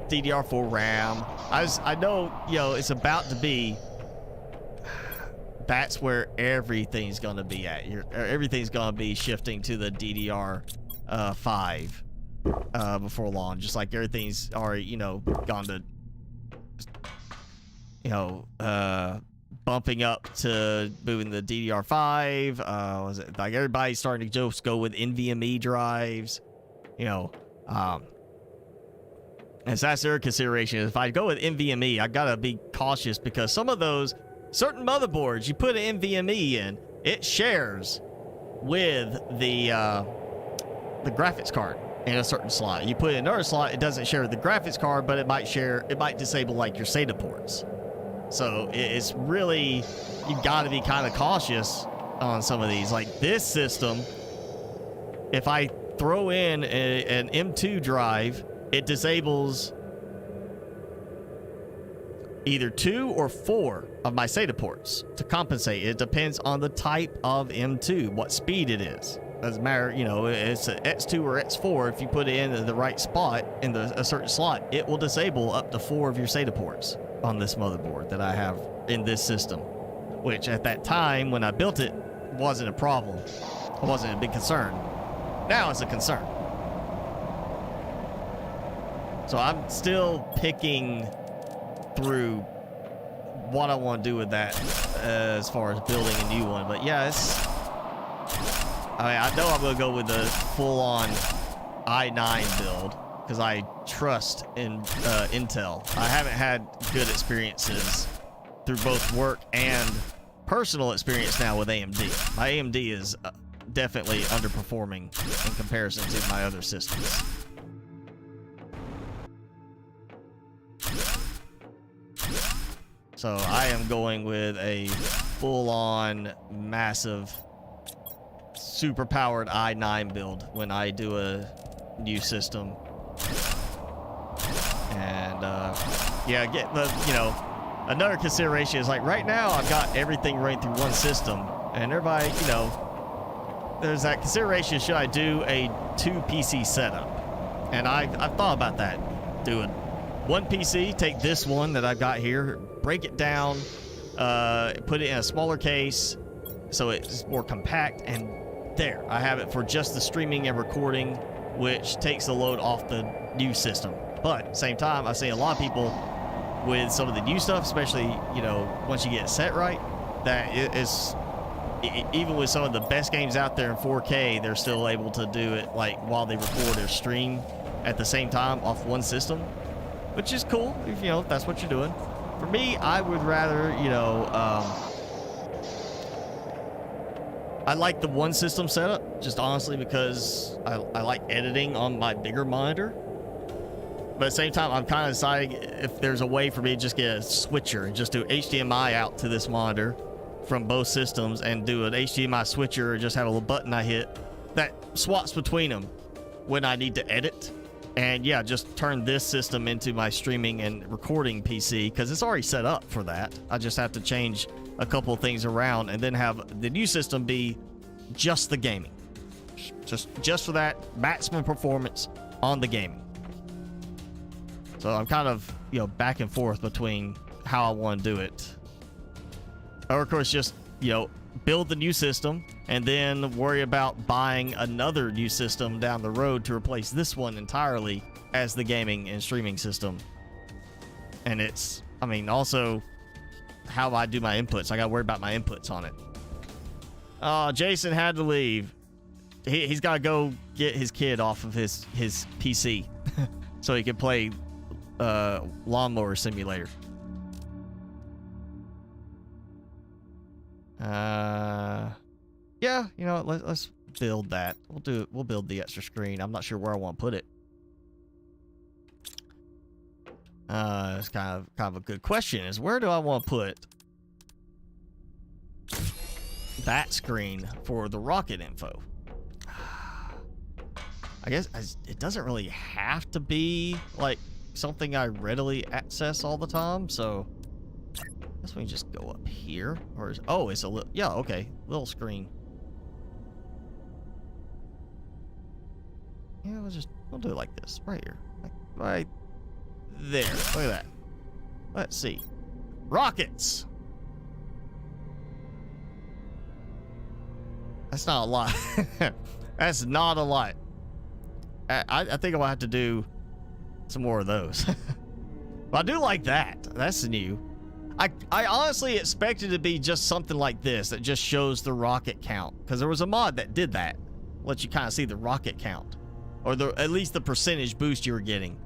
DDR4 RAM. I know, you know, it's about to be, that's where everything's going to be at. Everything's going to be shifting to the DDR5 before long. Just like everything's already, you know, gone to, you know, bumping up to moving the DDR5. Was it like everybody's starting to just go with NVMe drives, you know, and so that's their consideration. If I go with NVMe, I gotta be cautious because some of those certain motherboards, you put an NVMe in, it shares with the graphics card in a certain slot. You put in another slot, it doesn't share with the graphics card, but it might disable like your SATA ports. So it's really, you got to be kind of cautious on some of these. Like this system, if I throw in an M2 drive, it disables either 2 or 4 of my SATA ports to compensate. It depends on the type of M2, what speed it is. Doesn't matter, you know, it's an X2 or X4. If you put it in the right spot in a certain slot, it will disable up to 4 of your SATA ports on this motherboard that I have in this system, which at that time when I built it wasn't a problem. It wasn't a big concern. Now it's a concern. So I'm still picking through what I want to do with that as far as building a new one. But yeah, I know I'm going to go with the full-on i9 build because I trust in Intel. I haven't had good experiences through both work and personal experience now with AMD. My AMD is definitely underperforming in comparison to my other systems. So I am going with a full-on massive super powered i9 build when I do a new system. And yeah, get the, you know, another consideration is like right now I've got everything running through one system, and everybody, you know, there's that consideration, should I do a 2 PC setup? And I've thought about that, doing one PC, take this one that I've got here, break it down, put it in a smaller case so it's more compact, and there I have it for just the streaming and recording, which takes the load off the new system. But at the same time, I've seen a lot of people with some of the new stuff, especially, you know, once you get it set right, that it is, even with some of the best games out there in 4K, they're still able to do it like while they record or stream at the same time off one system, which is cool if, you know, that's what you're doing. For me, I would rather, you know, I like the one system setup, just honestly because I like editing on my bigger monitor. But at the same time, I'm kind of deciding if there's a way for me to just get a switcher and just do HDMI out to this monitor from both systems and do an HDMI switcher and just have a little button I hit that swaps between them when I need to edit. And yeah, just turn this system into my streaming and recording PC because it's already set up for that. I just have to change a couple of things around and then have the new system be just the gaming. Just for that maximum performance on the gaming. So I'm kind of, you know, back and forth between how I want to do it. Or of course, just, you know, build the new system and then worry about buying another new system down the road to replace this one entirely as the gaming and streaming system. And it's, I mean, also how I do my inputs. I got to worry about my inputs on it. Jason had to leave. He's got to go get his kid off of his PC so he can play Lawnmower Simulator. Yeah, you know, let's build that. We'll build the extra screen. I'm not sure where I want to put it. It's kind of a good question. Is where do I want to put that screen for the rocket info? I guess it doesn't really have to be like something I readily access all the time, so I guess we can just go up here. Or is, oh, it's a little, yeah, okay, little screen. Yeah, we'll do it like this, right here, like right there. Look at that. Let's see, rockets. That's not a lot. That's not a lot. I think I'm gonna have to do some more of those. But I do like that. That's new. I honestly expected it to be just something like this that just shows the rocket count, because there was a mod that did that, let you kind of see the rocket count, or at least the percentage boost you were getting.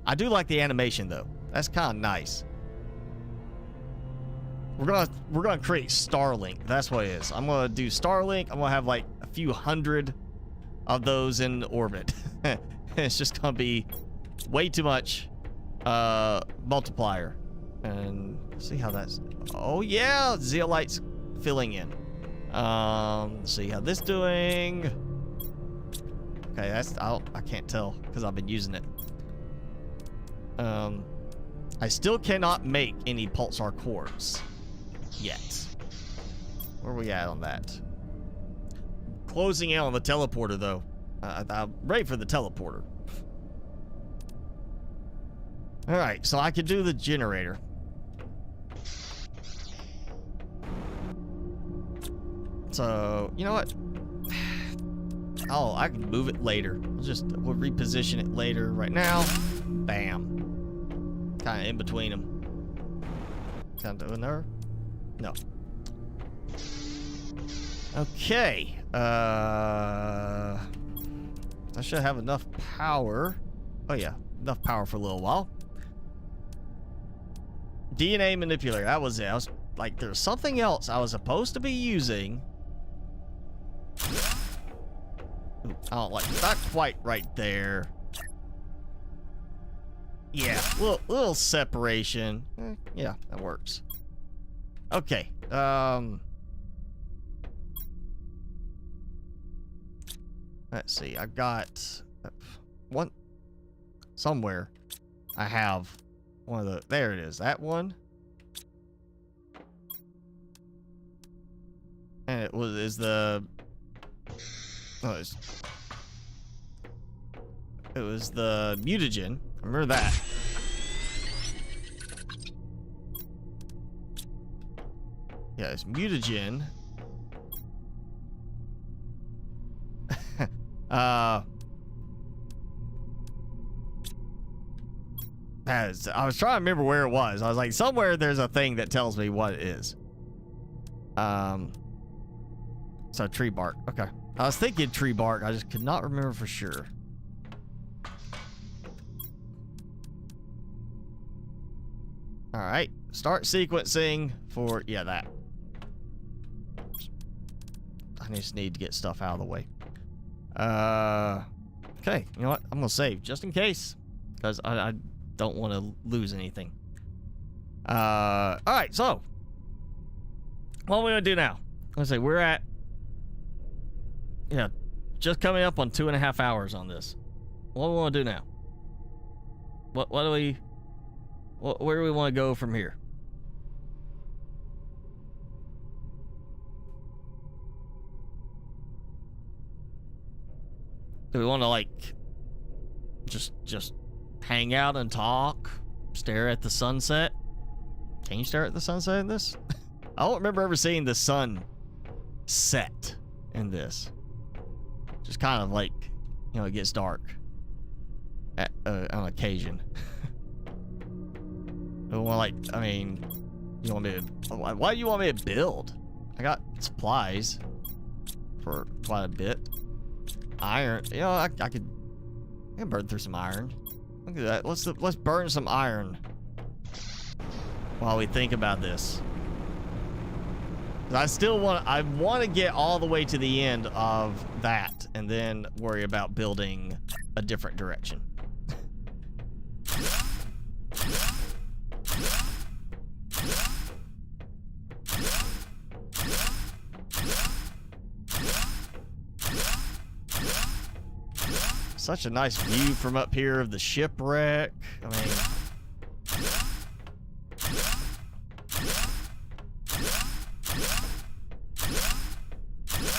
I do like the animation though. That's kind of nice. We're gonna create Starlink. That's what it is. I'm gonna do Starlink. I'm gonna have like a few hundred of those in orbit. It's just gonna be way too much multiplier. And see how that's, oh yeah, zeolites filling in. Let's see how this doing. Okay, that's, I can't tell because I've been using it. I still cannot make any pulsar cores yet. Where are we at on that? Closing in on the teleporter though. I'm ready for the teleporter. All right, so I could do the generator. So, you know what? Oh, I can move it later. We'll reposition it later. Right now, bam. Kind of in between them. Kind of doing there? No. Okay. I should have enough power. Oh yeah, enough power for a little while. DNA manipulator. That was it. I was like, there's something else I was supposed to be using. Ooh, I don't like, not quite right there. Yeah, little separation. Yeah, that works. Okay. Let's see. I've got one somewhere. I have one of the. There it is. That one. And it was the. Oh, it was the mutagen. Remember that. Yeah, it's mutagen. I was trying to remember where it was. I was like, somewhere there's a thing that tells me what it is. So tree bark. Okay. I was thinking tree bark. I just could not remember for sure. All right, start sequencing for, yeah, that. I just need to get stuff out of the way. Okay, you know what? I'm gonna save just in case, because I don't want to lose anything. All right, so what are we gonna do now? Let's say we're at, yeah, just coming up on 2.5 hours on this. What do we want to do now? What do we? Where do we want to go from here? Do we want to like just hang out and talk, stare at the sunset? Can you stare at the sunset in this? I don't remember ever seeing the sun set in this. Just kind of like, you know, it gets dark on occasion. Like, I mean, you want me to? Why do you want me to build? I got supplies for quite a bit. Iron, you know, I can burn through some iron. Look at that. Let's burn some iron while we think about this. I want to get all the way to the end of that and then worry about building a different direction. Such a nice view from up here of the shipwreck. I mean,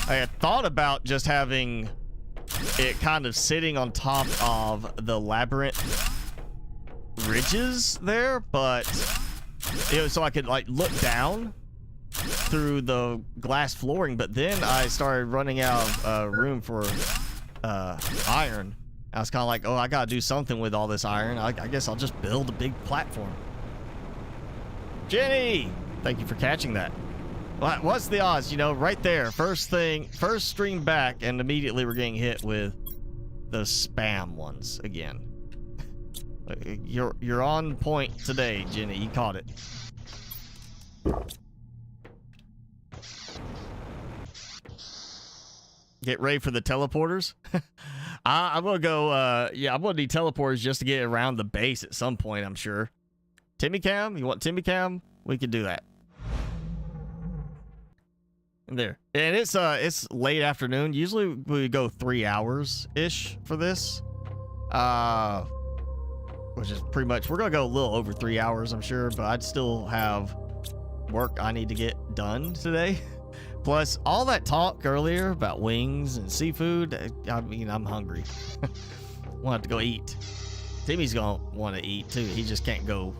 I had thought about just having it kind of sitting on top of the labyrinth ridges there, but you know, so I could like look down through the glass flooring. But then I started running out of room for iron. I was kind of like, oh, I gotta do something with all this iron. I guess I'll just build a big platform. Jenny, thank you for catching that. What's the odds? You know, right there, first stream back, and immediately we're getting hit with the spam ones again. You're on point today, Jenny. You caught it. Get ready for the teleporters. I'm gonna go. Yeah, I'm gonna need teleporters just to get around the base at some point, I'm sure. Timmy Cam, you want Timmy Cam? We can do that. There, and it's late afternoon. Usually we go 3 hours ish for this, which is pretty much, we're gonna go a little over 3 hours, I'm sure, but I'd still have work I need to get done today. Plus all that talk earlier about wings and seafood, I mean, I'm hungry. Want to go eat. Timmy's gonna want to eat too. He just can't go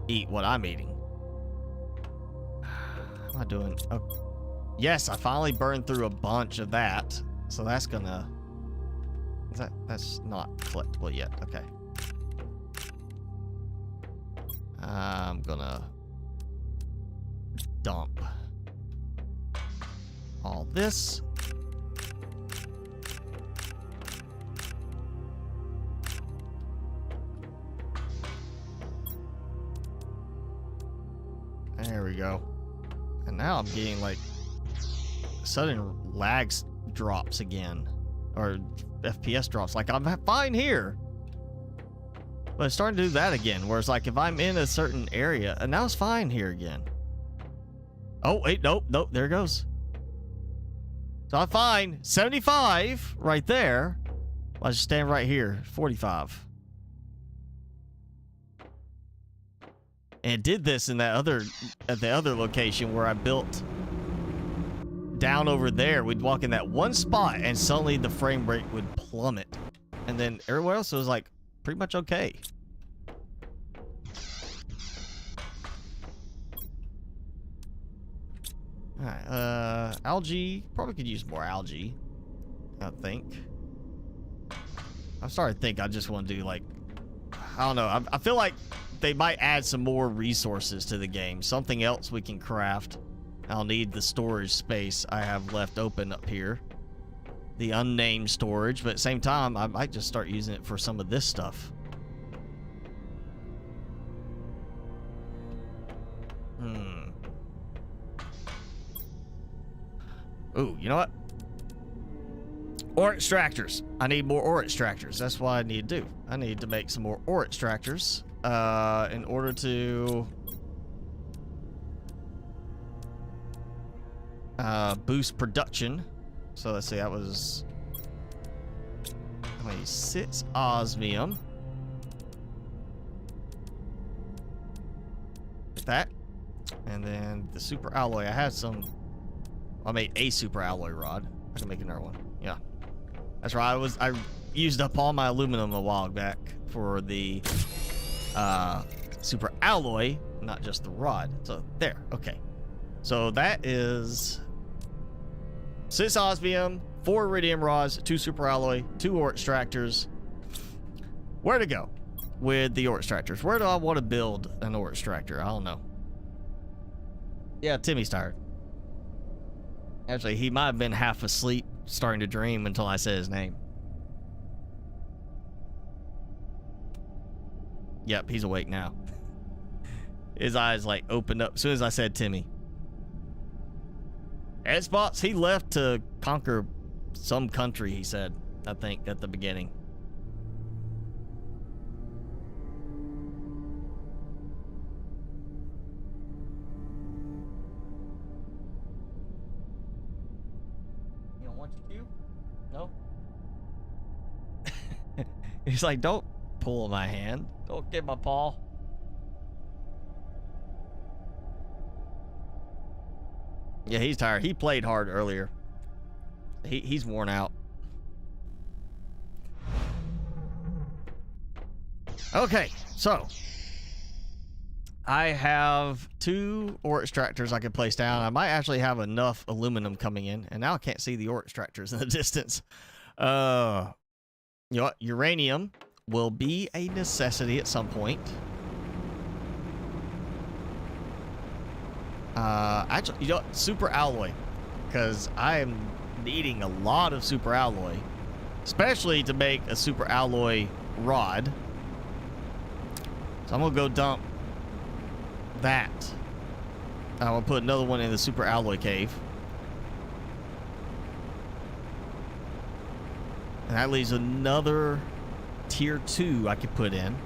eat what I'm eating. What am I doing? Oh. Yes, I finally burned through a bunch of that, so that's gonna. That's not collectible yet. Okay. I'm gonna dump all this. There we go. And now I'm getting like sudden lag drops again, or FPS drops. Like I'm fine here, but it's starting to do that again, where it's like if I'm in a certain area, and now it's fine here again. Oh wait, nope, there it goes. So I'm fine. 75 right there. I'll just stand right here. 45. And it did this in that other, at the other location where I built down over there. We'd walk in that one spot and suddenly the frame rate would plummet, and then everywhere else was like pretty much okay. All right, algae, probably could use more algae, I think. I'm starting to think I just want to do like, I don't know, I feel like they might add some more resources to the game, something else we can craft. I'll need the storage space I have left open up here. The unnamed storage, but at the same time, I might just start using it for some of this stuff. Ooh, you know what? Ore extractors. I need more ore extractors. That's what I need to do. I need to make some more ore extractors in order to boost production. So let's see, that was how many? 6 osmium. That. And then the super alloy. I had some. I made a super alloy rod. I can make another one. Yeah. That's right. I used up all my aluminum a while back for the super alloy, not just the rod. So there. Okay. So that is 6 osmium, 4 iridium rods, 2 super alloy, 2 ore extractors. Where to go with the ore extractors? Where do I want to build an ore extractor? I don't know. Yeah, Timmy's tired. Actually, he might have been half asleep, starting to dream until I said his name. Yep, he's awake now. His eyes like opened up as soon as I said Timmy. Xbox, he left to conquer some country, he said, I think, at the beginning. You don't want your cue? No? He's like, don't pull my hand. Don't get my paw. Yeah, he's tired. He played hard earlier. He's worn out. Okay, so I have 2 ore extractors I can place down. I might actually have enough aluminum coming in, and now I can't see the ore extractors in the distance. You know what? Uranium will be a necessity at some point. Actually, you know what? Super alloy, because I am needing a lot of super alloy, especially to make a super alloy rod. So I'm gonna go dump that. I'm gonna put another one in the super alloy cave, and that leaves another tier 2 I could put in.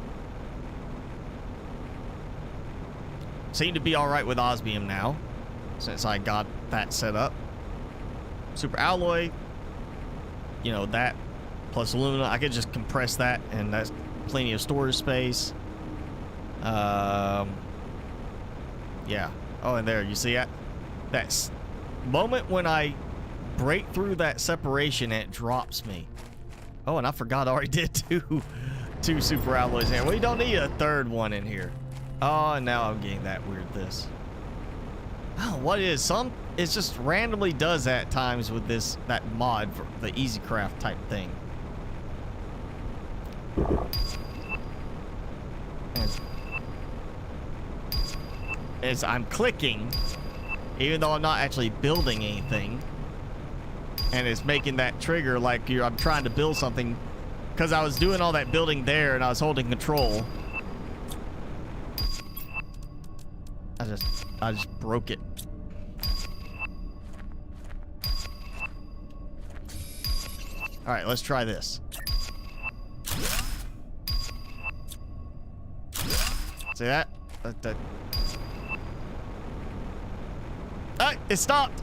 Seem to be all right with osmium now, since I got that set up. Super alloy, you know, that plus aluminum, I could just compress that, and that's plenty of storage space. Yeah. Oh, and there, you see that? That moment when I break through that separation, it drops me. Oh, and I forgot I already did two super alloys in. We don't need a third one in here. Oh, and now I'm getting that weird this. Oh, what is it just randomly does that at times with that mod for the easy craft type thing. As I'm clicking, even though I'm not actually building anything, and it's making that trigger like I'm trying to build something, because I was doing all that building there and I was holding control. I just broke it. All right, let's try this. See that? Ah, it stopped.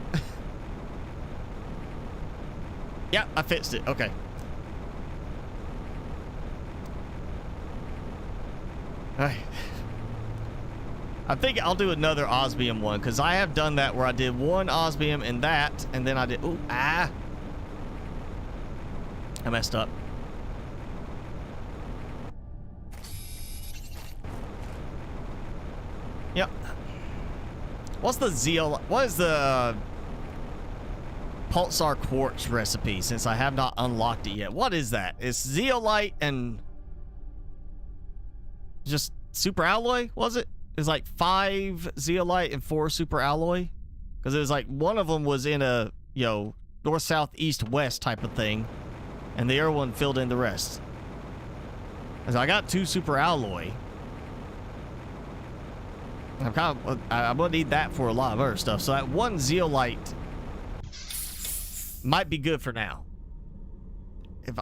Yeah, I fixed it. Okay. All right. I think I'll do another osmium one, because I have done that where I did 1 osmium and that, and then I did... Ooh, I messed up. Yep. What is the pulsar quartz recipe, since I have not unlocked it yet? What is that? It's zeolite and just super alloy, was it? It's like 5 zeolite and 4 super alloy, because it was like one of them was in a, you know, north, south, east, west type of thing, and the other one filled in the rest. So I got 2 super alloy. I'm gonna need that for a lot of other stuff. So that 1 zeolite might be good for now. If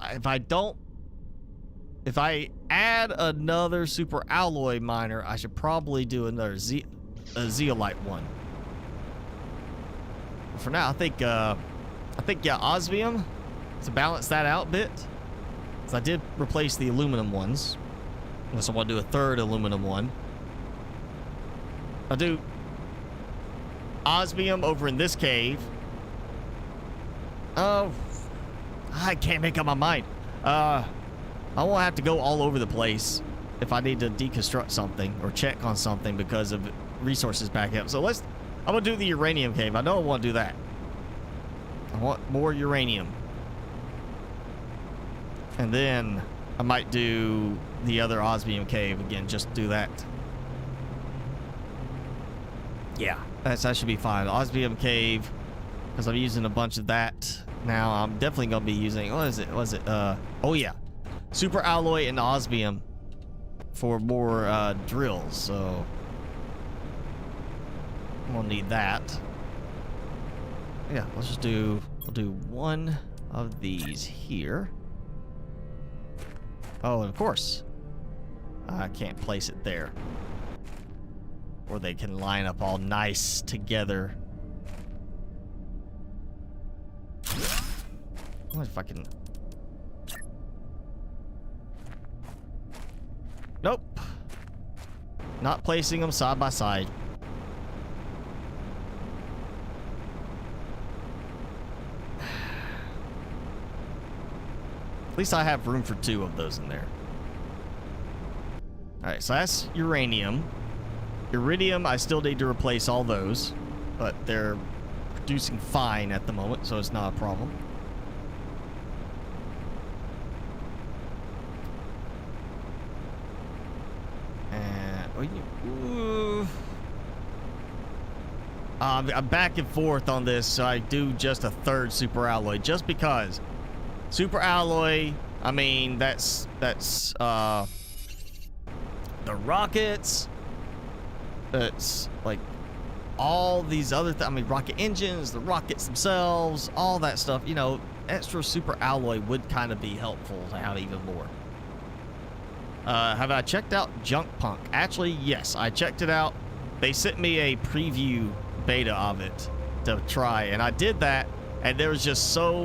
I add another super alloy miner, I should probably do another zeolite one. But for now, I think yeah, osmium to balance that out a bit. So I did replace the aluminum ones. Unless I want to do a third aluminum one. I'll do osmium over in this cave. Oh, I can't make up my mind. I won't have to go all over the place if I need to deconstruct something or check on something because of resources back up. So I'm gonna do the uranium cave. I know I want to do that. I want more uranium. And then I might do the other osmium cave again, just do that. Yeah, that should be fine. Osmium cave, because I'm using a bunch of that now. I'm definitely gonna be using, what is it? Oh yeah, super alloy and osmium for more drills. So I'm gonna need that. Yeah, we'll do one of these here. Oh, and of course, I can't place it there. Or they can line up all nice together. What if I can... Nope. Not placing them side by side. At least I have room for 2 of those in there. Alright, so that's uranium. Iridium, I still need to replace all those, but they're producing fine at the moment, so it's not a problem. And I'm back and forth on this, so I do just a third super alloy, just because super alloy, I mean, that's the rockets. It's like all these other things. I mean, rocket engines, the rockets themselves, all that stuff. You know, extra super alloy would kind of be helpful to have even more. Have I checked out Junk Punk? Actually, yes, I checked it out. They sent me a preview beta of it to try, and I did that, and there was just so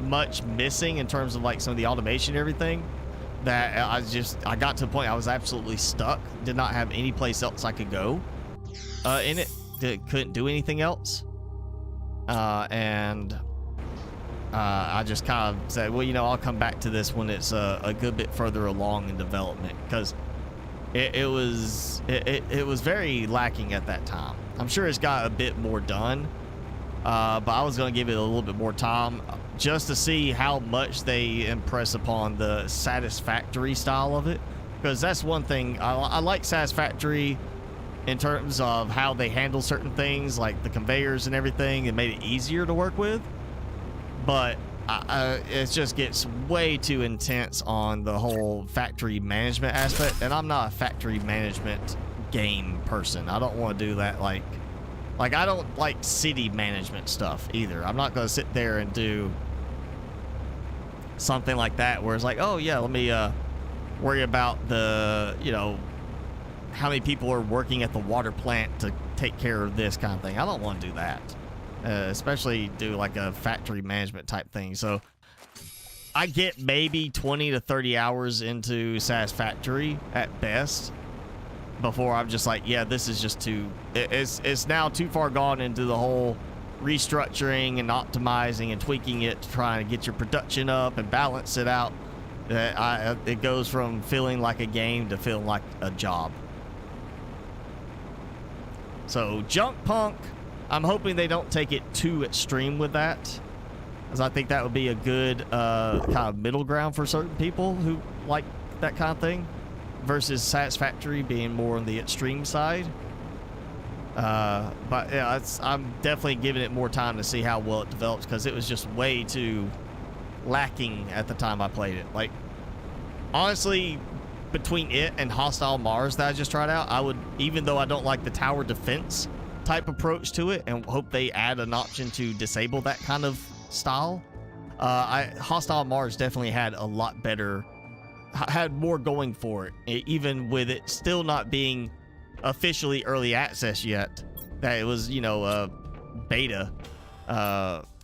much missing in terms of like some of the automation and everything that I got to the point I was absolutely stuck. Did not have any place else I could go in it. Couldn't do anything else. And I just kind of said, well, you know, I'll come back to this when it's a good bit further along in development, because it was very lacking at that time. I'm sure it's got a bit more done, but I was going to give it a little bit more time just to see how much they impress upon the Satisfactory style of it, because that's one thing I like Satisfactory in terms of how they handle certain things like the conveyors and everything. It made it easier to work with, but it just gets way too intense on the whole factory management aspect, and I'm not a factory management game person. I don't want to do that. Like I don't like city management stuff either. I'm not going to sit there and do something like that where it's like, oh yeah, let me worry about the, you know, how many people are working at the water plant to take care of this kind of thing. I don't want to do that, especially do like a factory management type thing. So I get maybe 20 to 30 hours into Satisfactory at best before I'm just like, yeah, this is just too, it's now too far gone into the whole restructuring and optimizing and tweaking it to try and get your production up and balance it out. It goes from feeling like a game to feeling like a job. So Junk Punk, I'm hoping they don't take it too extreme with that, because I think that would be a good kind of middle ground for certain people who like that kind of thing, versus Satisfactory being more on the extreme side. But yeah, I'm definitely giving it more time to see how well it develops, because it was just way too lacking at the time I played it. Like, honestly, between it and Hostile Mars that I just tried out, I would, even though I don't like the tower defense type approach to it, and hope they add an option to disable that kind of style. Hostile Mars definitely had a lot better, had more going for it, even with it still not being officially early access yet. That it was, you know, beta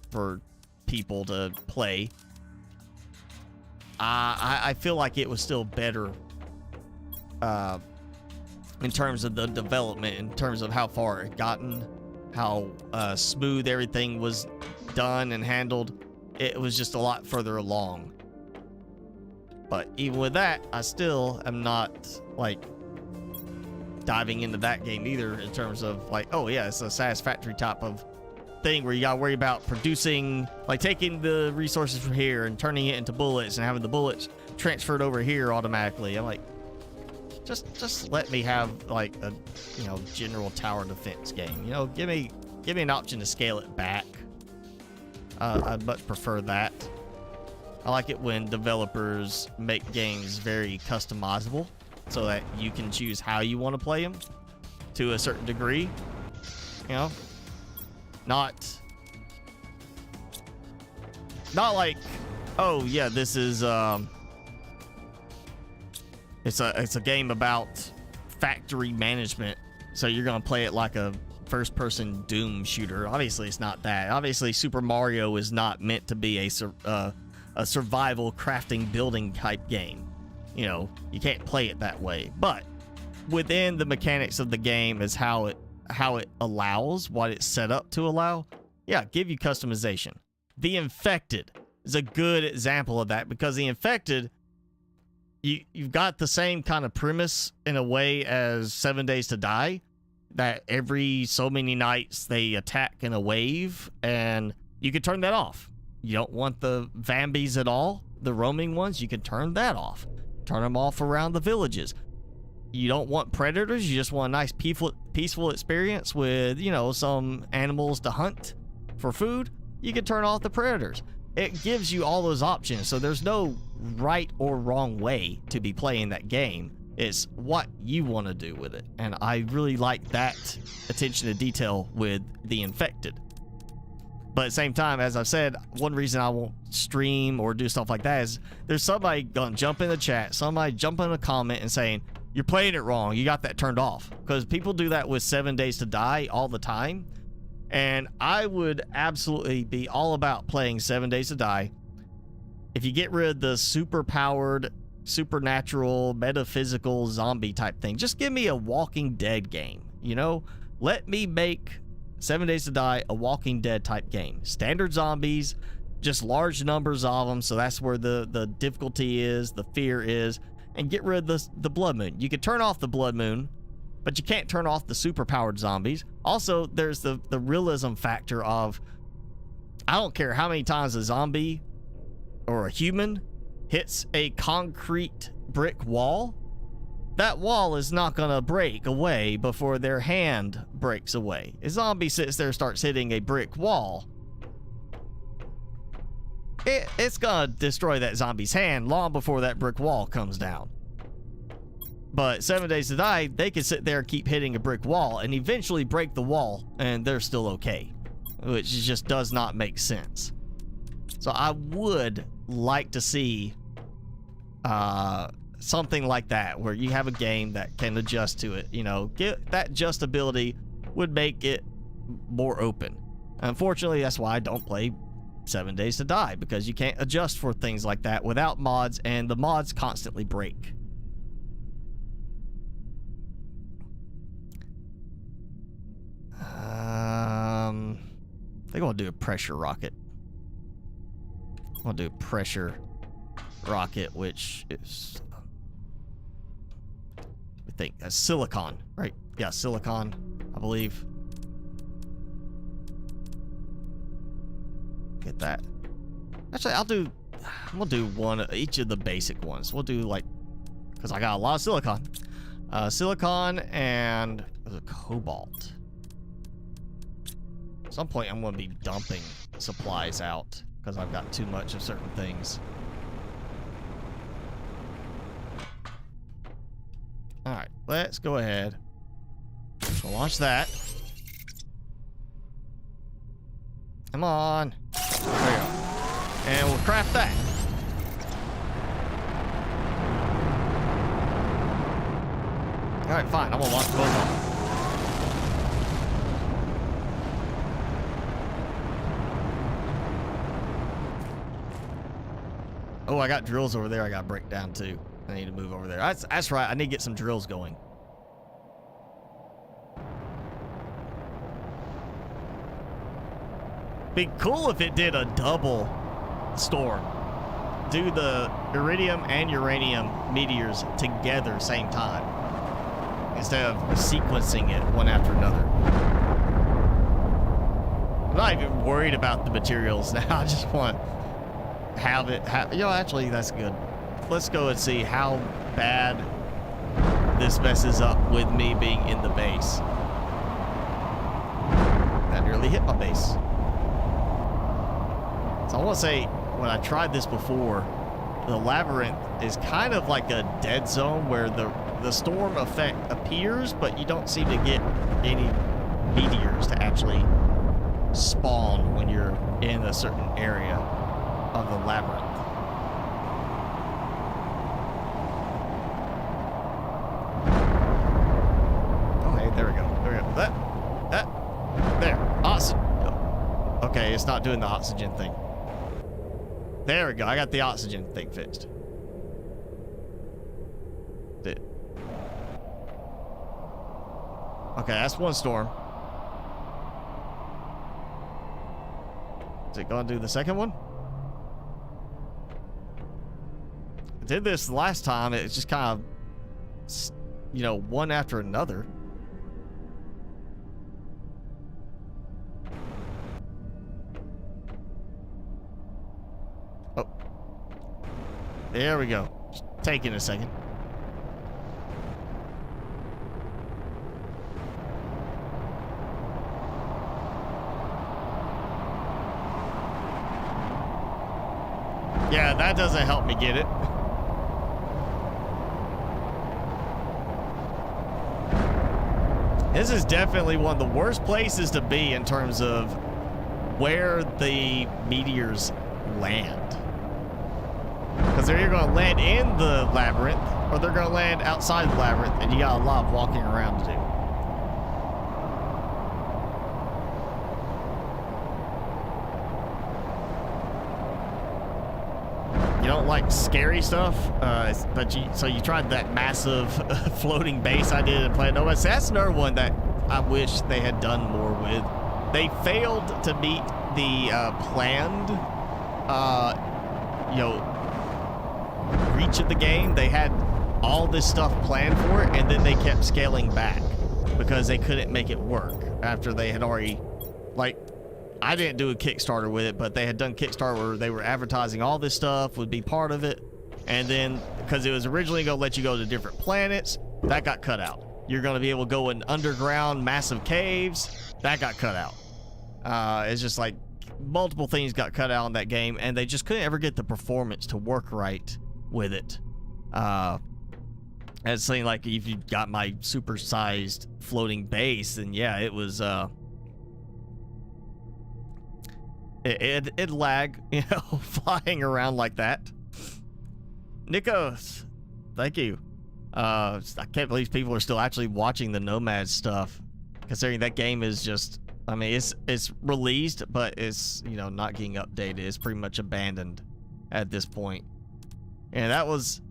for people to play. I feel like it was still better in terms of the development, in terms of how far it gotten, how smooth everything was done and handled. It was just a lot further along. But even with that, I still am not like diving into that game either, in terms of like, oh yeah, it's a satisfactory type of thing where you gotta worry about producing, like taking the resources from here and turning it into bullets and having the bullets transferred over here automatically. I'm like, just let me have like a, you know, general tower defense game. You know, give me an option to scale it back. I'd much prefer that. I like it when developers make games very customizable so that you can choose how you want to play them to a certain degree. You know, not like, oh yeah, this is it's a game about factory management, so you're gonna play it like a first-person Doom shooter. Obviously, it's not that. Obviously, Super Mario is not meant to be a survival crafting building type game. You know, you can't play it that way. But within the mechanics of the game is how it allows, what it's set up to allow. Yeah, give you customization. The Infected is a good example of that, because the Infected, you've got the same kind of premise in a way as 7 Days to Die, that every so many nights they attack in a wave, and you can turn that off. You don't want the Vambies at all, the roaming ones, you can turn that off. Turn them off around the villages. You don't want predators, you just want a nice peaceful experience with, you know, some animals to hunt for food. You can turn off the predators. It gives you all those options, so there's no right or wrong way to be playing that game. It's what you want to do with it, and I really like that attention to detail with the Infected. But at the same time, as I've said, one reason I won't stream or do stuff like that is there's somebody gonna jump in the chat, somebody jump in a comment and saying, you're playing it wrong, you got that turned off. Because people do that with 7 Days to Die all the time. And I would absolutely be all about playing 7 Days to Die if you get rid of the super powered, supernatural, metaphysical zombie type thing. Just give me a Walking Dead game, you know? Let me make 7 Days to Die a Walking Dead type game. Standard zombies, just large numbers of them, so that's where the difficulty is, the fear is, and get rid of the Blood Moon. You can turn off the Blood Moon, but you can't turn off the super powered zombies. Also, there's the realism factor of, I don't care how many times a zombie or a human hits a concrete brick wall, that wall is not gonna break away before their hand breaks away. A zombie sits there, starts hitting a brick wall, it's gonna destroy that zombie's hand long before that brick wall comes down. But 7 Days to Die, they can sit there and keep hitting a brick wall and eventually break the wall, and they're still okay, which just does not make sense. So I would like to see something like that, where you have a game that can adjust to it. You know, that adjustability would make it more open. Unfortunately, that's why I don't play 7 Days to Die, because you can't adjust for things like that without mods, and the mods constantly break. I think I'll do a pressure rocket. I'll do a pressure rocket, which is, I think that's silicon, right? Yeah, silicon, I believe. Get that. Actually, I'm gonna do one of each of the basic ones. We'll do like, because I got a lot of silicon. Silicon and cobalt. At some point, I'm going to be dumping supplies out because I've got too much of certain things. Alright, let's go ahead. We'll launch that. Come on. There you go. And we'll craft that. Alright, fine. I'm gonna lock both of them. Oh, I got drills over there I gotta break down too. I need to move over there. That's right. I need to get some drills going. Be cool if it did a double storm. Do the iridium and uranium meteors together same time, instead of sequencing it one after another. I'm not even worried about the materials now. I just want to have it. You know, actually, that's good. Let's go and see how bad this messes up with me being in the base. That nearly hit my base. So I want to say, when I tried this before, the labyrinth is kind of like a dead zone where the storm effect appears, but you don't seem to get any meteors to actually spawn when you're in a certain area of the labyrinth. Oh, hey, there we go. There we go. There. Oxygen. Okay, it's not doing the oxygen thing. There we go. I got the oxygen thing fixed. Okay, that's one storm. Is it going to do the second one? I did this last time. It's just kind of, you know, one after another. Oh. There we go. Just taking a second. Yeah, that doesn't help me get it. This is definitely one of the worst places to be in terms of where the meteors land. Because they're either going to land in the labyrinth, or they're going to land outside the labyrinth, and you got a lot of walking around to do. You don't like scary stuff, but you tried that massive floating base I did in Planet Nomad. That's another one that I wish they had done more with. They failed to meet the planned, you know, reach of the game. They had all this stuff planned for it, and then they kept scaling back because they couldn't make it work after they had already, like, I didn't do a Kickstarter with it, but they had done Kickstarter where they were advertising all this stuff would be part of it. And then, because it was originally going to let you go to different planets, that got cut out. You're going to be able to go in underground massive caves. That got cut out. It's just like multiple things got cut out in that game, and they just couldn't ever get the performance to work right with it. As saying, like, if you got my super-sized floating base, then yeah, it was... It'd lag, you know, flying around like that. Nikos, thank you. I can't believe people are still actually watching the Nomad stuff, considering that game is just, I mean, it's released, but it's, you know, not getting updated. It's pretty much abandoned at this point. And that was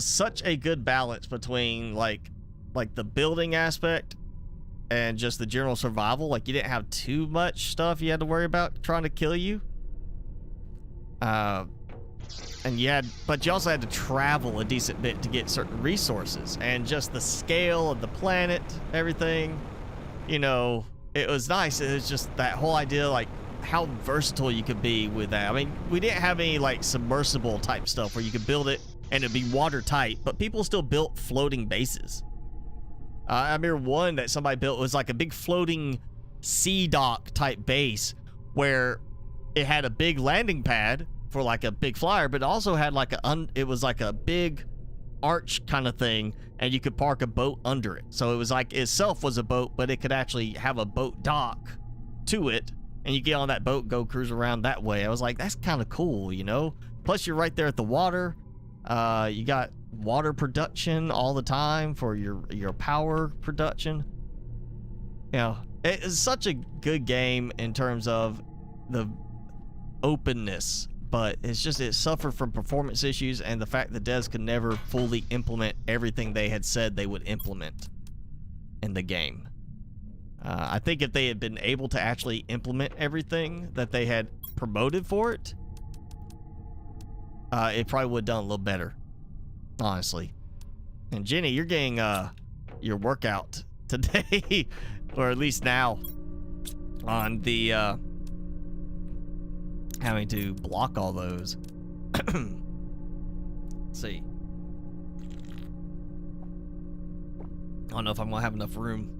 such a good balance between like the building aspect and just the general survival. Like, you didn't have too much stuff you had to worry about trying to kill you. And but you also had to travel a decent bit to get certain resources, and just the scale of the planet, everything, you know, it was nice. It was just that whole idea, like, how versatile you could be with that. I mean, we didn't have any like submersible type stuff where you could build it and it'd be watertight, but people still built floating bases. I remember one that somebody built was like a big floating sea dock type base where it had a big landing pad for like a big flyer, but it also had like it was like a big arch kind of thing, and you could park a boat under it. So it was like itself was a boat, but it could actually have a boat dock to it, and you get on that boat, go cruise around that way. I was like, that's kind of cool, you know? Plus, you're right there at the water. You got water production all the time for your power production. You know, it is such a good game in terms of the openness, but it's just it suffered from performance issues and the fact that devs could never fully implement everything they had said they would implement in the game. I think if they had been able to actually implement everything that they had promoted for it, it probably would have done a little better, honestly. And Jenny, you're getting your workout today, or at least now, on the having to block all those. Let's see. I don't know if I'm gonna have enough room.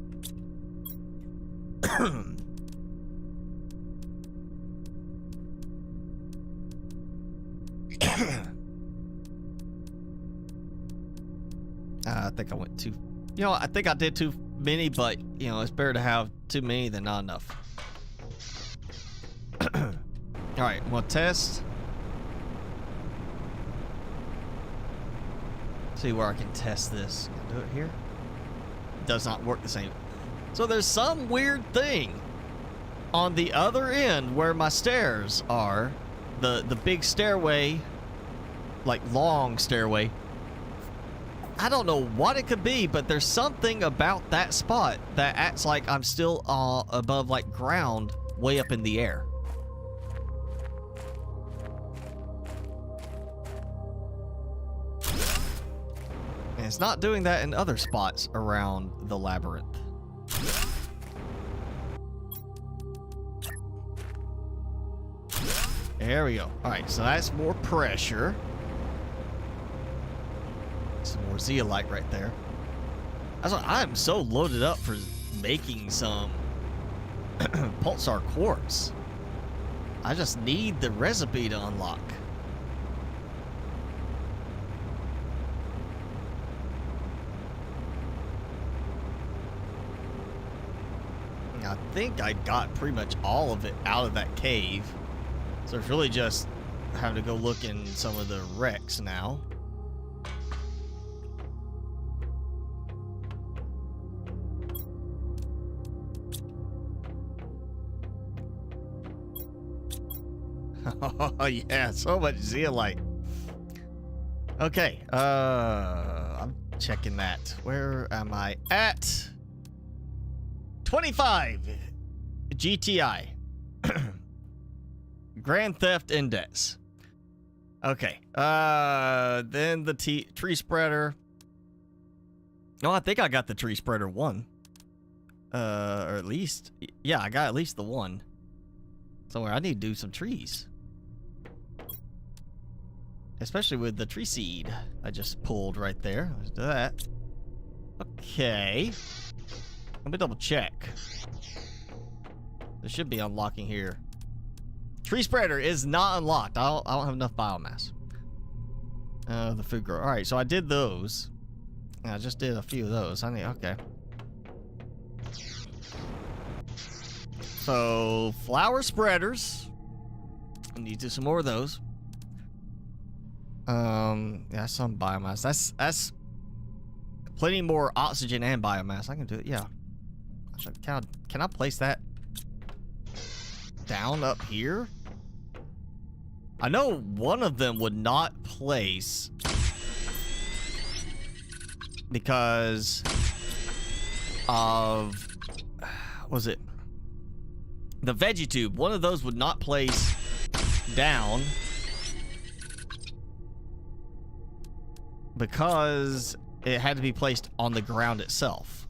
I think I went too, you know, I think I did too many, but you know, it's better to have too many than not enough. All right, we'll test. See where I can test this. Can I do it here? It does not work the same. So there's some weird thing on the other end where my stairs are, the big stairway, like long stairway. I don't know what it could be, but there's something about that spot that acts like I'm still above like ground, way up in the air. And it's not doing that in other spots around the labyrinth. There we go. All right, so that's more pressure. Some more zeolite right there. I'm so loaded up for making some pulsar quartz. I just need the recipe to unlock. I think I got pretty much all of it out of that cave. So it's really just having to go look in some of the wrecks now. Oh yeah, so much zeolite. Okay, I'm checking that. Where am I at? 25 GTI. Grand Theft Index. Okay. Then the tree spreader. No, I think I got the tree spreader 1. Or at least, yeah, I got at least the 1. Somewhere I need to do some trees. Especially with the tree seed I just pulled right there. Let's do that. Okay. Let me double check. There should be unlocking here. Tree spreader is not unlocked. I don't have enough biomass. The food grower. All right, so I did those. I just did a few of those. Okay. So flower spreaders. I need to do some more of those. Yeah, some biomass. That's plenty more oxygen and biomass. I can do it. Yeah. Can I place that down up here? I know one of them would not place because of, was it the veggie tube? One of those would not place down because it had to be placed on the ground itself.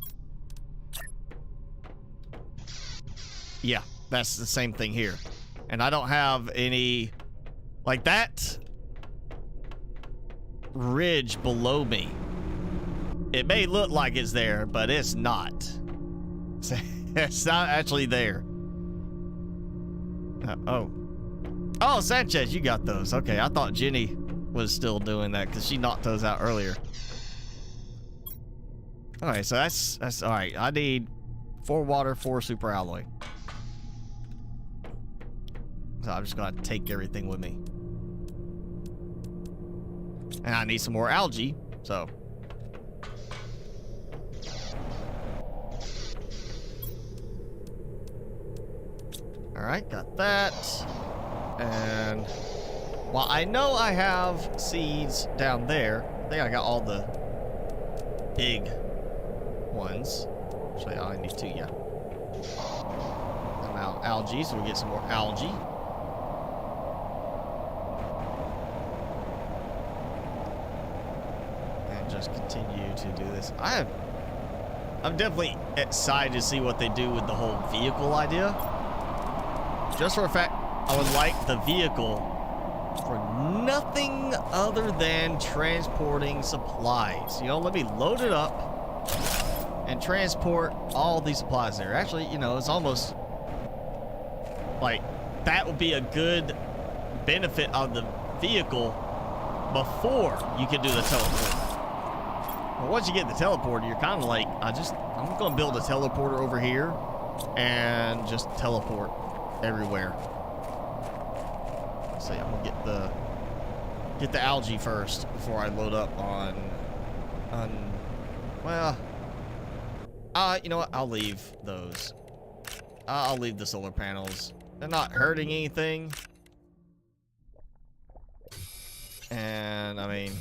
Yeah, that's the same thing here. And I don't have any, like that ridge below me. It may look like it's there, but it's not. It's not actually there. Oh, Sanchez, you got those. Okay, I thought Jenny was still doing that because she knocked those out earlier. Alright, so that's alright. I need 4 water, 4 super alloy. So I'm just gonna take everything with me. And I need some more algae, so. Alright, got that. And while I know I have seeds down there, I think I got all the big ones. Actually, I only need 2, yeah. I'm out of algae, so we get some more algae. And just continue to do this. I'm definitely excited to see what they do with the whole vehicle idea. Just for a fact, I would like the vehicle for nothing other than transporting supplies. You know, let me load it up and transport all these supplies there. Actually, you know, it's almost like that would be a good benefit of the vehicle before you can do the teleporter. But once you get the teleporter, you're kind of like, I'm going to build a teleporter over here and just teleport everywhere. So I'm gonna get the algae first before I load up on well, you know what? I'll leave those. I'll leave the solar panels. They're not hurting anything. And I mean,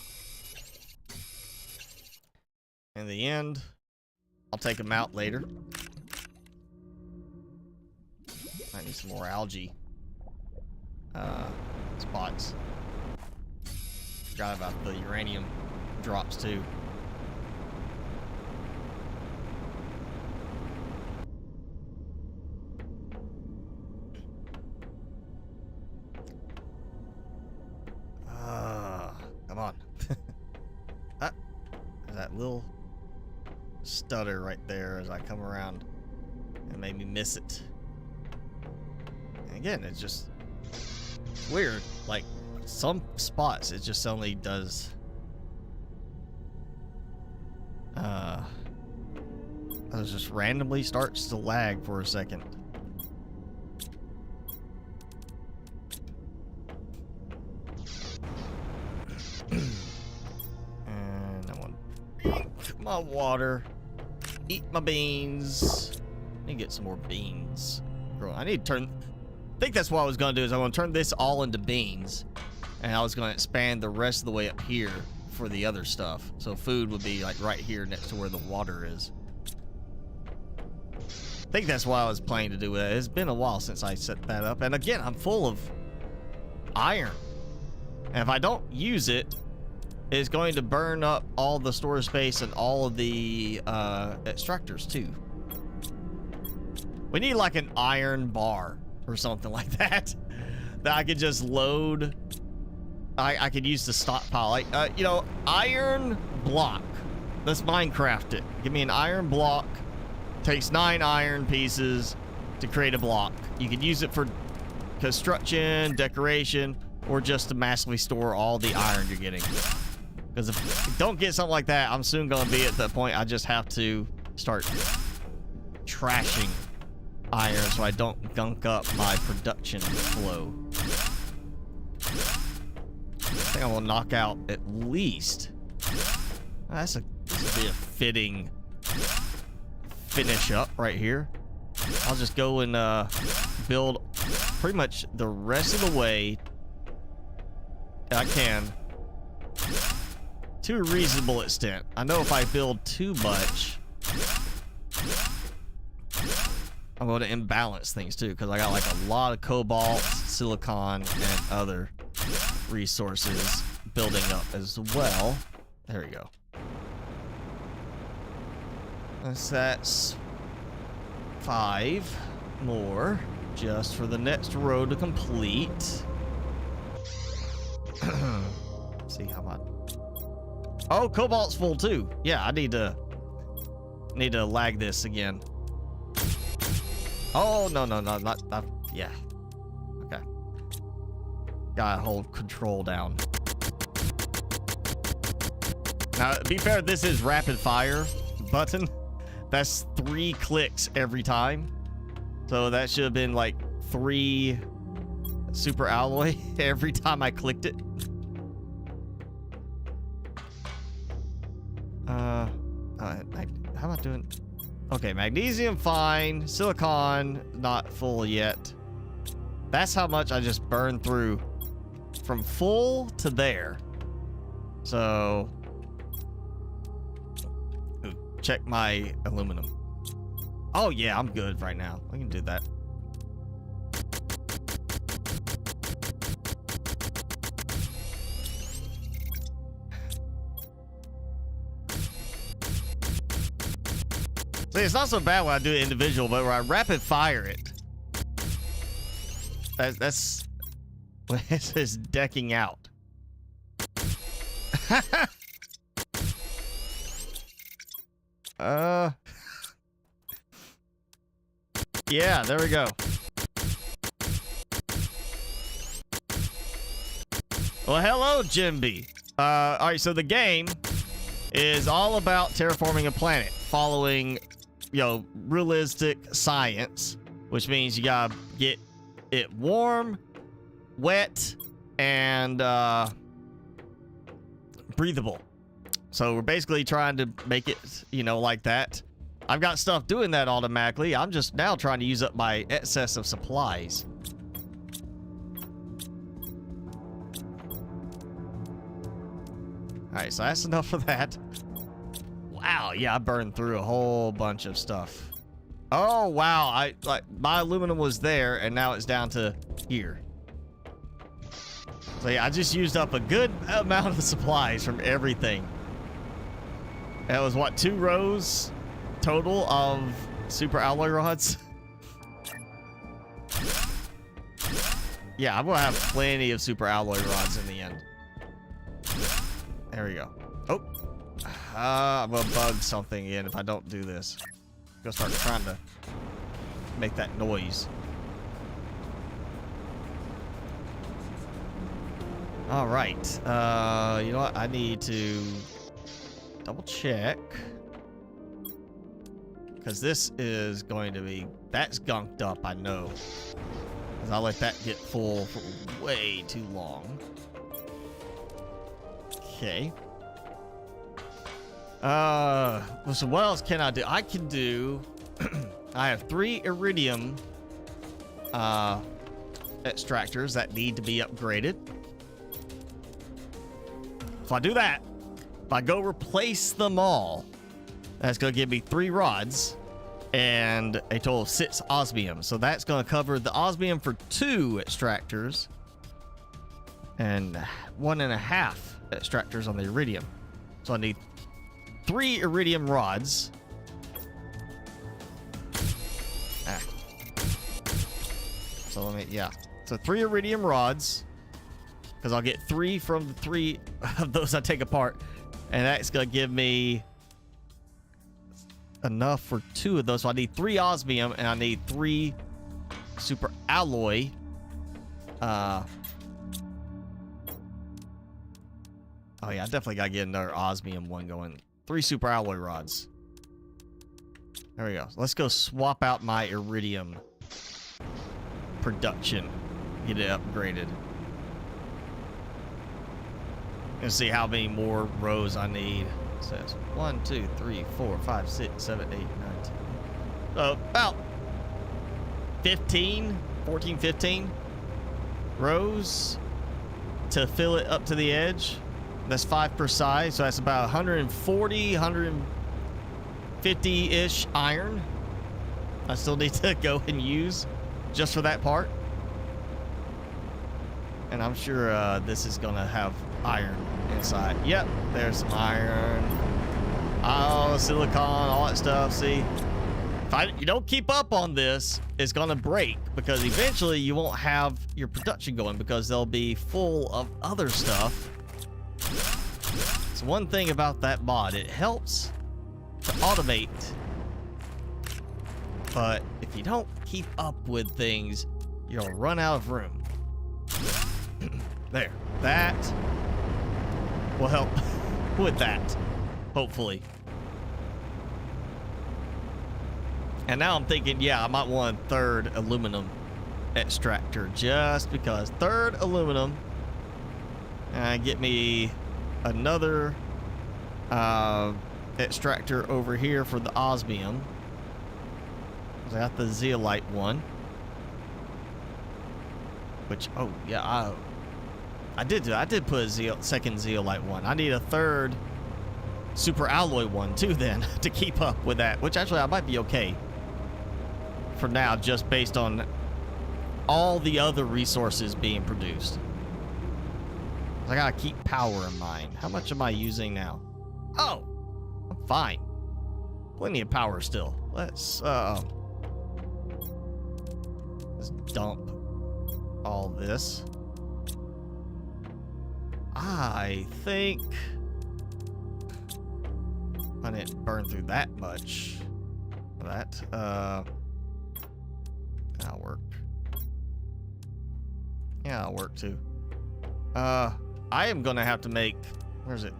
in the end, I'll take them out later. I need some more algae spots. Forgot about the uranium drops too. Come on. That little stutter right there as I come around and made me miss it. Again, it's just weird. Like some spots, it just only does. It just randomly starts to lag for a second. And I want to drink my water, eat my beans. I need to get some more beans. I need to turn. I think that's what I was going to do is I'm going to turn this all into beans. And I was going to expand the rest of the way up here for the other stuff. So food would be like right here next to where the water is. I think that's what I was planning to do with it. It's been a while since I set that up. And again, I'm full of iron. And if I don't use it, it's going to burn up all the storage space and all of the extractors too. We need like an iron bar or something like that that I could just load. I could use to stockpile, like you know, iron block. Let's Minecraft it. Give me an iron block. Takes 9 iron pieces to create a block. You can use it for construction, decoration, or just to massively store all the iron you're getting. Because if you don't get something like that, I'm soon going to be at the point I just have to start trashing iron so I don't gunk up my production flow. I think I will knock out at least. This would be a fitting finish up right here. I'll just go and build pretty much the rest of the way I can to a reasonable extent. I know if I build too much, I'm going to imbalance things too, because I got like a lot of cobalt, silicon, and other resources building up as well. There we go. That's 5 more just for the next row to complete. See how much. Oh, cobalt's full too. Yeah, I need to lag this again. Oh no, not yeah. Okay. Gotta hold control down. Now, to be fair, this is rapid fire button. That's 3 clicks every time. So that should have been like 3 super alloy every time I clicked it. How am I doing? Okay, magnesium fine, silicon not full yet. That's how much I just burned through from full to there. So check my aluminum. Oh yeah, I'm good right now. We can do that. See, it's not so bad when I do it individual, but when I rapid fire it, that's when it says decking out. Yeah, there we go. Well, hello, Jimby. All right, so the game is all about terraforming a planet, following, you know, realistic science, which means you gotta get it warm, wet, and breathable. So we're basically trying to make it, you know, like that. I've got stuff doing that automatically. I'm just now trying to use up my excess of supplies. All right, so that's enough of that. Wow, yeah, I burned through a whole bunch of stuff. Oh, wow, my aluminum was there, and now it's down to here. So yeah, I just used up a good amount of supplies from everything. That was, what, 2 rows total of super alloy rods? Yeah, I'm gonna have plenty of super alloy rods in the end. There we go. Oh, I'm gonna bug something again if I don't do this. I'm gonna start trying to make that noise. All right. You know what? I need to double check, because this is going to be, that's gunked up, I know, because I'll let that get full for way too long. Okay. So what else can I do? I can do I have 3 iridium extractors that need to be upgraded. So I do that. If I go replace them all, that's going to give me 3 rods and a total of 6 osmium. So that's going to cover the osmium for 2 extractors and 1.5 extractors on the iridium. So I need 3 iridium rods. So let me, yeah. So 3 iridium rods, because I'll get 3 from the 3 of those I take apart. And that's going to give me enough for 2 of those. So I need 3 osmium and I need 3 super alloy. Oh yeah, I definitely got to get another osmium one going. 3 super alloy rods. There we go. Let's go swap out my iridium production. Get it upgraded. And see how many more rows I need. It says 1, 2, 3, 4, 5, 6, 7, 8, 9, 10. So about 15, 14, 15 rows to fill it up to the edge. That's 5 per side, so that's about 140, 150-ish iron. I still need to go and use just for that part. And I'm sure this is gonna have iron inside. Yep, there's some iron. Oh, silicon, all that stuff. See, if you don't keep up on this, it's gonna break, because eventually you won't have your production going because they'll be full of other stuff. It's one thing about that mod, it helps to automate, but if you don't keep up with things, you'll run out of room. There, that will help with that, hopefully. And now I'm thinking, yeah, I might want a 3rd aluminum extractor just because. Third aluminum. And get me another extractor over here for the osmium. I got the zeolite one. Which, oh yeah, I did put a second zeolite one. I need a third super alloy one too then to keep up with that, which actually I might be okay for now, just based on all the other resources being produced. I gotta keep power in mind. How much am I using now? Oh, I'm fine. Plenty of power still. Let's dump all this. I think I didn't burn through that much of that. That'll work. Yeah, that'll work too. I am gonna have to make, where's it?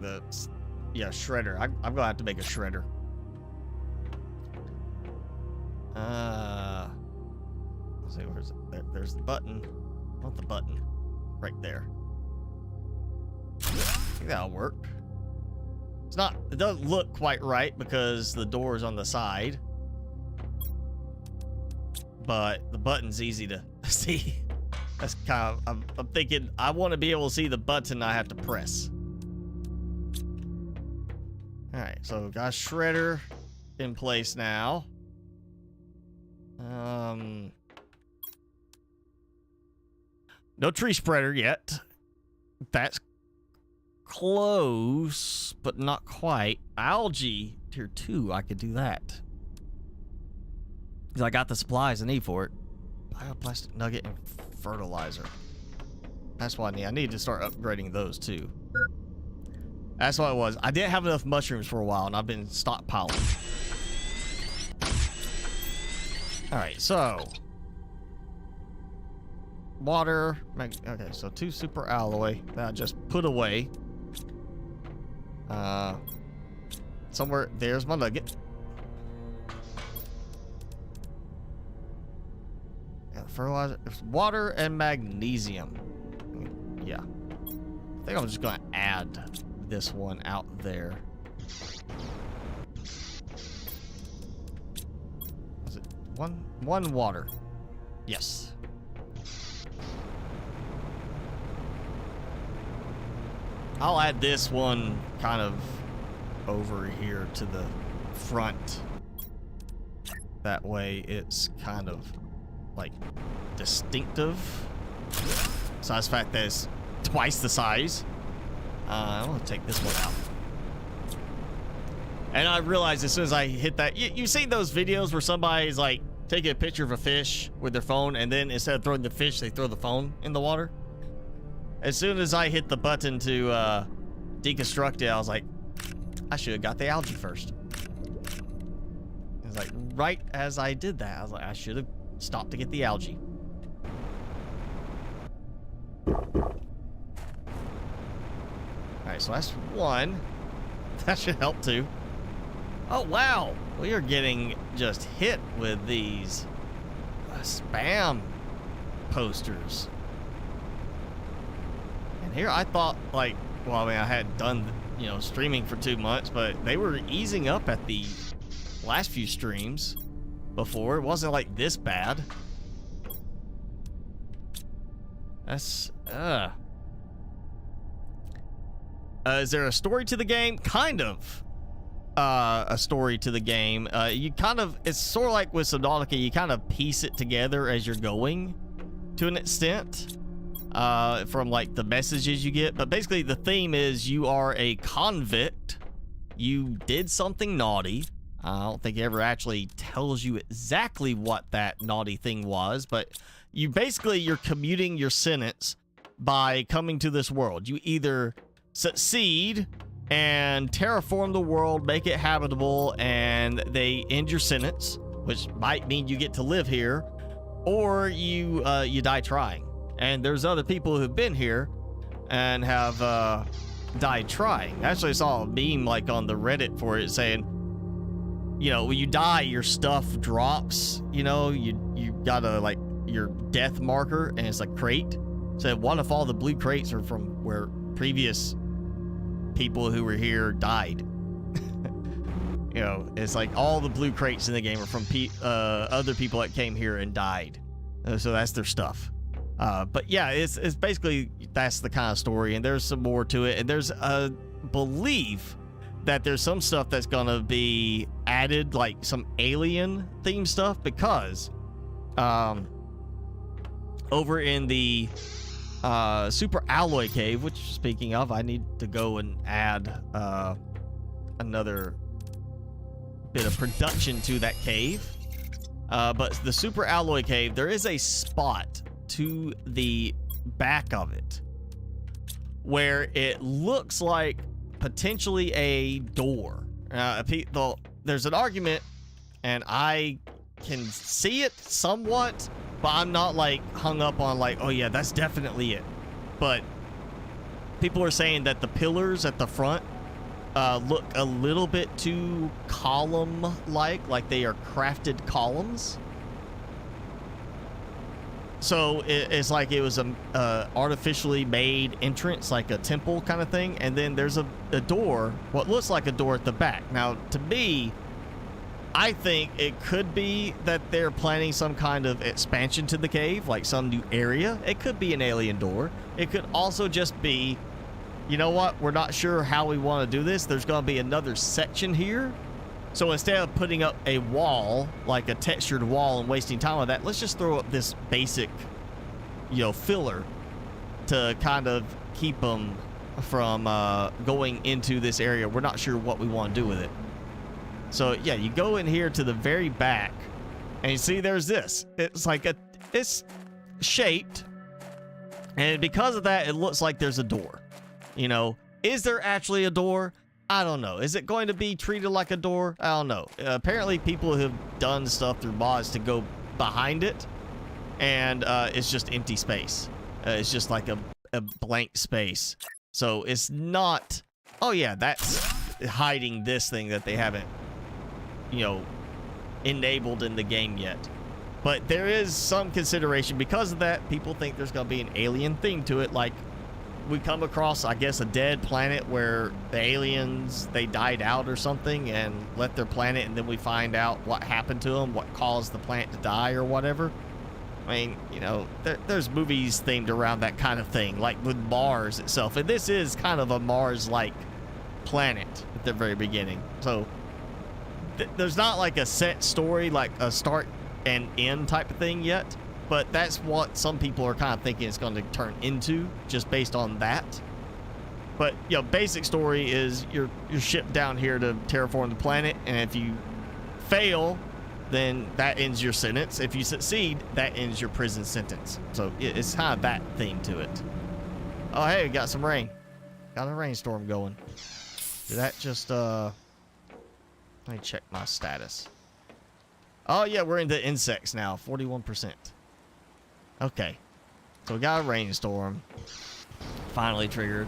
Yeah, shredder. I'm gonna have to make a shredder. Let's see, where's it? There's the button. I want the button right there. I think that'll work. It's not, it doesn't look quite right because the door is on the side, but the button's easy to see. That's kind of, I'm thinking I want to be able to see the button I have to press. All right, so got shredder in place now. No tree spreader yet. That's close, but not quite. Algae tier 2, I could do that. Because I got the supplies I need for it. Bioplastic nugget and fertilizer. That's what I need. I need to start upgrading those too. That's what it was. I didn't have enough mushrooms for a while, and I've been stockpiling. Alright, so water. Okay, so 2 super alloy that I just put away. Somewhere there's my nugget. Yeah, fertilizer, water and magnesium. Yeah, I think I'm just gonna add this one out there. Is it one water? Yes. I'll add this one kind of over here to the front. That way it's kind of like distinctive. Besides the fact that it's twice the size. I'm gonna take this one out. And I realized as soon as I hit that, you see those videos where somebody's like taking a picture of a fish with their phone, and then instead of throwing the fish, they throw the phone in the water? As soon as I hit the button to deconstruct it, I was like, I should have got the algae first. It's like right as I did that, I was like, I should have stopped to get the algae. Alright, so that's one. That should help too. Oh wow, we are getting just hit with these spam posters. And here I thought, like, well, I mean, I hadn't done, you know, streaming for 2 months, but they were easing up at the last few streams before. It wasn't like this bad. That's, is there a story to the game? Kind of. A story to the game. You kind of, it's sort of like with Subnautica, you kind of piece it together as you're going to an extent. From like the messages you get, but basically the theme is you are a convict. You did something naughty. I don't think it ever actually tells you exactly what that naughty thing was, but you're commuting your sentence by coming to this world. You either succeed and terraform the world, make it habitable, and they end your sentence, which might mean you get to live here, or you die trying. And there's other people who've been here and have died trying. Actually, I saw a meme like on the Reddit for it saying, you know, when you die, your stuff drops. You know, you gotta like, your death marker, and it's a crate. So what if all the blue crates are from where previous people who were here died? You know, it's like all the blue crates in the game are from other people that came here and died. So that's their stuff. But yeah, it's basically, that's the kind of story, and there's some more to it, and there's a belief that there's some stuff that's gonna be added, like some alien themed stuff, because over in the super alloy cave, which speaking of, I need to go and add another bit of production to that cave. But the super alloy cave, there is a spot to the back of it where it looks like potentially a door. There's an argument, and I can see it somewhat, but I'm not like hung up on like, oh yeah, that's definitely it. But people are saying that the pillars at the front look a little bit too column-like they are crafted columns. So it's like it was a artificially made entrance, like a temple kind of thing, and then there's a door, what looks like a door at the back. Now, to me, I think it could be that they're planning some kind of expansion to the cave, like some new area. It could be an alien door. It could also just be, you know what, we're not sure how we want to do this. There's going to be another section here. So instead of putting up a wall, like a textured wall, and wasting time on that, let's just throw up this basic, you know, filler to kind of keep them from going into this area. We're not sure what we want to do with it. So yeah, you go in here to the very back, and you see there's this. It's like it's shaped, and because of that, it looks like there's a door. You know, is there actually a door? I don't know. Is it going to be treated like a door? I don't know. Apparently, people have done stuff through mods to go behind it, and it's just empty space. It's just like a blank space. So it's not, oh yeah, that's hiding this thing that they haven't, you know, enabled in the game yet. But there is some consideration because of that. People think there's going to be an alien theme to it, like we come across, I guess, a dead planet where the aliens, they died out or something and left their planet, and then we find out what happened to them, what caused the planet to die or whatever. I mean, you know, there's movies themed around that kind of thing, like with Mars itself, and this is kind of a Mars-like planet at the very beginning. So there's not like a set story, like a start and end type of thing yet. But that's what some people are kind of thinking it's going to turn into, just based on that. But, you know, basic story is you're shipped down here to terraform the planet, and if you fail, then that ends your sentence. If you succeed, that ends your prison sentence. So it's kind of that theme to it. Oh, hey, we got some rain. Got a rainstorm going. Did that just, let me check my status. Oh, yeah, we're into insects now, 41%. Okay, so we got a rainstorm. Finally triggered.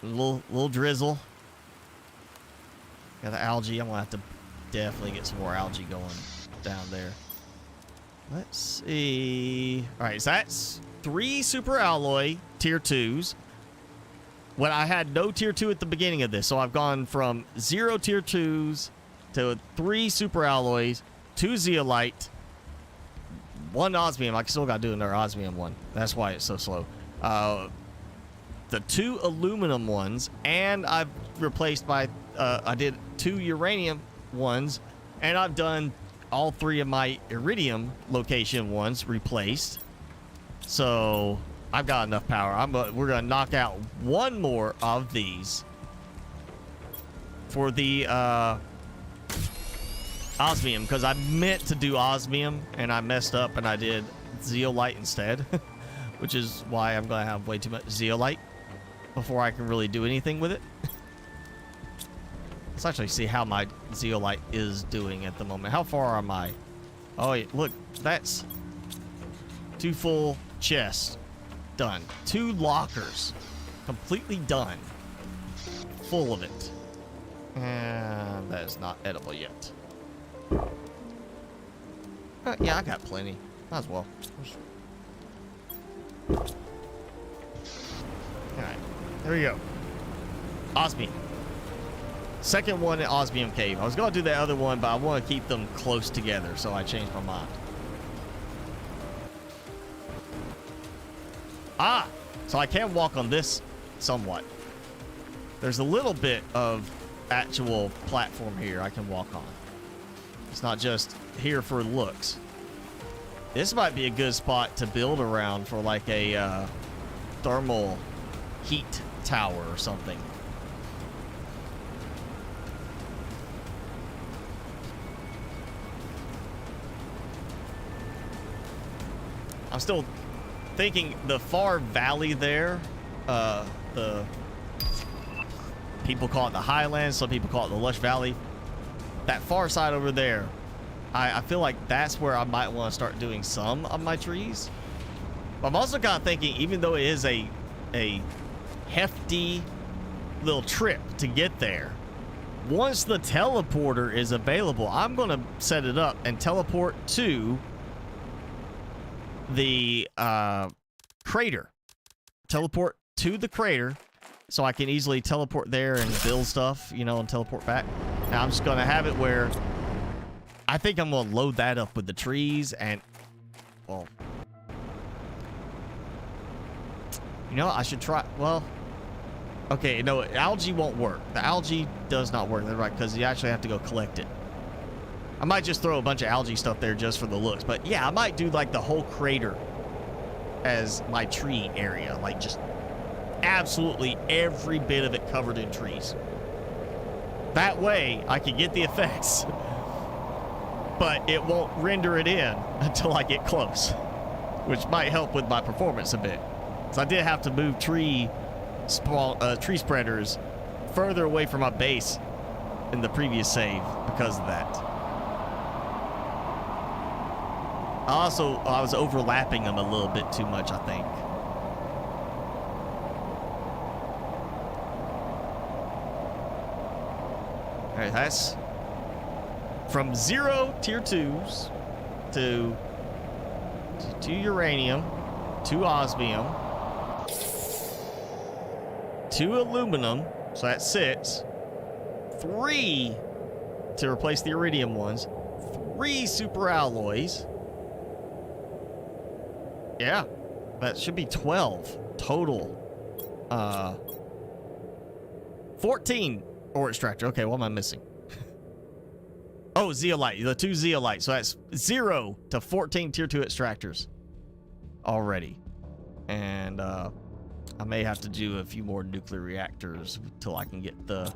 A little drizzle. Got the algae. I'm gonna have to definitely get some more algae going down there. Let's see. All right, so that's 3 super alloy tier 2s. When I had no tier 2 at the beginning of this, so I've gone from 0 tier 2s to 3 super alloys, 2 zeolite, 1 osmium. I still got to do another osmium one. That's why it's so slow. The 2 aluminum ones, and I've replaced my, I did 2 uranium ones, and I've done all 3 of my iridium location ones replaced. So I've got enough power. We're going to knock out 1 more of these for the osmium, because I meant to do osmium and I messed up and I did zeolite instead, which is why I'm going to have way too much zeolite before I can really do anything with it. Let's actually see how my zeolite is doing at the moment. How far am I? Oh, yeah, look, that's 2 full chests done. 2 lockers completely done, full of it, and that is not edible yet. Yeah, I got plenty. Might as well. Alright. There we go. Osmium. Second one in Osmium Cave. I was going to do the other one, but I want to keep them close together, so I changed my mind. Ah! So I can walk on this somewhat. There's a little bit of actual platform here I can walk on. It's not just here for looks. This might be a good spot to build around for like a thermal heat tower or something. I'm still thinking the far valley there, the people call it the Highlands, some people call it the Lush Valley. That far side over there, I feel like that's where I might want to start doing some of my trees. But I'm also kind of thinking, even though it is a hefty little trip to get there, once the teleporter is available, I'm going to set it up and teleport to the crater. Teleport to the crater so I can easily teleport there and build stuff, you know, and teleport back. Now I'm just going to have it where I think I'm going to load that up with the trees and, well, you know, I should try, well, okay, no, algae won't work. The algae does not work, right, because you actually have to go collect it. I might just throw a bunch of algae stuff there just for the looks. But yeah, I might do like the whole crater as my tree area. Like just absolutely every bit of it covered in trees. That way I can get the effects, but it won't render it in until I get close, which might help with my performance a bit. So I did have to move tree spreaders further away from my base in the previous save because of that. Also, I was overlapping them a little bit too much, I think. All right, that's from 0 tier 2s to uranium, to osmium, to aluminum, so that's 6, 3 to replace the iridium ones, 3 super alloys. Yeah, that should be 12 total. 14 ore extractor. Okay, what am I missing? Oh, zeolite. The 2 zeolite. So that's 0 to 14 tier 2 extractors already. And I may have to do a few more nuclear reactors till I can get the...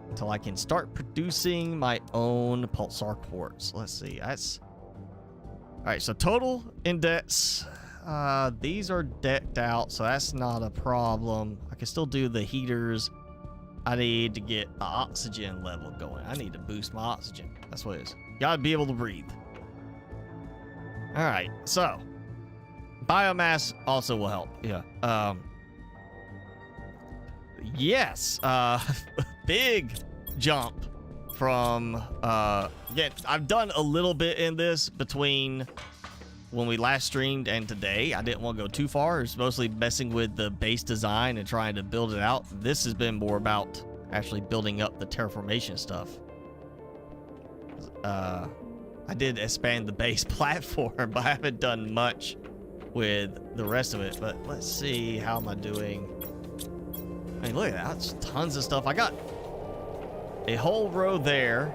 until I can start producing my own pulsar quartz. Let's see. That's... all right, so total indexes, these are decked out, so that's not a problem. I can still do the heaters. I need to get the oxygen level going. I need to boost my oxygen. That's what it is. Gotta be able to breathe. All right, so biomass also will help. Yeah. Yes. Big jump from again, I've done a little bit in this between when we last streamed and today. I didn't want to go too far. It's mostly messing with the base design and trying to build it out. This has been more about actually building up the terraformation stuff. I did expand the base platform, but I haven't done much with the rest of it. But let's see, how am I doing? I mean, look at that. That's tons of stuff. I got a whole row there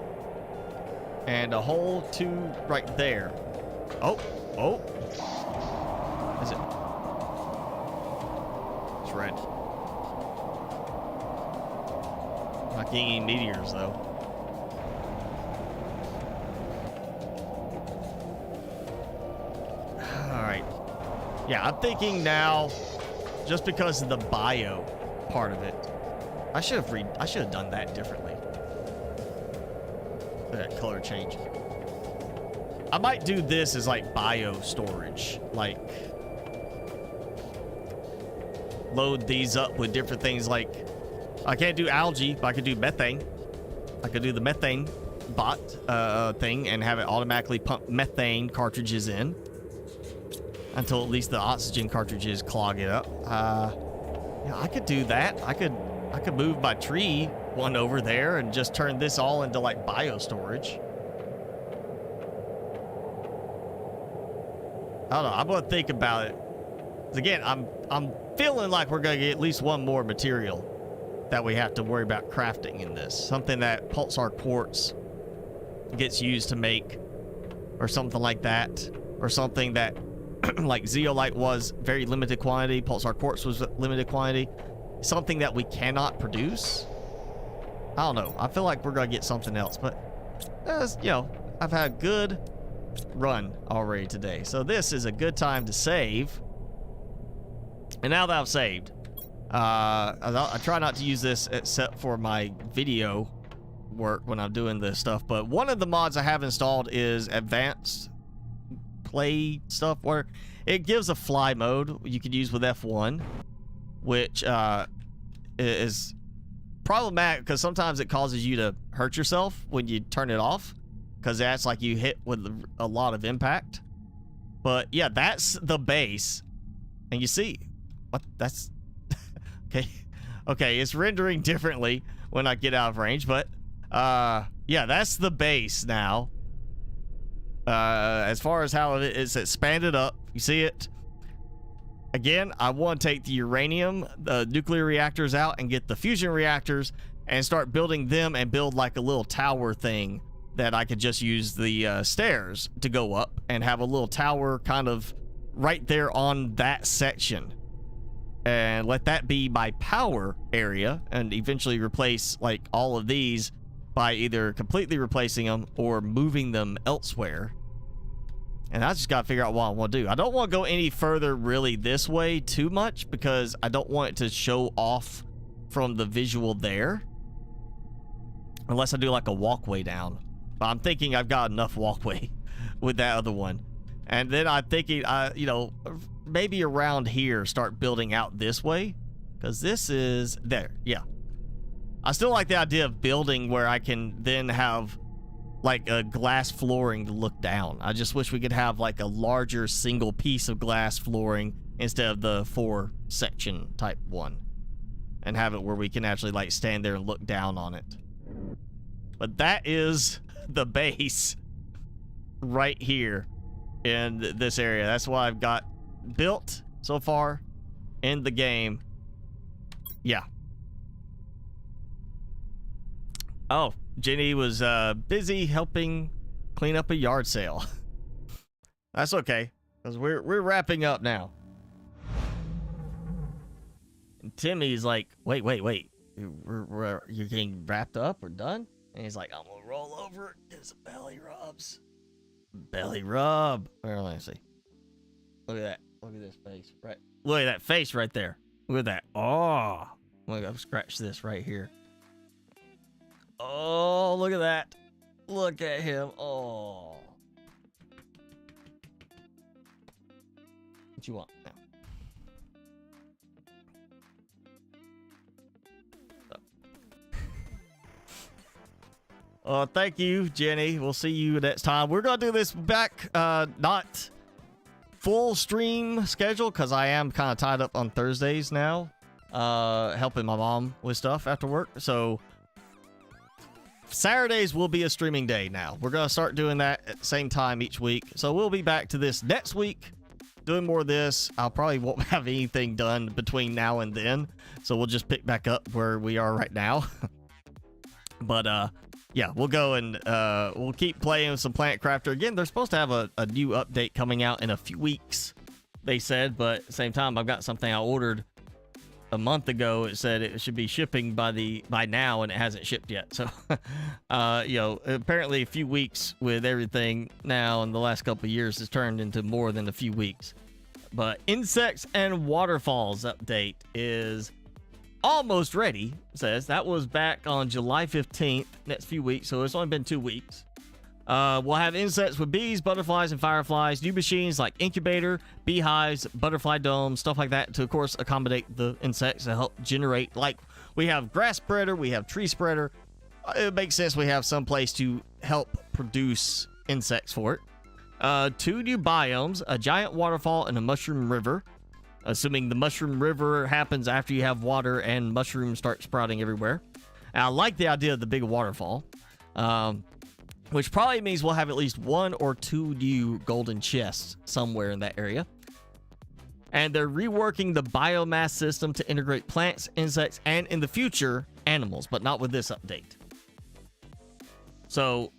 and a whole 2 right there. Oh. Is it? It's red. Not getting any meteors though. All right. Yeah, I'm thinking now, just because of the bio part of it, I should have done that differently. That color change. I might do this as like bio storage, like load these up with different things. Like I can't do algae, but I could do methane. I could do the methane bot thing and have it automatically pump methane cartridges in until at least the oxygen cartridges clog it up. Yeah, I could do that. I could move my tree one over there and just turn this all into like bio storage. I don't know. I'm gonna think about it. Again, I'm feeling like we're gonna get at least one more material that we have to worry about crafting in this. Something that pulsar quartz gets used to make, or something like that, or something that like zeolite was very limited quantity, pulsar quartz was limited quantity, something that we cannot produce. I don't know. I feel like we're gonna get something else, but you know, I've had a good run already today, so this is a good time to save. And now that I've saved, I try not to use this except for my video work when I'm doing this stuff, but one of the mods I have installed is advanced play stuff, where it gives a fly mode you could use with F1, which is problematic because sometimes it causes you to hurt yourself when you turn it off, because that's like you hit with a lot of impact. But yeah, that's the base, and you see what that's okay, it's rendering differently when I get out of range, but yeah, that's the base now. As far as how it is expanded up, you see it. Again, I want to take the uranium, the nuclear reactors out and get the fusion reactors and start building them and build like a little tower thing that I could just use the stairs to go up and have a little tower kind of right there on that section. And let that be my power area, and eventually replace like all of these by either completely replacing them or moving them elsewhere. And I just gotta figure out what I want to do. I don't want to go any further really this way too much, because I don't want it to show off from the visual there, unless I do like a walkway down. But I'm thinking I've got enough walkway with that other one. And then I'm thinking, you know, maybe around here start building out this way, because this is there. Yeah, I still like the idea of building where I can then have like a glass flooring to look down. I just wish we could have like a larger single piece of glass flooring instead of the 4 section type one, and have it where we can actually like stand there and look down on it. But that is the base right here in this area. That's what I've got built so far in the game. Yeah. Oh, Jenny was busy helping clean up a yard sale. That's okay, because we're wrapping up now. And Timmy's like, wait, you're getting wrapped up or done? And he's like, I'm gonna roll over, get some belly rubs. Belly rub. Where, let me see. Look at that. Look at this face. Right. Look at that face right there. Look at that. Oh. Look, I've scratched this right here. Oh, look at that. Look at him. Oh. What you want now? Thank you, Jenny. We'll see you next time. We're going to do this back, not full stream schedule, because I am kind of tied up on Thursdays now, helping my mom with stuff after work. So Saturdays will be a streaming day now. We're going to start doing that at the same time each week. So we'll be back to this next week, doing more of this. I'll probably won't have anything done between now and then, so we'll just pick back up where we are right now. But yeah, we'll go and we'll keep playing with some Planet Crafter. Again, they're supposed to have a new update coming out in a few weeks, they said, but at the same time, I've got something I ordered a month ago. It said it should be shipping by now, and it hasn't shipped yet. So you know, apparently a few weeks with everything now in the last couple of years has turned into more than a few weeks. But Insects and Waterfalls update is almost ready. Says that was back on July 15th, next few weeks, so it's only been 2 weeks. We'll have insects with bees, butterflies, and fireflies, new machines like incubator, beehives, butterfly domes, stuff like that to, of course, accommodate the insects to help generate. Like, we have grass spreader, we have tree spreader, it makes sense we have some place to help produce insects for it. 2 new biomes, a giant waterfall and a mushroom river. Assuming the mushroom river happens after you have water and mushrooms start sprouting everywhere. And I like the idea of the big waterfall, which probably means we'll have at least 1 or 2 new golden chests somewhere in that area. And they're reworking the biomass system to integrate plants, insects, and in the future, animals, but not with this update. So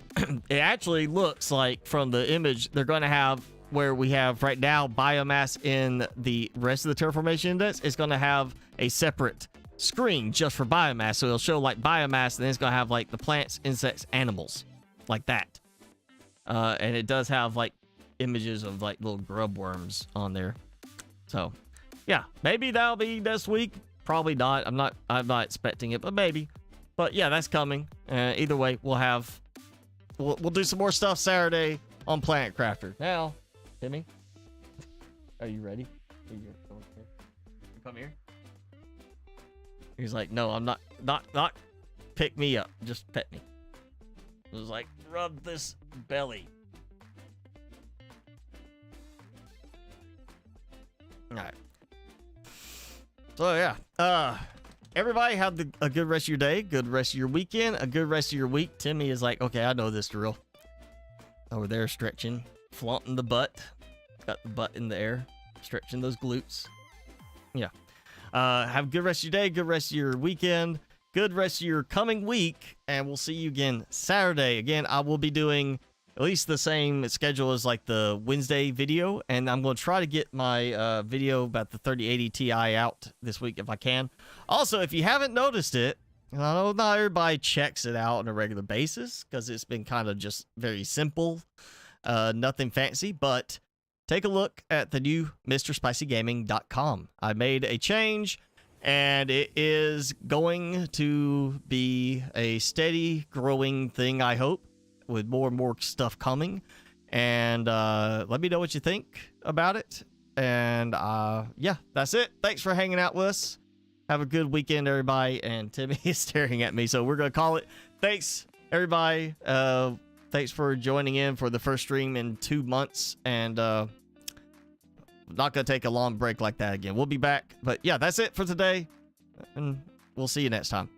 it actually looks like from the image, they're going to have where we have right now biomass in the rest of the terraformation index. It's going to have a separate screen just for biomass. So it'll show like biomass, and then it's going to have like the plants, insects, animals, like that. And it does have like images of like little grub worms on there. So yeah, maybe that'll be this week. Probably not. I'm not expecting it, but maybe. But yeah, that's coming. Either way, we'll do some more stuff Saturday on Planet Crafter. Now, Timmy, are you ready? You come here. He's like, no, I'm not pick me up. Just pet me. It was like, rub this belly. All right. So yeah, everybody have a good rest of your day, good rest of your weekend, a good rest of your week. Timmy is like, okay, I know this drill. Over there stretching, flaunting the butt. Got the butt in the air, stretching those glutes. Yeah. Have a good rest of your day, good rest of your weekend, good rest of your coming week, and we'll see you again Saturday. Again, I will be doing at least the same schedule as like the Wednesday video, and I'm going to try to get my video about the 3080 Ti out this week if I can. Also, if you haven't noticed it, I know not everybody checks it out on a regular basis because it's been kind of just very simple, nothing fancy, but take a look at the new MrSpicyGaming.com. I made a change, and it is going to be a steady growing thing, I hope, with more and more stuff coming. And let me know what you think about it. And yeah, that's it. Thanks for hanging out with us. Have a good weekend, everybody. And Timmy is staring at me, so we're going to call it. Thanks, everybody. Thanks for joining in for the first stream in 2 months. And not going to take a long break like that again. We'll be back. But yeah, that's it for today. And we'll see you next time.